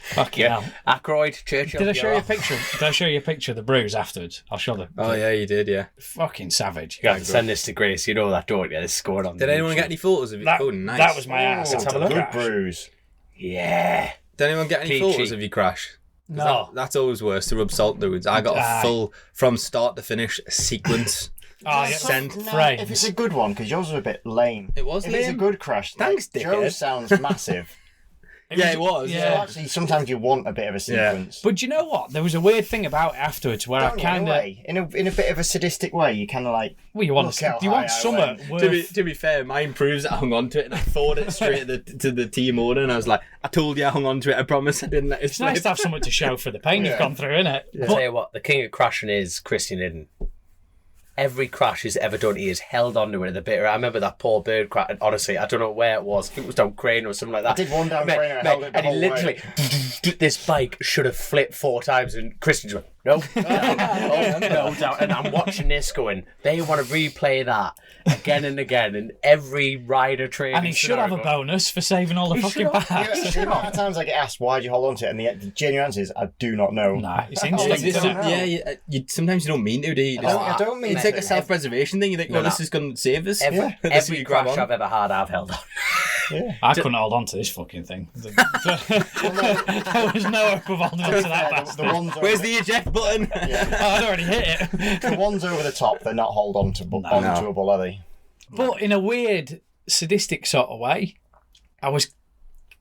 Fuck yeah. Akroyd, Churchill. Did I show you a picture? Did I show you a picture of the bruise afterwards? I'll show them. Oh yeah, you did. Yeah. Fucking savage. You have to send this to Grace. You know that, don't you? This is going on. Did anyone get any photos of it? That, Oh, nice. that was my ass. Let's have a look. Good bruise. Yeah. Did anyone get any Peachy. photos of your crash? No. That's always worse to rub salt in the wounds. I got a full, from start to finish, sequence. Oh, yeah. Sent frames. If it's a good one, because yours was a bit lame. It was If lame. it's a good crash, Thanks, like, dickhead. Joe's sounds massive. It was. So Yeah. actually, sometimes you want a bit of a sequence. But you know what? There was a weird thing about it afterwards where I kind of... in a bit of a sadistic way, you kind of like... Well, you want Look how you want high I summer went. worth... To be fair, mine proves that I hung on to it and I forwarded it straight to the team order and I was like, I told you I hung on to it, I promise I didn't let it It's nice to have something to show for the pain you've gone through, innit? I'll tell you what, the king of crashing is Christian Iddon. Every crash he's ever done, he has held on to it at the bitter. I remember that poor bird crash. Honestly, I don't know where it was. I think it was down Crane or something like that. I did one down Crane and I held it the and he whole literally, this bike should have flipped 4 times, and Christian's went, no, no doubt. And I'm watching this going, they want to replay that again and again, and every rider training. And he should have a bonus for saving all the fucking Yeah, parts. the amount of times I get asked, why do you hold on to it? And the genuine answer is, I do not know. Nah, it's It's instinct. this- isn't it? know. you sometimes you don't mean to, do you? I don't mean It's like a self-preservation thing. You think, No, this is going to save us. Every, This is every what you grab crash on. I've ever had, I've held on. I couldn't hold on to this fucking thing. There was no hope of holding on to that bastard. The ones over, Where's the eject button? Oh, I'd already hit it. the ones over the top, they're not hold on to ontoable, are they? But in a weird, sadistic sort of way, I was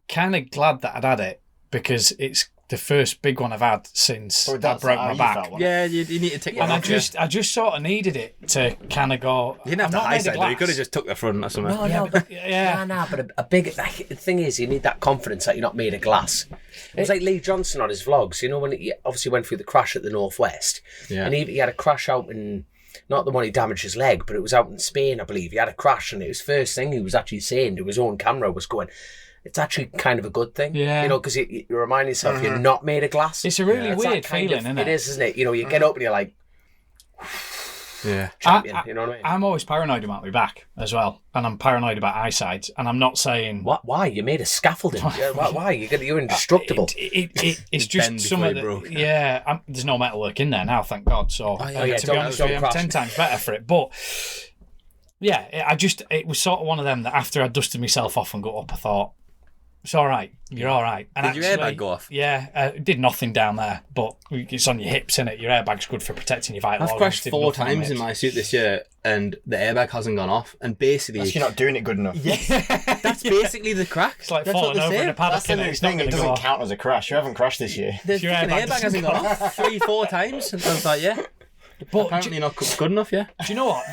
kind of glad that I'd had it because it's the first big one I've had since I broke my back. Yeah, you need to take one And off. I just sort of needed it to kind of go. You didn't have I'm the not high made of side, though. You glass. could have just took the front or something. No, but Yeah. but a big the thing is, you need that confidence that you're not made of glass. It was like Lee Johnson on his vlogs, you know, when he obviously went through the crash at the Northwest, Yeah. and he had a crash out in, not the one he damaged his leg, but it was out in Spain, I believe. He had a crash, and it was first thing he was actually saying to his own camera was going, it's actually kind of a good thing, Yeah. you know, because you remind yourself you're not made of glass. It's a really It's weird that kind feeling, of, isn't it it? is, isn't it? You know, you get up and you're like, Yeah. champion, you know what I mean? I'm always paranoid about my back as well, and I'm paranoid about eyesight. And I'm not saying What? Why? You made a scaffolding. Yeah, why? You're indestructible. It's Bend just some before of he the broke. yeah. There's no metalwork in there now, thank God. So yeah, to be honest with you, I'm crash. 10 times better for it. But yeah, it was sort of one of them that after I dusted myself off and got up, I thought it's all right. You're all right. And Did your airbag go off? Yeah, it did nothing down there, but it's on your hips, innit? Your airbag's good for protecting your vital I've organs. crashed Did 4 nothing on times in it. my suit this year, and the airbag hasn't gone off. And basically, You're not doing it good enough. that's basically the crack. It's like That's what falling they over say. in a paddock. That's the innit? new It's not thing. going It to go doesn't off. count as a crash. You haven't crashed this year. The Your fucking airbag airbag hasn't gone off 3-4 times. And I was like, yeah, But apparently not good enough. Yeah. do you know what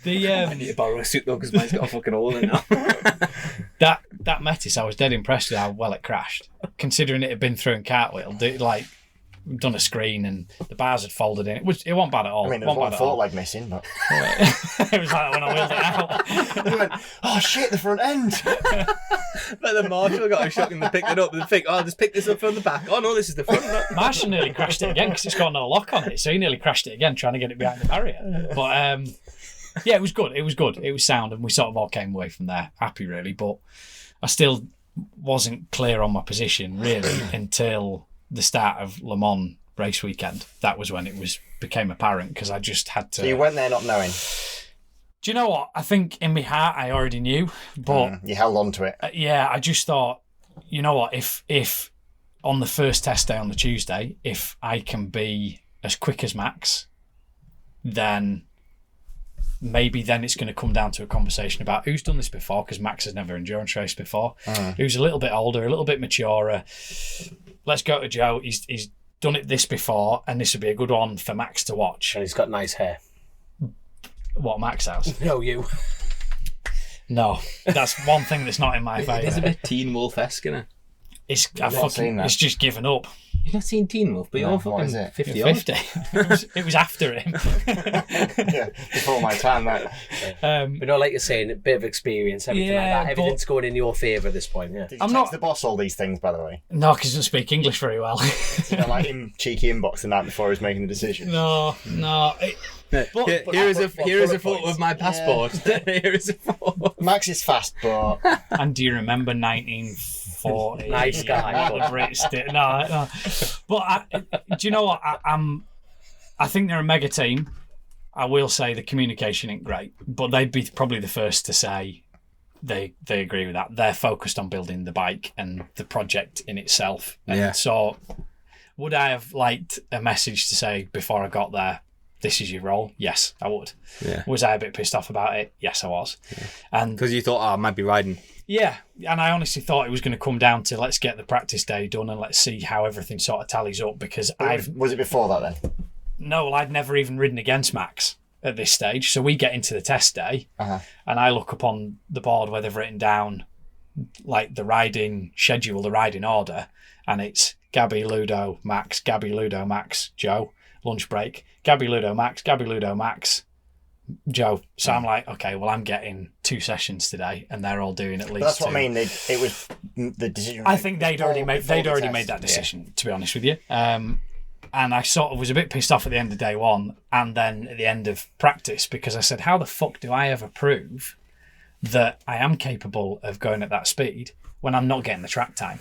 I need to borrow a suit though because mine's got a fucking hole in it now. that Metis, I was dead impressed with how well it crashed, considering it had been through and cartwheeled. It, like done a screen and the bars had folded in. It wasn't bad at all. I mean, It there's wasn't one bad at foot all. leg missing, but It was like when I wheeled it out. you went, oh shit, the front end. But the marshal got a shock and they picked it up and they think, oh, just pick this up from the back. Oh no, this is the front. Marshall nearly crashed it again because it's got no lock on it, so he nearly crashed it again trying to get it behind the barrier. But yeah, it was good. It was good. It was sound, and we sort of all came away from there happy, really. But I still wasn't clear on my position really until the start of Le Mans race weekend. That was when it became apparent because I just had to. So you went there not knowing. Do you know what? I think in my heart I already knew, but You held on to it. yeah, I just thought, you know what? If on the first test day on the Tuesday, if I can be as quick as Max, then maybe then it's going to come down to a conversation about who's done this before, because Max has never endurance raced before. Who's a little bit older, a little bit maturer. Let's go to Joe. He's done it this before, and this would be a good one for Max to watch. And he's got nice hair. What Max has? No, you. No, that's one thing that's not in my It is a favour. bit Teen Wolf-esque, isn't it? It's just given up. You've not seen Teen Wolf, but you're No, fucking what is it? 50 50. It was after him. Yeah, before my time. That. But no, like you're saying, a bit of experience, everything like Yeah, that. Everything's going in your favour at this point, yeah. Did you I'm text not- the boss all these things, by the way? No, because he doesn't speak English very well. Like him cheeky inbox the night before he was making the decision. No. Here is a photo of my passport. Here is a photo. Max is fast, but And do you remember 1940? Nice guy. The Brits did. No. But do you know what? I think they're a mega team. I will say the communication ain't great, but they'd be probably the first to say they agree with that. They're focused on building the bike and the project in itself. And so would I have liked a message to say before I got there, this is your role? Yes, I would. Yeah. Was I a bit pissed off about it? Yes, I was. Yeah. And because you thought, I might be riding. Yeah, and I honestly thought it was going to come down to let's get the practice day done and let's see how everything sort of tallies up, because Was it before that then? No, well, I'd never even ridden against Max at this stage. So we get into the test day and I look up on the board where they've written down like the riding schedule, the riding order, and it's Gabby, Ludo, Max, Gabby, Ludo, Max, Joe, lunch break, Gabby, Ludo, Max, Joe. So I'm like, okay, well, I'm getting 2 sessions today, and they're all doing at least. That's what 2. I mean. It was the decision. I think they'd already made that decision. To be honest with you, and I sort of was a bit pissed off at the end of day one, and then at the end of practice, because I said, how the fuck do I ever prove that I am capable of going at that speed when I'm not getting the track time?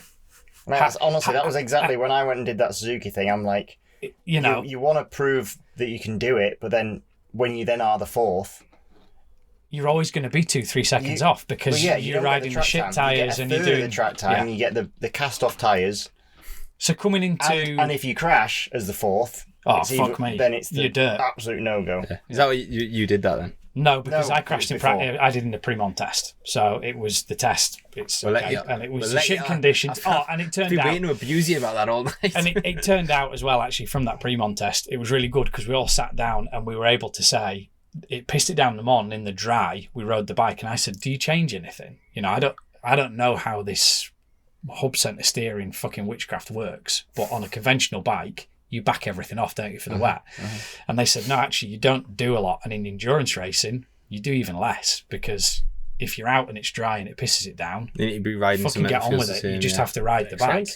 Honestly, that was exactly when I went and did that Suzuki thing. I'm like, you want to prove that you can do it, but then when you then are the fourth, you're always going to be 2-3 seconds off, because you're riding the shit tyres and you're doing the track time. You get the cast off tyres. So coming into and if you crash as the fourth, then it's the dirt. Absolute no go. Yeah. Is that what you did that then? No, because I crashed in practice. I did in the pre-mon test, so it was the test. And it was shit conditions. And it turned out. I've been waiting to abuse you about that all night. And it turned out as well, actually, from that pre-mon test, it was really good because we all sat down and we were able to say, it pissed it down the mon in the dry. We rode the bike, and I said, "Do you change anything? I don't know how this hub center steering fucking witchcraft works, but on a conventional bike, you back everything off, don't you, for the wet?" And they said, no, actually, you don't do a lot. And in endurance racing, you do even less, because if you're out and it's dry and it pisses it down, you need to be riding fucking get on with it. You just have to ride the bike.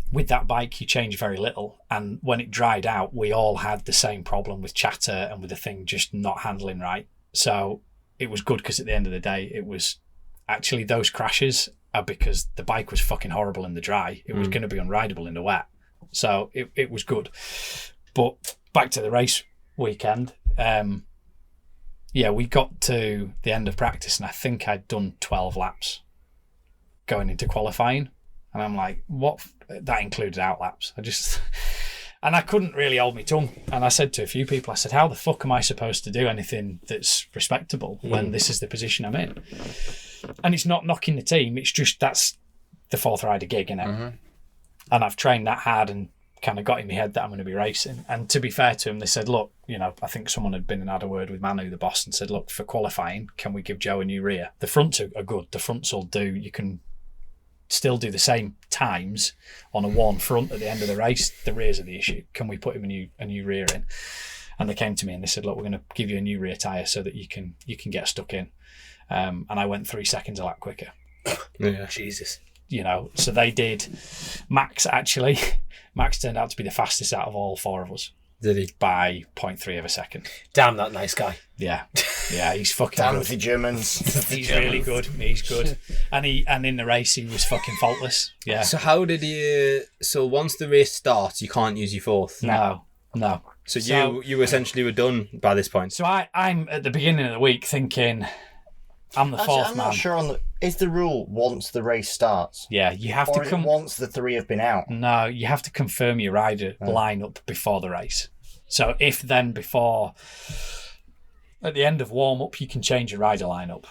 With that bike, you change very little. And when it dried out, we all had the same problem with chatter and with the thing just not handling right. So it was good, because at the end of the day, it was actually those crashes are because the bike was fucking horrible in the dry. It was going to be unrideable in the wet. So it was good. But back to the race weekend. We got to the end of practice and I think I'd done 12 laps going into qualifying. And I'm like, what? That included out laps. And I couldn't really hold my tongue. And I said to a few people, I said, how the fuck am I supposed to do anything that's respectable when this is the position I'm in? And it's not knocking the team. It's just that's the fourth rider gig, innit? And I've trained that hard and kind of got in my head that I'm going to be racing. And to be fair to them, they said, look, I think someone had been and had a word with Manu, the boss, and said, look, for qualifying, can we give Joe a new rear? The fronts are good. The fronts will do. You can still do the same times on a worn front at the end of the race. The rears are the issue. Can we put him a new rear in? And they came to me and they said, look, we're going to give you a new rear tyre so that you can get stuck in. And I went 3 seconds a lap quicker. Yeah, Jesus. So they did. Max turned out to be the fastest out of all 4 of us. Did he? By 0.3 of a second. Damn, that nice guy. Yeah, he's fucking Damn good. the Germans. He's really good. He's good. And in the race, he was fucking faultless. Yeah. So how did you... So once the race starts, you can't use your fourth? No. So you essentially were done by this point? So I'm at the beginning of the week thinking, I'm the fourth I'm man. not sure is the rule once the race starts? Yeah, you have or to is it once the 3 have been out? No, you have to confirm your rider lineup before the race. So if then before, at the end of warm-up, you can change your rider lineup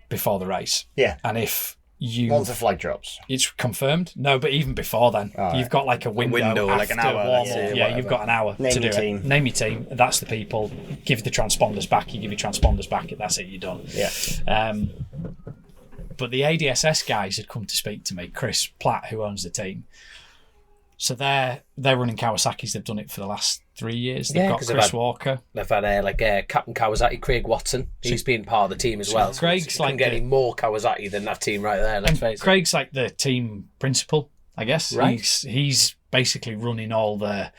before the race. Yeah. And if you... Once the flag drops. It's confirmed? No, but even before then. You've got like a window like an hour. Warm-up. Yeah, you've got an hour to do it. Name your team. That's the people. Give the transponders back. You give your transponders back. That's it. You're done. Yeah. But the ADSS guys had come to speak to me, Chris Platt, who owns the team. So they're running Kawasaki's. They've done it for the last 3 years. They've got Chris Walker. They've had Captain Kawasaki, Craig Watson. He's been part of the team as well. Craig's like getting more Kawasaki than that team right there. Let's face it. Craig's like the team principal, I guess. Right. He's basically running all the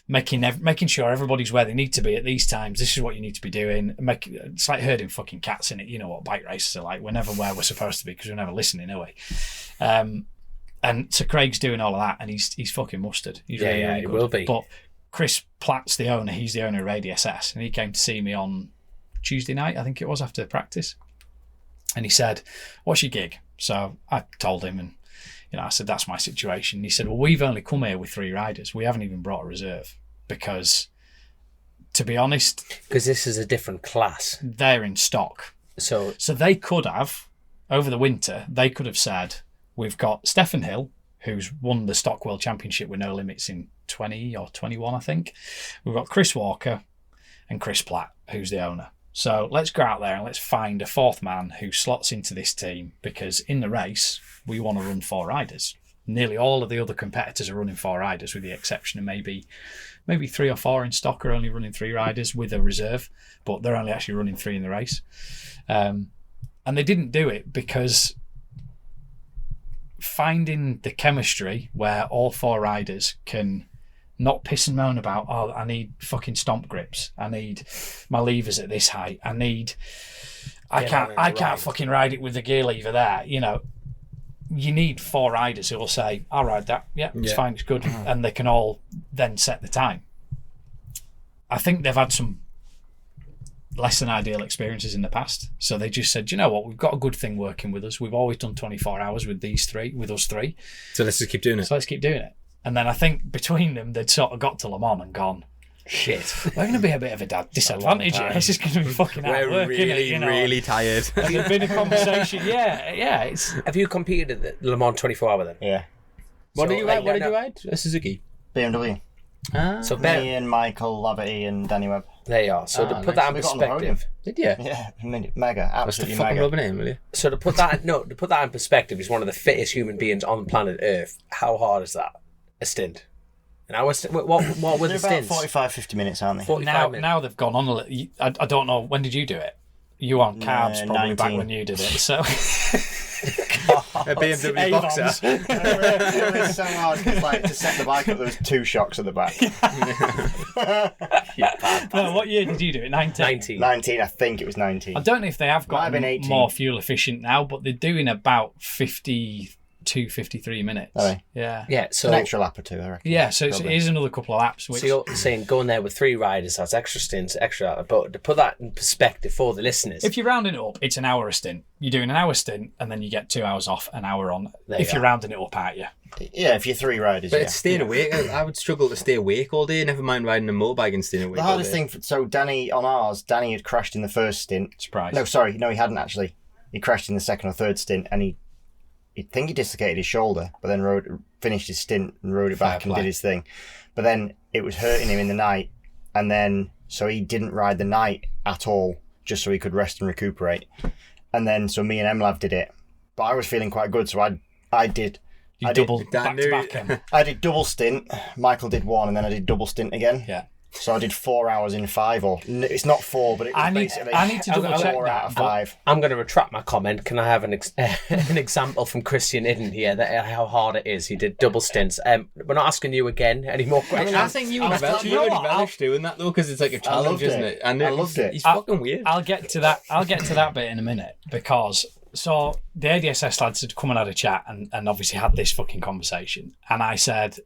making sure everybody's where they need to be at these times. This is what you need to be doing. It's like herding fucking cats in it. You know what bike races are like. We're never where we're supposed to be because we're never listening, are we? And so Craig's doing all of that, and he's fucking mustard. He's really he good. will be. But Chris Platt's the owner. He's the owner of Radius S, and he came to see me on Tuesday night, I think it was, after practice. And he said, "What's your gig?" So I told him, and I said, "That's my situation." And he said, "Well, we've only come here with 3 riders. We haven't even brought a reserve because, to be honest, because this is a different class. They're in stock. So they could have, over the winter, they could have said, we've got Stefan Hill, who's won the Stock World Championship with no limits in 20 or 21, I think. We've got Chris Walker and Chris Platt, who's the owner. So let's go out there and let's find a 4th man who slots into this team, because in the race, we want to run 4 riders. Nearly all of the other competitors are running 4 riders, with the exception of maybe 3 or 4 in stock are only running 3 riders with a reserve, but they're only actually running 3 in the race. And they didn't do it because finding the chemistry where all 4 riders can not piss and moan about, oh, I need fucking stomp grips, I need my levers at this height, I can't fucking ride it with the gear lever there. You need 4 riders who will say, I'll ride that, it's fine, it's good, and they can all then set the time. I think they've had some less than ideal experiences in the past, so they just said, you know what, we've got a good thing working with us, we've always done 24 hours with us three, so let's just keep doing it. And then I think between them, they'd sort of got to Le Mans and gone, shit, we're going to be a bit of a disadvantage here. It's just going to be fucking hard work, really tired. And there's been a conversation. Yeah. Have you competed at the Le Mans 24 hour then? Yeah. What did you ride? A Suzuki? BMW. So me and Michael Laverty and Danny Webb. There you are. So to put that in perspective, did you? Yeah, mega, absolutely mega. Rubbing in, will you? So to put that in perspective, he's one of the fittest human beings on planet Earth. How hard is that? A stint. And what were the stints? About 45-50 minutes, aren't they? Now they've gone on a little. I don't know, when did you do it? You were on carbs probably 19. back when you did it. So a BMW Boxer. It was so hard because, to set the bike up, there was 2 shocks at the back. No, what year did you do it? 19? 19, I think it was 19. I don't know if they have got more fuel efficient now, but they're doing about 52-53 minutes. Are they? Yeah. So an extra lap or 2, I reckon. Yeah, so it is another couple of laps. So you're saying going there with 3 riders, that's extra stints, but to put that in perspective for the listeners. If you're rounding it up, it's an hour a stint. You're doing an hour stint, and then you get 2 hours off, an hour on. You're rounding it up, aren't you? Yeah, if you're 3 riders. But it's staying awake. I would struggle to stay awake all day. Never mind riding a motorbike and staying awake. The hardest thing. So Danny had crashed in the first stint. Surprise. No, he hadn't actually. He crashed in the second or third stint, and he think he dislocated his shoulder, but then finished his stint and rode it back and did his thing. But then it was hurting him in the night, and then so he didn't ride the night at all, just so he could rest and recuperate. And then so me and Emlav did it, but I was feeling quite good, so I did. You doubled back to back. I did double stint. Michael did 1, and then I did double stint again. Yeah. So I did 4 hours in 5, or it's not 4, but it was basically I need to double check 4 out of 5. I'm going to retract my comment. Can I have an example from Christian Iddon here that how hard it is? He did double stints. We're not asking you again any more questions. I think you would relish doing that though, because it's like a challenge, isn't it? And I loved it. He's fucking weird. I'll get to that bit in a minute, because so the ADSS lads had come and had a chat and obviously had this fucking conversation, and I said,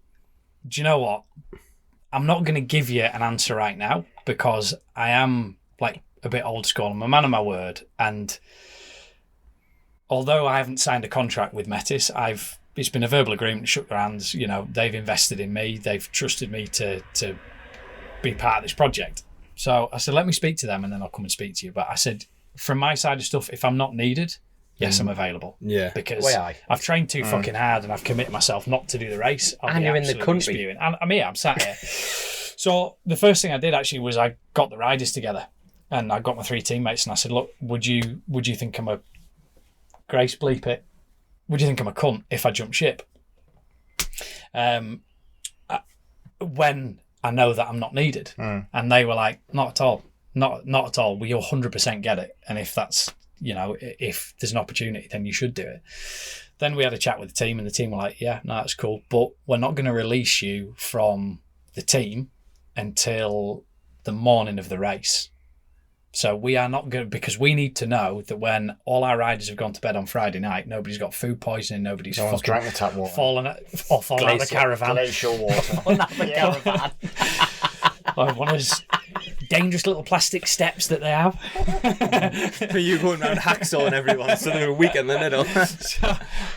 do you know what? I'm not going to give you an answer right now, because I am a bit old school. I'm a man of my word, and although I haven't signed a contract with Bennetts, it's been a verbal agreement, shook their hands. They've invested in me, they've trusted me to be part of this project. So I said, let me speak to them, and then I'll come and speak to you. But I said, from my side of stuff, if I'm not needed, yes, I'm available. Yeah, because I've trained too fucking hard, and I've committed myself not to do the race. And you're in the country. Spewing. And I'm here. I'm sat here. So the first thing I did actually was I got the riders together, and I got my 3 teammates, and I said, look, would you think I'm a Grace bleep it? Would you think I'm a cunt if I jump ship? When I know that I'm not needed, and they were like, not at all, not at all. We 100% get it, and if that's if there's an opportunity, then you should do it. Then we had a chat with the team, and the team were like, yeah, no, that's cool, but we're not going to release you from the team until the morning of the race. So we are not going, because we need to know that when all our riders have gone to bed on Friday night, nobody's got food poisoning, nobody's fucking drank the tap water. fallen out of the caravan. Glacial water. Fallen out of the caravan. Or one of those dangerous little plastic steps that they have. For you going around hacksawing everyone so they're weak in the middle.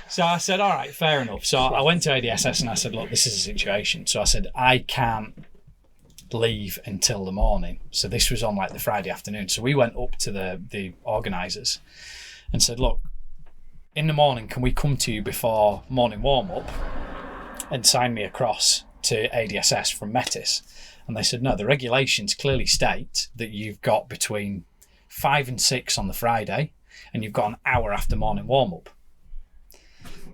So I said, all right, fair enough. So I went to ADSS and I said, look, this is the situation. So I said, I can't leave until the morning. So this was on like the Friday afternoon. So we went up to the organisers and said, look, in the morning, can we come to you before morning warm-up and sign me across to ADSS from Bennetts? And they said, no, the regulations clearly state that you've got between 5 and 6 on the Friday and you've got an hour after morning warm-up.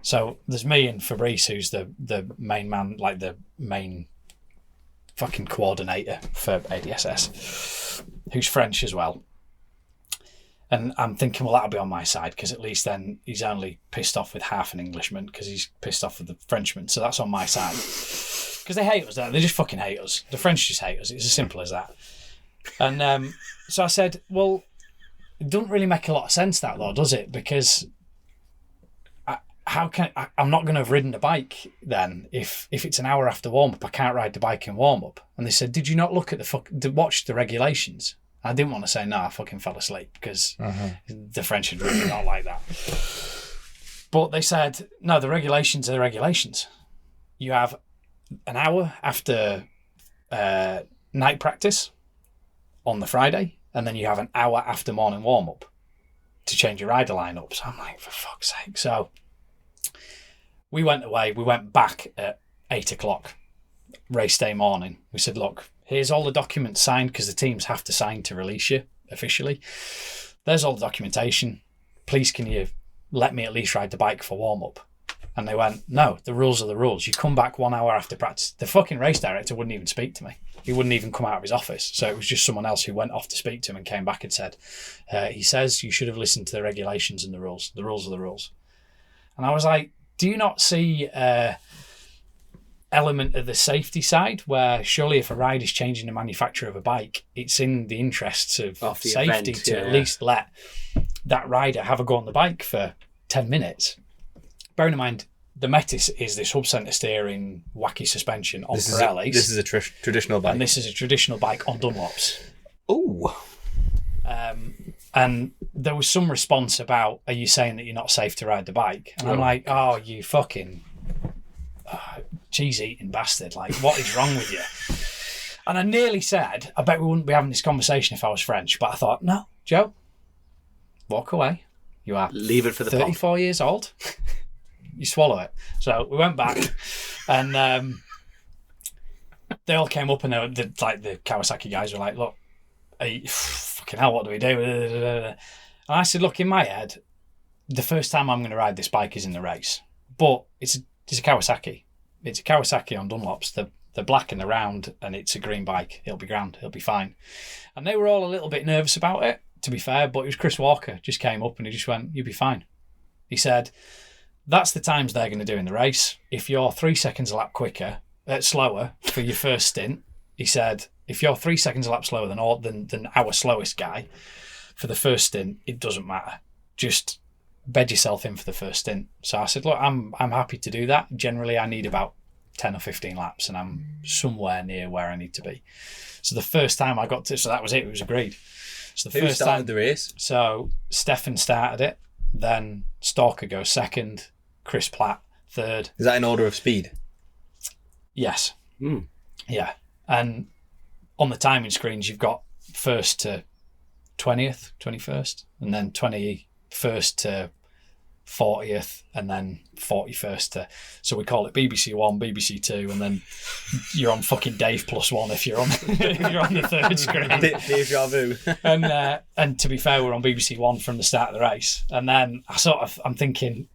So there's me and Fabrice, who's the main man, like the main fucking coordinator for ADSS, who's French as well. And I'm thinking, well, that'll be on my side, because at least then he's only pissed off with half an Englishman, because he's pissed off with the Frenchman. So that's on my side. Because they hate us, they just fucking hate us. The French just hate us. It's as simple as that. And so I said, well, it doesn't really make a lot of sense, that, though, does it? Because I'm not going to have ridden the bike then if it's an hour after warm-up. I can't ride the bike in warm-up. And they said, did you not look at watch the regulations? I didn't want to say no, I fucking fell asleep, because the French had really not like that. But they said, no, the regulations are the regulations. You have an hour after night practice on the Friday, and then you have an hour after morning warm-up to change your rider line-up. So I'm like, for fuck's sake. So we went away. We went back at 8 o'clock, race day morning. We said, look, here's all the documents signed, because the teams have to sign to release you officially. There's all the documentation. Please, can you let me at least ride the bike for warm-up? And they went, no, the rules are the rules. You come back 1 hour after practice. The fucking race director wouldn't even speak to me. He wouldn't even come out of his office. So it was just someone else who went off to speak to him and came back and said, he says you should have listened to the regulations and the rules. The rules are the rules. And I was like, do you not see element of the safety side, where surely if a rider's changing the manufacturer of a bike, it's in the interests of safety to at least let that rider have a go on the bike for 10 minutes. Bearing in mind, the Bennetts is this hub centre steering, wacky suspension on Pirellis. This is a traditional bike. And this is a traditional bike on Dunlops. Oh. And there was some response about, are you saying that you're not safe to ride the bike? And I'm like, oh, you fucking cheese-eating bastard. Like, what is wrong with you? And I nearly said, I bet we wouldn't be having this conversation if I was French. But I thought, no, Joe, walk away. You are leave it for the 34 years old. You swallow it. So we went back, and they all came up, and the Kawasaki guys were like, look, fucking hell, what do we do? And I said, look, in my head, the first time I'm going to ride this bike is in the race. But it's a Kawasaki. It's a Kawasaki on Dunlops. They're black and they're round, and it's a green bike. It'll be grand. It'll be fine. And they were all a little bit nervous about it, to be fair, but it was Chris Walker just came up and he just went, you'll be fine. He said, that's the times they're going to do in the race. If you're 3 seconds a lap slower for your first stint, he said, if you're 3 seconds a lap slower than our slowest guy for the first stint, it doesn't matter. Just bed yourself in for the first stint. So I said, look, I'm happy to do that. Generally, I need about 10 or 15 laps, and I'm somewhere near where I need to be. So the first time I got to, so that was it. It was agreed. So the Who first started time the race? So Stefan started it. Then Stalker goes second. Chris Platt third. Is that in order of speed? Yes. Yeah. And on the timing screens, you've got first to 20th, 21st, and then 21st to 40th, and then 41st to... So we call it BBC 1, BBC 2, and then you're on fucking Dave +1 if you're on the third screen. Deja vu. And to be fair, we're on BBC 1 from the start of the race. And then I'm thinking...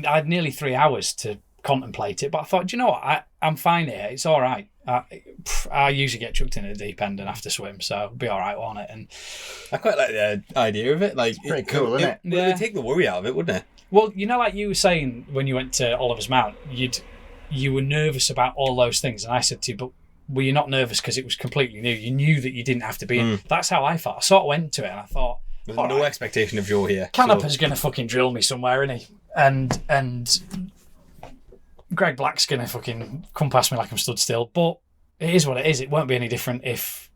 I had nearly 3 hours to contemplate it, but I thought, do you know what? I'm fine here. It's all right. I usually get chucked in at the deep end and have to swim, so it'll be all right, won't it? And I quite like the idea of it. Like, it's pretty cool, isn't it? It would take the worry out of it, wouldn't it? Well, you know, like you were saying when you went to Oliver's Mount, you were nervous about all those things, and I said to you, but were you not nervous because it was completely new? You knew that you didn't have to be in. That's how I felt. I sort of went to it and I thought, there's no expectation of Joe here. Canoper's going to fucking drill me somewhere, isn't he? And Greg Black's going to fucking come past me like I'm stood still. But it is what it is. It won't be any different if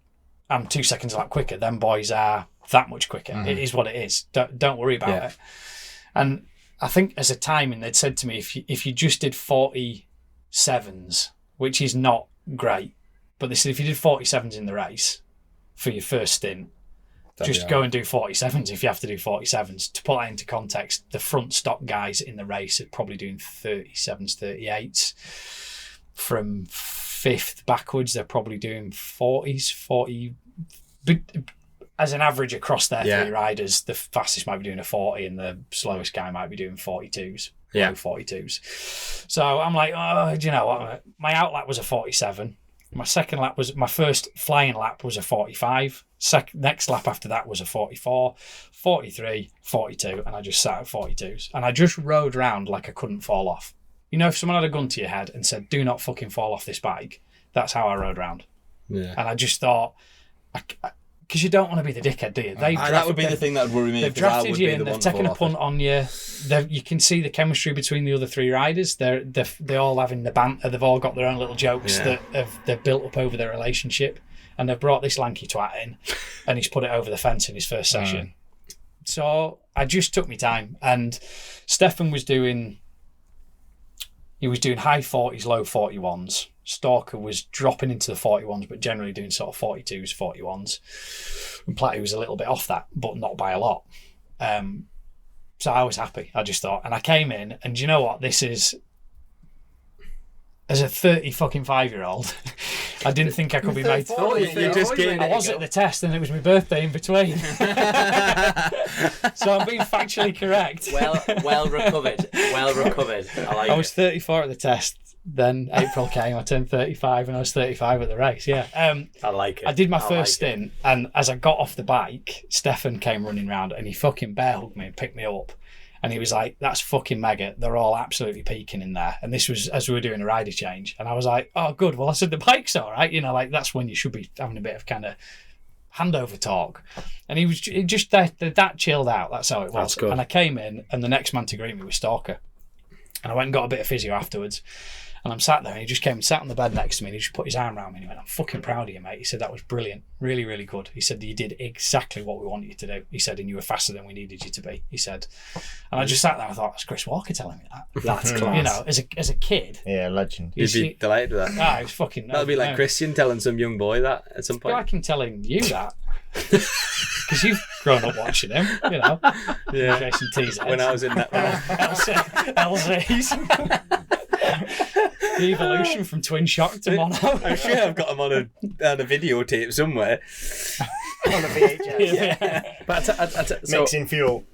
I'm 2 seconds a lap quicker. Them boys are that much quicker. It is what it is. Don't worry about it. And I think as a timing, they'd said to me, if you just did 47s, which is not great, but they said if you did 47s in the race for your first stint, just go and do 47s if you have to do 47s. To put that into context, the front stock guys in the race are probably doing 37s, 38s. From 5th backwards, they're probably doing 40s, 40. But as an average across their 3 riders, the fastest might be doing a 40 and the slowest guy might be doing 42s. Yeah. 42s. So I'm like, oh, do you know what? My outlap was a 47. My first flying lap was a 45. Next lap after that was a 44, 43, 42, and I just sat at 42s. And I just rode around like I couldn't fall off. You know, if someone had a gun to your head and said, do not fucking fall off this bike, that's how I rode around. Yeah. And I just thought, because you don't want to be the dickhead, do you? That would be the thing that would worry me. They've drafted you and they've taken a punt on you. You can see the chemistry between the other 3 riders. They're all having the banter. They've all got their own little jokes that they've built up over their relationship. And they've brought this lanky twat in and he's put it over the fence in his first session. So I just took my time. And Stefan was doing high 40s, low 41s. Stalker was dropping into the 41s, but generally doing sort of 42s, 41s. And Platty was a little bit off that, but not by a lot. So I was happy. I just thought, and I came in, and do you know what? This is, as a 5-year-old, I didn't think I could be made to. I was at the test, and it was my birthday in between. So I'm being factually correct. Well recovered. I was 34 at the test. Then April came, I turned 35 and I was 35 at the race, I like it. I did my first stint and as I got off the bike, Stefan came running round and he fucking bear hugged me and picked me up and he was like, that's fucking mega, they're all absolutely peaking in there. And this was as we were doing a rider change and I was like, oh good, well I said the bike's alright, you know, like that's when you should be having a bit of kind of handover talk. And he just that chilled out, that's how it was. That's good. And I came in and the next man to greet me was Stalker and I went and got a bit of physio afterwards. And I'm sat there and he just came and sat on the bed next to me and he just put his arm around me and he went, I'm fucking proud of you, mate. He said, that was brilliant. Really, really good. He said, you did exactly what we wanted you to do. He said, and you were faster than we needed you to be. He said, and I just sat there and I thought, it's Chris Walker telling me that. That's class. You know, as a kid. Yeah, legend. You'd be delighted with that. It was fucking... That'd be like Christian telling some young boy that at some point. I can telling you that. Because you've grown up watching him, you know. Yeah. Jason T's when I was in that LC's. The evolution from twin shock to mono. I'm sure I've got him on a videotape somewhere. On a VHS. Yeah. But mixing fuel.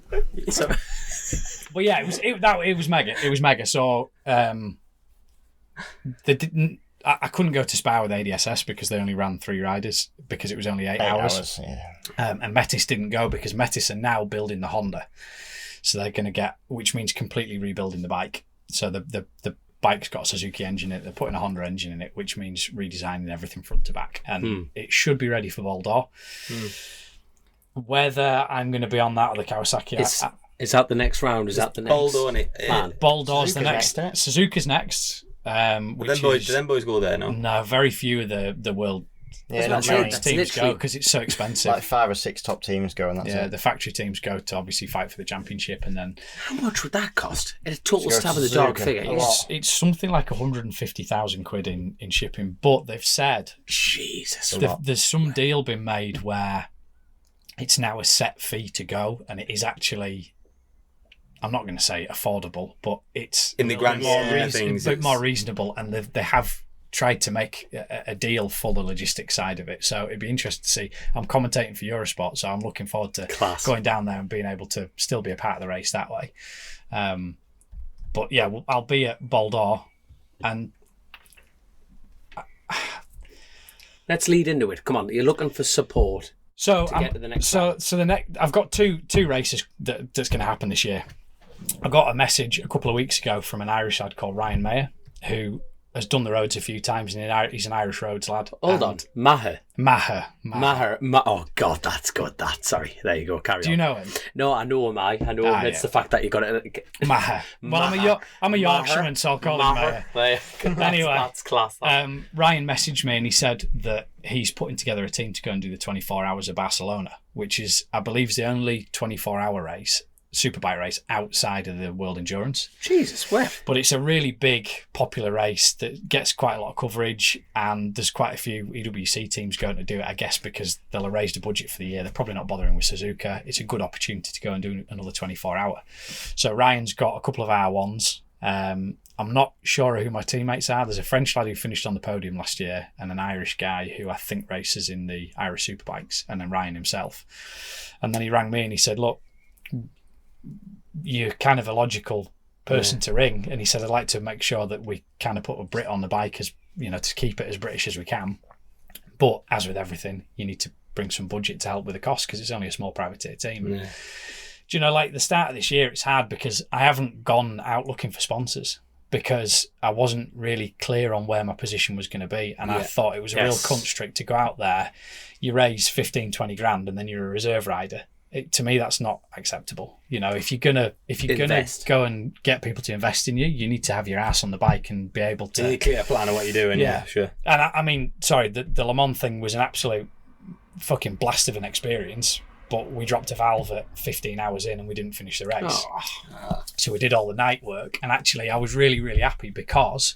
But yeah, it was mega. It was mega. So they didn't. I couldn't go to Spa with ADSS because they only ran 3 riders because it was only 8 hours. And Bennetts didn't go because Bennetts are now building the Honda, so they're going to get, which means completely rebuilding the bike. So the bike's got a Suzuki engine in it. They're putting a Honda engine in it, which means redesigning everything front to back, and it should be ready for Bol d'Or. Whether I'm going to be on that or the Kawasaki, is that the next round? Is that the next? Bol d'Or, Bol d'Or's the next. Suzuka's next. Do them boys go there? No, very few of the world teams go because it's so expensive. Like 5 or 6 top teams go, and that's it. The factory teams go to obviously fight for the championship, and then how much would that cost? A total stab of the dog figure. It's something like 150,000 quid in shipping, but they've said Jesus, there's some deal been made where it's now a set fee to go, and it is actually, I'm not going to say affordable, but it's in the grand scheme of things, a bit more reasonable, and they have tried to make a deal for the logistics side of it. So it'd be interesting to see. I'm commentating for Eurosport, so I'm looking forward to going down there and being able to still be a part of the race that way. But yeah, I'll be at Bol d'Or, and let's lead into it. Come on, you're looking for support. So to get to the next I've got two races that's going to happen this year. I got a message a couple of weeks ago from an Irish lad called Ryan Mayer, who has done the roads a few times, and he's an Irish roads lad. Hold on. Maher. Oh, God, that's good. Sorry. There you go. Carry on. Do you know him? No, I know him. I know him. It's the fact that you got it. Maher. Well, I'm a Yorkshireman, so I'll call him Maher. Anyway, that's class. Ryan messaged me and he said that he's putting together a team to go and do the 24 Hours of Barcelona, which is, I believe, is the only 24-hour race, superbike race outside of the World Endurance. Jesus, where? But it's a really big, popular race that gets quite a lot of coverage, and there's quite a few EWC teams going to do it, I guess, because they'll have raised a budget for the year. They're probably not bothering with Suzuka. It's a good opportunity to go and do another 24-hour. So Ryan's got a couple of R1s. I'm not sure who my teammates are. There's a French lad who finished on the podium last year, and an Irish guy who I think races in the Irish Superbikes, and then Ryan himself. And then he rang me and he said, look, you're kind of a logical person to ring, and he said, I'd like to make sure that we kind of put a Brit on the bike, as you know, to keep it as British as we can, but as with everything, you need to bring some budget to help with the cost, because it's only a small privateer team. Do you know, like the start of this year, it's hard because I haven't gone out looking for sponsors, because I wasn't really clear on where my position was going to be, and I thought it was a real cunt trick to go out there, you raise 15-20 grand and then you're a reserve rider. To me, that's not acceptable. You know, if you're gonna go and get people to invest in you, you need to have your ass on the bike and be able to. You need a clear plan of what you're doing. Yeah, sure. And I mean, sorry, the Le Mans thing was an absolute fucking blast of an experience, but we dropped a valve at 15 hours in and we didn't finish the race. So we did all the night work, and actually, I was really, really happy because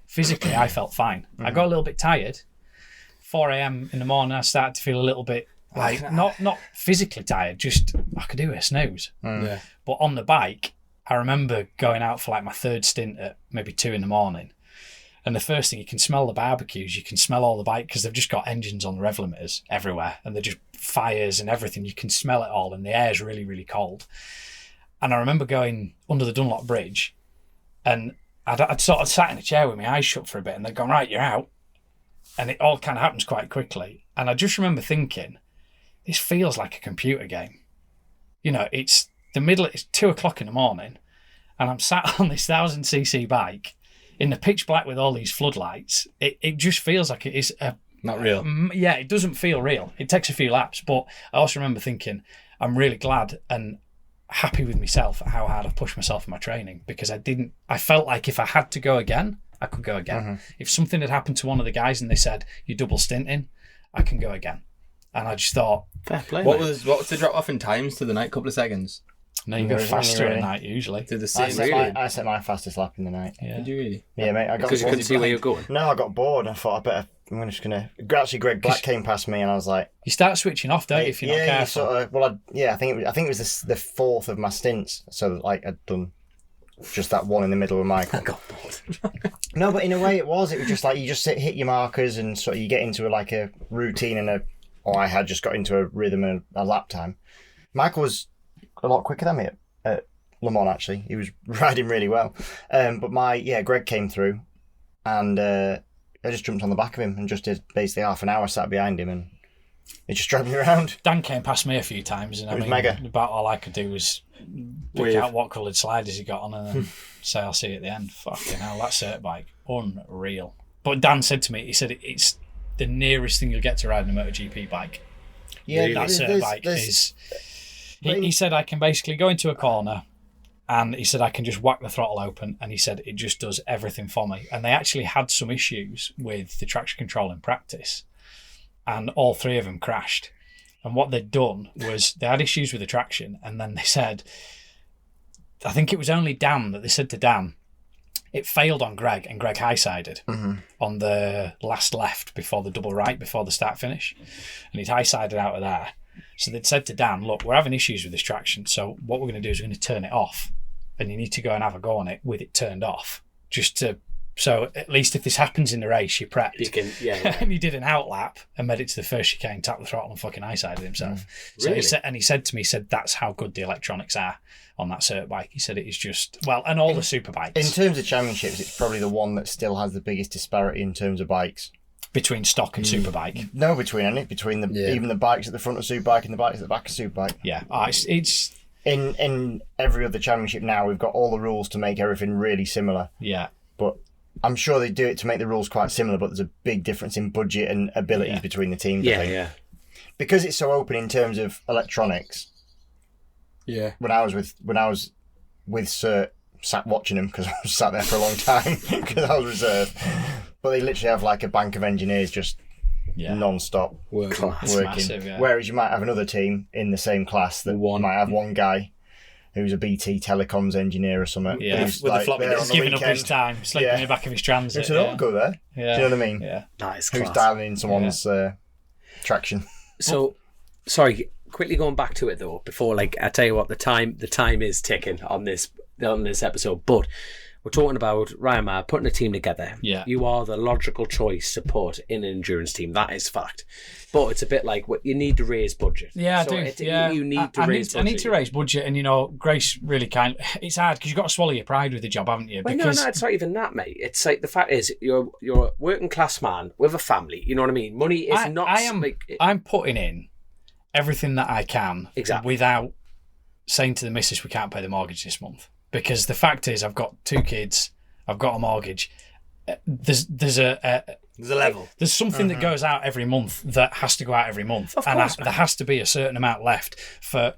physically I felt fine. I got a little bit tired. 4 a.m. in the morning, I started to feel a little bit. Like not physically tired, just I could do a snooze. But on the bike, I remember going out for like my third stint at maybe 2 a.m, and the first thing, you can smell the barbecues, you can smell all the bike, because they've just got engines on the rev limiters everywhere, and they're just fires and everything. You can smell it all, and the air's really, really cold. And I remember going under the Dunlop Bridge, and I'd sort of sat in a chair with my eyes shut for a bit, and they'd gone, right, you're out, and it all kind of happens quite quickly. And I just remember thinking, this feels like a computer game. You know, it's 2 o'clock in the morning, and I'm sat on this 1000cc bike in the pitch black with all these floodlights. It just feels like it is not real. Yeah, it doesn't feel real. It takes a few laps, but I also remember thinking, I'm really glad and happy with myself at how hard I've pushed myself in my training, because I felt like if I had to go again, I could go again. If something had happened to one of the guys and they said, you're double stinting, I can go again. And I just thought, fair play. What was the drop off in times to the night? Couple of seconds. No, you go faster at night usually. To the same. I set my fastest lap in the night. Yeah. Did you really? Yeah, mate. I got because you couldn't see where you're going. No, I got bored. I thought I'm just gonna. Actually, Greg Black came past me, and I was like, you start switching off, don't you? If you're not careful. I think it was the fourth of my stints. So like I'd done just that one in the middle with Michael. I got bored. No, but in a way it was just like you just hit your markers, and sort of you get into a routine and I had just got into a rhythm and a lap time. Michael was a lot quicker than me at Le Mans, actually. He was riding really well. But Greg came through, and I just jumped on the back of him and just did basically half an hour, sat behind him, and he just drove me around. Dan came past me a few times, and mega. About all I could do was pick out what coloured sliders he got on and then say, I'll see you at the end. Fucking hell, that cert bike, unreal. But Dan said to me, he said, it's the nearest thing you'll get to riding a MotoGP bike. Yeah, that cert bike is... He said, I can basically go into a corner, and he said, I can just whack the throttle open, and he said, it just does everything for me. And they actually had some issues with the traction control in practice, and all three of them crashed. And what they'd done was they had issues with the traction, and then they said, I think it was only Dan that they said to Dan, it failed on Greg, and Greg high-sided on the last left before the double right, before the start-finish. And he'd high-sided out of there. So they'd said to Dan, look, we're having issues with this traction, so what we're going to do is we're going to turn it off, and you need to go and have a go on it with it turned off, so at least if this happens in the race, you're prepped. You can, yeah. And he did an outlap and made it to the first chicane, tapped the throttle and fucking high-sided himself. Really? So he said to me, that's how good the electronics are on that cert bike. He said it is just, and all the super bikes. In terms of championships, it's probably the one that still has the biggest disparity in terms of bikes. Between stock and superbike? No, between even the bikes at the front of superbike and the bikes at the back of superbike. Yeah, it's in every other championship now, we've got all the rules to make everything really similar. Yeah. But I'm sure they do it to make the rules quite similar, but there's a big difference in budget and abilities between the teams. I think. Because it's so open in terms of electronics. Yeah. When I was with Sir, sat watching them because I was sat there for a long time because I was reserved. But they literally have like a bank of engineers just non-stop working. Massive, Whereas you might have another team in the same class that might have one guy who's a BT telecoms engineer or something. Yeah, who's with like the floppy there disk. on the giving up his weekend. time, sleeping in the back of his transit. So don't go there. Yeah. Do you know what I mean? Yeah. Nice. Who's dialing in someone's traction? So, sorry, quickly going back to it though, before I tell you what, the time is ticking on this episode, but we're talking about Ryan putting a team together. Yeah. You are the logical choice to put in an endurance team. That is fact. But it's a bit like you need to raise budget. Yeah, I do. You need to raise budget. I need to raise budget, and Grace really kind. It's hard because you've got to swallow your pride with the job, haven't you? Well, no, it's not even that, mate. It's like the fact is you're a working class man with a family. You know what I mean? Money is not. I'm putting in everything that I can without saying to the missus we can't pay the mortgage this month. Because the fact is, I've got 2 kids, I've got a mortgage. There's a level. There's something that goes out every month that has to go out every month, of and course, there has to be a certain amount left for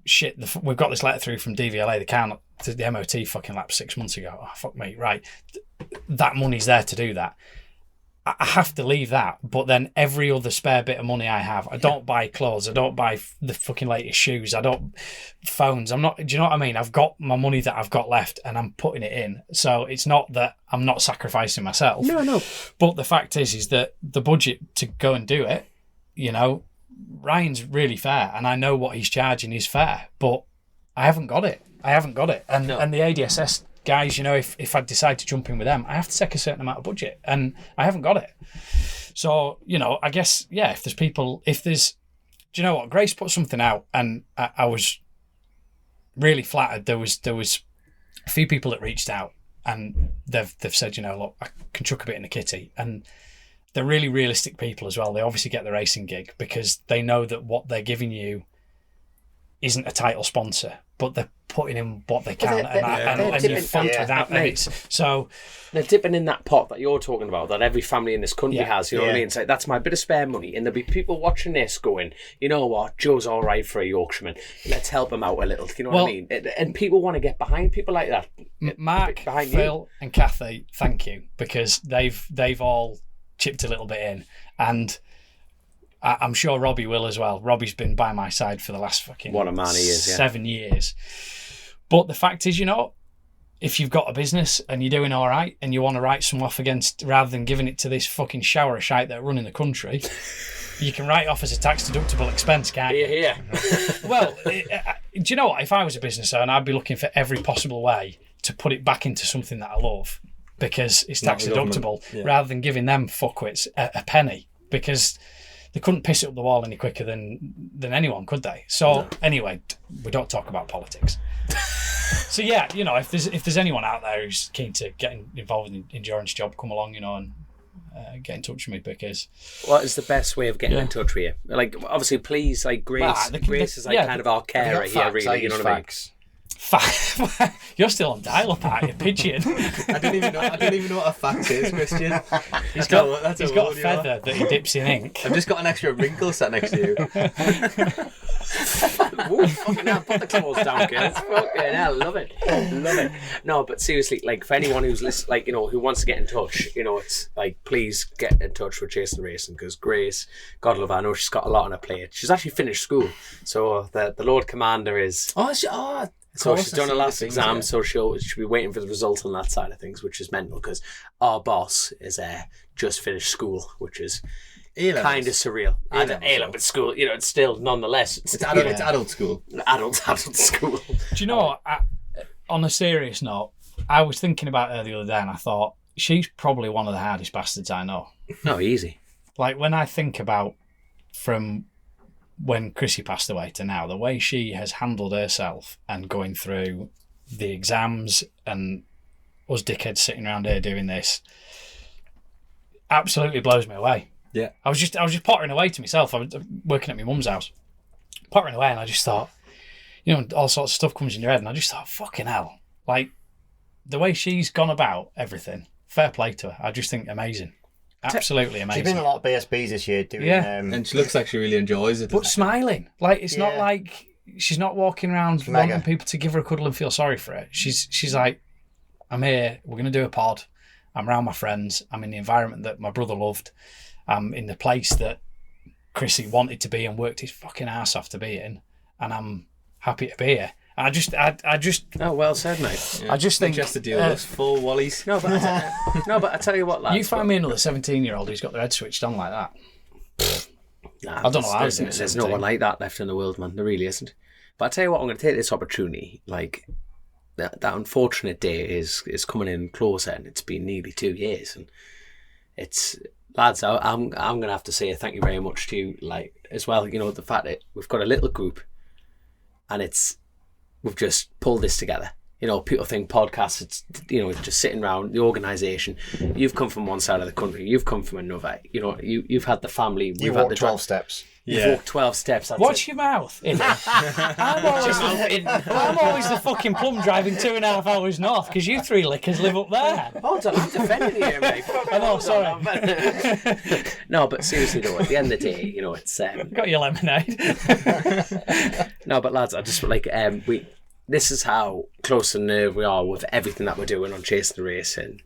shit. We've got this letter through from DVLA, the MOT fucking lapsed 6 months ago. Oh, fuck me, right? That money's there to do that. I have to leave that, but then every other spare bit of money I have, I don't buy clothes, I don't buy the fucking latest shoes, I don't phones. I'm not. Do you know what I mean? I've got my money that I've got left, and I'm putting it in. So it's not that I'm not sacrificing myself. No. But the fact is that the budget to go and do it, Ryan's really fair, and I know what he's charging is fair, but I haven't got it. And the ADSS guys, if I decide to jump in with them, I have to take a certain amount of budget, and I haven't got it. So, I guess, do you know what? Grace put something out, and I was really flattered. There was a few people that reached out, and they've said, look, I can chuck a bit in the kitty, and they're really realistic people as well. They obviously get the racing gig because they know that what they're giving you isn't a title sponsor, but they're putting in what they can, and you're funked without it. So they're dipping in that pot that you're talking about, that every family in this country has. You know what I mean? It's like, that's my bit of spare money, and there'll be people watching this going, you know what, Joe's all right for a Yorkshireman. Let's help him out a little. You know what I mean? And people want to get behind people like that. Mark, Phil, and Kathy, thank you, because they've all chipped a little bit in, and I'm sure Robbie will as well. Robbie's been by my side for the last fucking what a man he is, 7 years. But the fact is, if you've got a business and you're doing all right and you want to write some off against, rather than giving it to this fucking shower of shite that are running the country, you can write off as a tax deductible expense, can't you? Yeah. Well, do you know what? If I was a business owner, I'd be looking for every possible way to put it back into something that I love, because it's tax deductible, rather than giving them fuckwits a penny, because they couldn't piss it up the wall any quicker than anyone, could they? So anyway, we don't talk about politics. So if there's anyone out there who's keen to get involved in the endurance job, come along, and get in touch with me, because what is the best way of getting in touch with you? Like, obviously, please, like Grace. Grace is kind of our carer here, really. You know what I mean? You're still on dial-up, aren't you, pigeon? I don't even know what a fax is, Christian. He's got a feather that he dips in ink. I've just got an extra wrinkle sat next to you. Ooh, fucking hell, put the clothes down, kids. Fucking hell, love it. No, but seriously, like, for anyone who's who wants to get in touch, it's like, please get in touch with Chasin The Racin, because Grace, God love her, I know she's got a lot on her plate. She's actually finished school, so the Lord Commander is. So she's done her last exam, so she'll be waiting for the result on that side of things, which is mental, because our boss is just finished school, which is kind of surreal. A-level school, it's still nonetheless. It's adult school. Adult school. Do you know what? On a serious note, I was thinking about her the other day, and I thought, she's probably one of the hardest bastards I know. No, easy. Like, when I think about from when Chrissy passed away to now, the way she has handled herself and going through the exams and us dickheads sitting around here doing this absolutely blows me away. Yeah. I was just pottering away to myself. I was working at my mum's house, pottering away, and I just thought, all sorts of stuff comes in your head, and I just thought, fucking hell. Like, the way she's gone about everything fair play to her. I just think amazing. Absolutely amazing. She's been a lot of BSBs this year doing... and she looks like she really enjoys it. But smiling. Like, it's not like she's not walking around wanting people to give her a cuddle and feel sorry for it. She's like, I'm here, we're going to do a pod, I'm around my friends, I'm in the environment that my brother loved, I'm in the place that Chrissy wanted to be and worked his fucking ass off to be in, and I'm happy to be here. I just. Oh, well said, mate. Yeah. I just think. Just to deal with us full wallies. No, but I tell you what, lads. You find me another 17-year-old who's got their head switched on like that. Nah, I don't know how there's no one like that left in the world, man. There really isn't. But I tell you what, I'm going to take this opportunity. Like that unfortunate day is coming in closer, and it's been nearly 2 years, and it's. Lads, I'm going to have to say thank you very much to you, like, as well. You know, the fact that we've got a little group, and we've just pulled this together. You know, people think podcasts, it's, you know, just sitting around the organisation. You've come from one side of the country, you've come from another. You know, you've had the family. You've walked 12 steps. You've walked 12 steps. Watch your mouth. I'm always the fucking plum driving 2.5 hours north because you three lickers live up there. Hold on, I'm defending you, mate. I know, sorry. No, but seriously though, at the end of the day, you know, it's... Got your lemonade. No, but lads, I just like... This is how close and near we are with everything that we're doing on Chasin The Racin.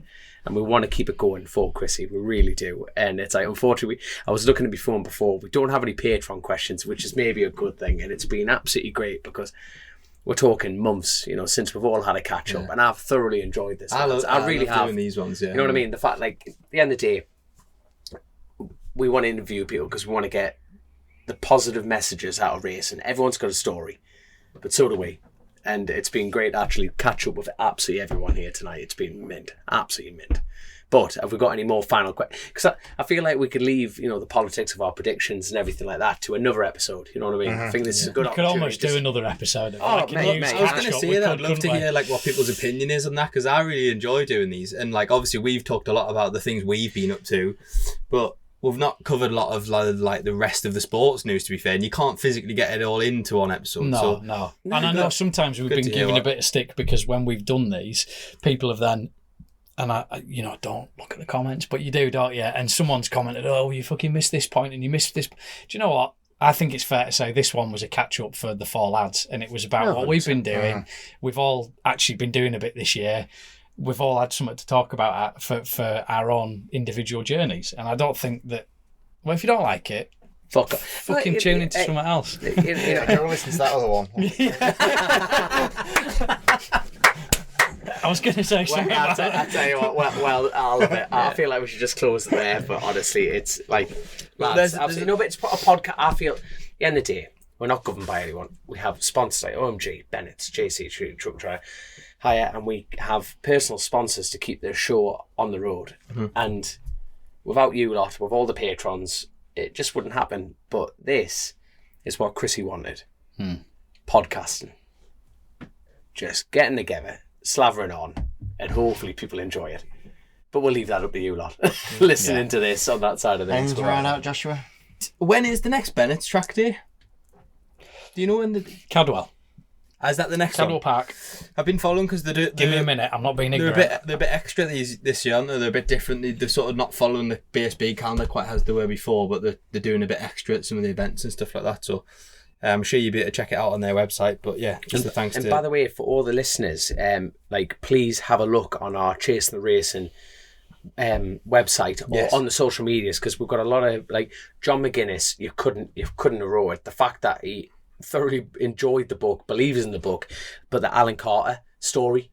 And we want to keep it going for Chrissy. We really do. And it's like, unfortunately, I was looking at my phone before. We don't have any Patreon questions, which is maybe a good thing. And it's been absolutely great because we're talking months, you know, since we've all had a catch up. And I've thoroughly enjoyed this. I really have. Doing these ones, You know what I mean? The fact, like, at the end of the day, we want to interview people because we want to get the positive messages out of racing. Everyone's got a story, but so do we. And it's been great to actually catch up with absolutely everyone here tonight. It's been mint, absolutely mint. But have we got any more final questions? Because I feel like we could leave, you know, the politics of our predictions and everything like that to another episode. You know what I mean? I think this is a good opportunity. We could almost do another episode. Mate, I was going to say that. I'd love to hear like what people's opinion is on that because I really enjoy doing these. And like obviously we've talked a lot about the things we've been up to, but we've not covered a lot of like the rest of the sports news, to be fair, and you can't phically get it all into one episode. No. And I know sometimes we've been given a bit of stick because when we've done these, people have then, and I don't look at the comments, but you do, don't you? And someone's commented, oh, you fucking missed this point and you missed this. Do you know what? I think it's fair to say this one was a catch-up for the four lads, and it was about what we've been doing. We've all actually been doing a bit this year. We've all had something to talk about for our own individual journeys. And I don't think that... Well, if you don't like it, fucking tune into something else. Go listen to that other one. I was going to say something I tell you what, well, I love it. I feel like we should just close it there, but honestly, it's like... Lads, absolutely. No, but it's a podcast. I feel, at the end of the day, we're not governed by anyone. We have sponsors like OMG, Bennetts, JC Truck Driver, Hire, and we have personal sponsors to keep the show on the road. And without you lot, with all the patrons, it just wouldn't happen. But this is what Chrissy wanted. Podcasting. Just getting together, slavering on, and hopefully people enjoy it. But we'll leave that up to you lot. Listening to this on that side of things. Ends around out, Joshua. When is the next Bennetts track day? Do you know when the... Cadwell. Is that the next Cadwell one? Park. I've been following because they're... Give me a minute, I'm not being ignorant. They're a bit extra this year, aren't they? They're a bit different. They're sort of not following the BSB calendar quite as they were before, but they're doing a bit extra at some of the events and stuff like that. So I'm sure you'll be able to check it out on their website. But yeah, just the thanks to... And by the way, for all the listeners, please have a look on our Chasin The Racin website or on the social medias, because we've got a lot of, like, John McGuinness, you couldn't have wrote it. The fact that he thoroughly enjoyed the book, believes in the book, but the Alan Carter story,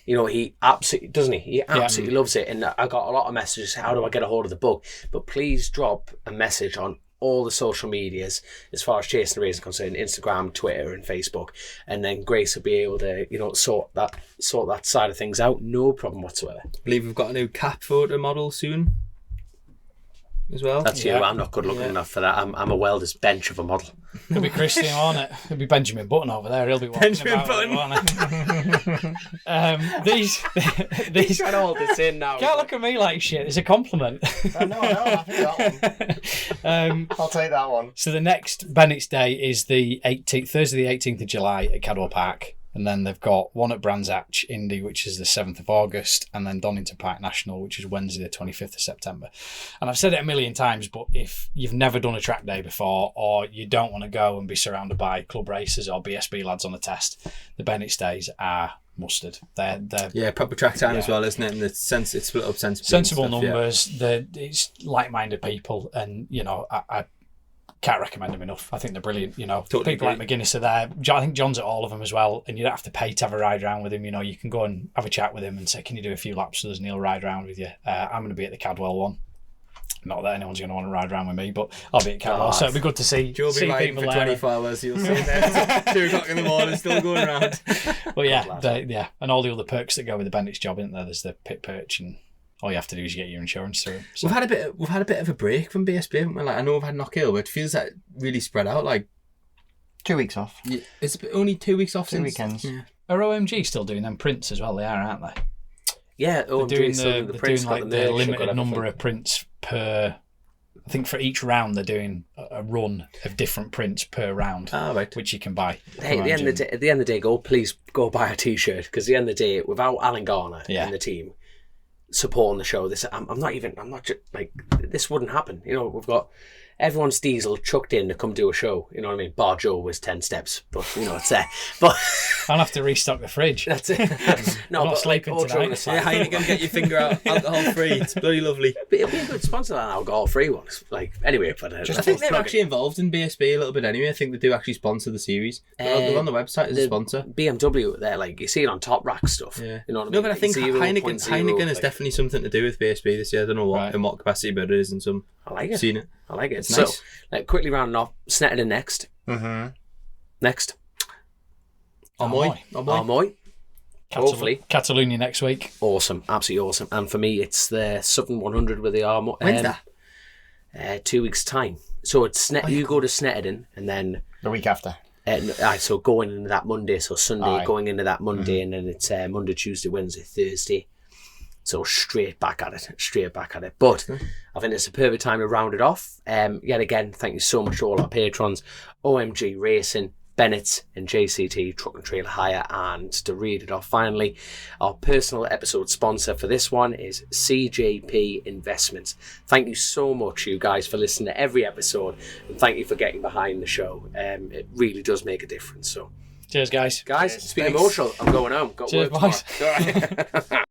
you know, he absolutely, doesn't he? He absolutely loves it. And I got a lot of messages, how do I get a hold of the book? But please drop a message on all the social medias as far as Chasin The Racin concerned, Instagram, Twitter and Facebook, and then Grace will be able to, you know, sort that side of things out, no problem whatsoever. I believe we've got a new cap photo model soon as well. That's you. I'm not good looking enough for that. I'm a welder's bench of a model. Could be Christian, won't it? Could be Benjamin Button over there. He'll be walking Benjamin Button. These trying to hold this in now. Can't look at me like shit. It's a compliment. No, I think that one. I'll take that one. So the next Bennetts Day is the 18th, Thursday the 18th of July at Cadwell Park. And then they've got one at Brands Hatch Indy, which is the 7th of August, and then Donington Park National, which is Wednesday the 25th of September. And I've said it a million times, but if you've never done a track day before, or you don't want to go and be surrounded by club racers or BSB lads on the test, the Bennetts days are mustard. They're proper track time as well, isn't it? And it's split up sensibly. Sensible numbers. Yeah. It's like-minded people, and I can't recommend them enough. I think they're brilliant. Totally people agree. Like McGuinness are there. I think John's at all of them as well, and you don't have to pay to have a ride around with him. You can go and have a chat with him and say, "Can you do a few laps with us?" And he'll ride around with you. I'm going to be at the Cadwell one. Not that anyone's going to want to ride around with me, but I'll be at Cadwell, so it'd be good to see. You'll be riding for 24 hours. You'll sit there 2 o'clock in the morning, still going around. But yeah, and all the other perks that go with the Bennetts job, isn't there? There's the pit perch, and all you have to do is get your insurance through. So. We've had a bit of a break from BSB, haven't we? Like, I know we've had Knockhill, but it feels like really spread out. Like 2 weeks off. Yeah, it's only 2 weeks off. 2 weekends. Yeah. Are OMG still doing them prints as well? They are, aren't they? Yeah, they're doing the limited number of prints per. I think for each round they're doing a run of different prints per round, right. which you can buy. Hey, at the end of the day, please go buy a T-shirt, because at the end of the day, without Alan Garner and the team supporting the show, this wouldn't happen. We've got everyone's diesel chucked in to come do a show. You know what I mean? Bar Joe was 10 steps, but it's there. But I'll have to restock the fridge. That's it. No, I'm not sleeping tonight. Yeah, how are you going to get your finger out alcohol free? It's bloody lovely. But it'll be a good sponsor, that alcohol free one. Anyway, but I think they're actually involved in BSB a little bit anyway. I think they do actually sponsor the series. They're on the website as a sponsor. BMW, they're like, you see it on Top Rack stuff. Yeah. You know what I mean? No, but I think Heineken has definitely something to do with BSB this year. I don't know in what capacity, but it is in some. I like it. I've seen it. I like it. It's nice. So, quickly rounding off, Snetterton next. Mm-hmm. Next. Armoy. Hopefully. Catalonia next week. Awesome. Absolutely awesome. And for me, it's the Southern 100 with the Armoy. When's that? 2 weeks' time. So it's you go to Snetterton, and then... The week after. So going into that Monday, so Sunday going into that Monday, and then it's Monday, Tuesday, Wednesday, Thursday. So straight back at it. But I think it's a perfect time to round it off. Yet again, thank you so much to all our patrons, OMG Racing, Bennetts and JCT Truck and Trailer Hire. And to read it off finally, our personal episode sponsor for this one is CJP Investments. Thank you so much, you guys, for listening to every episode, and thank you for getting behind the show. It really does make a difference. So cheers, guys. It's been emotional. I'm going home. Got cheers, work boys. tomorrow.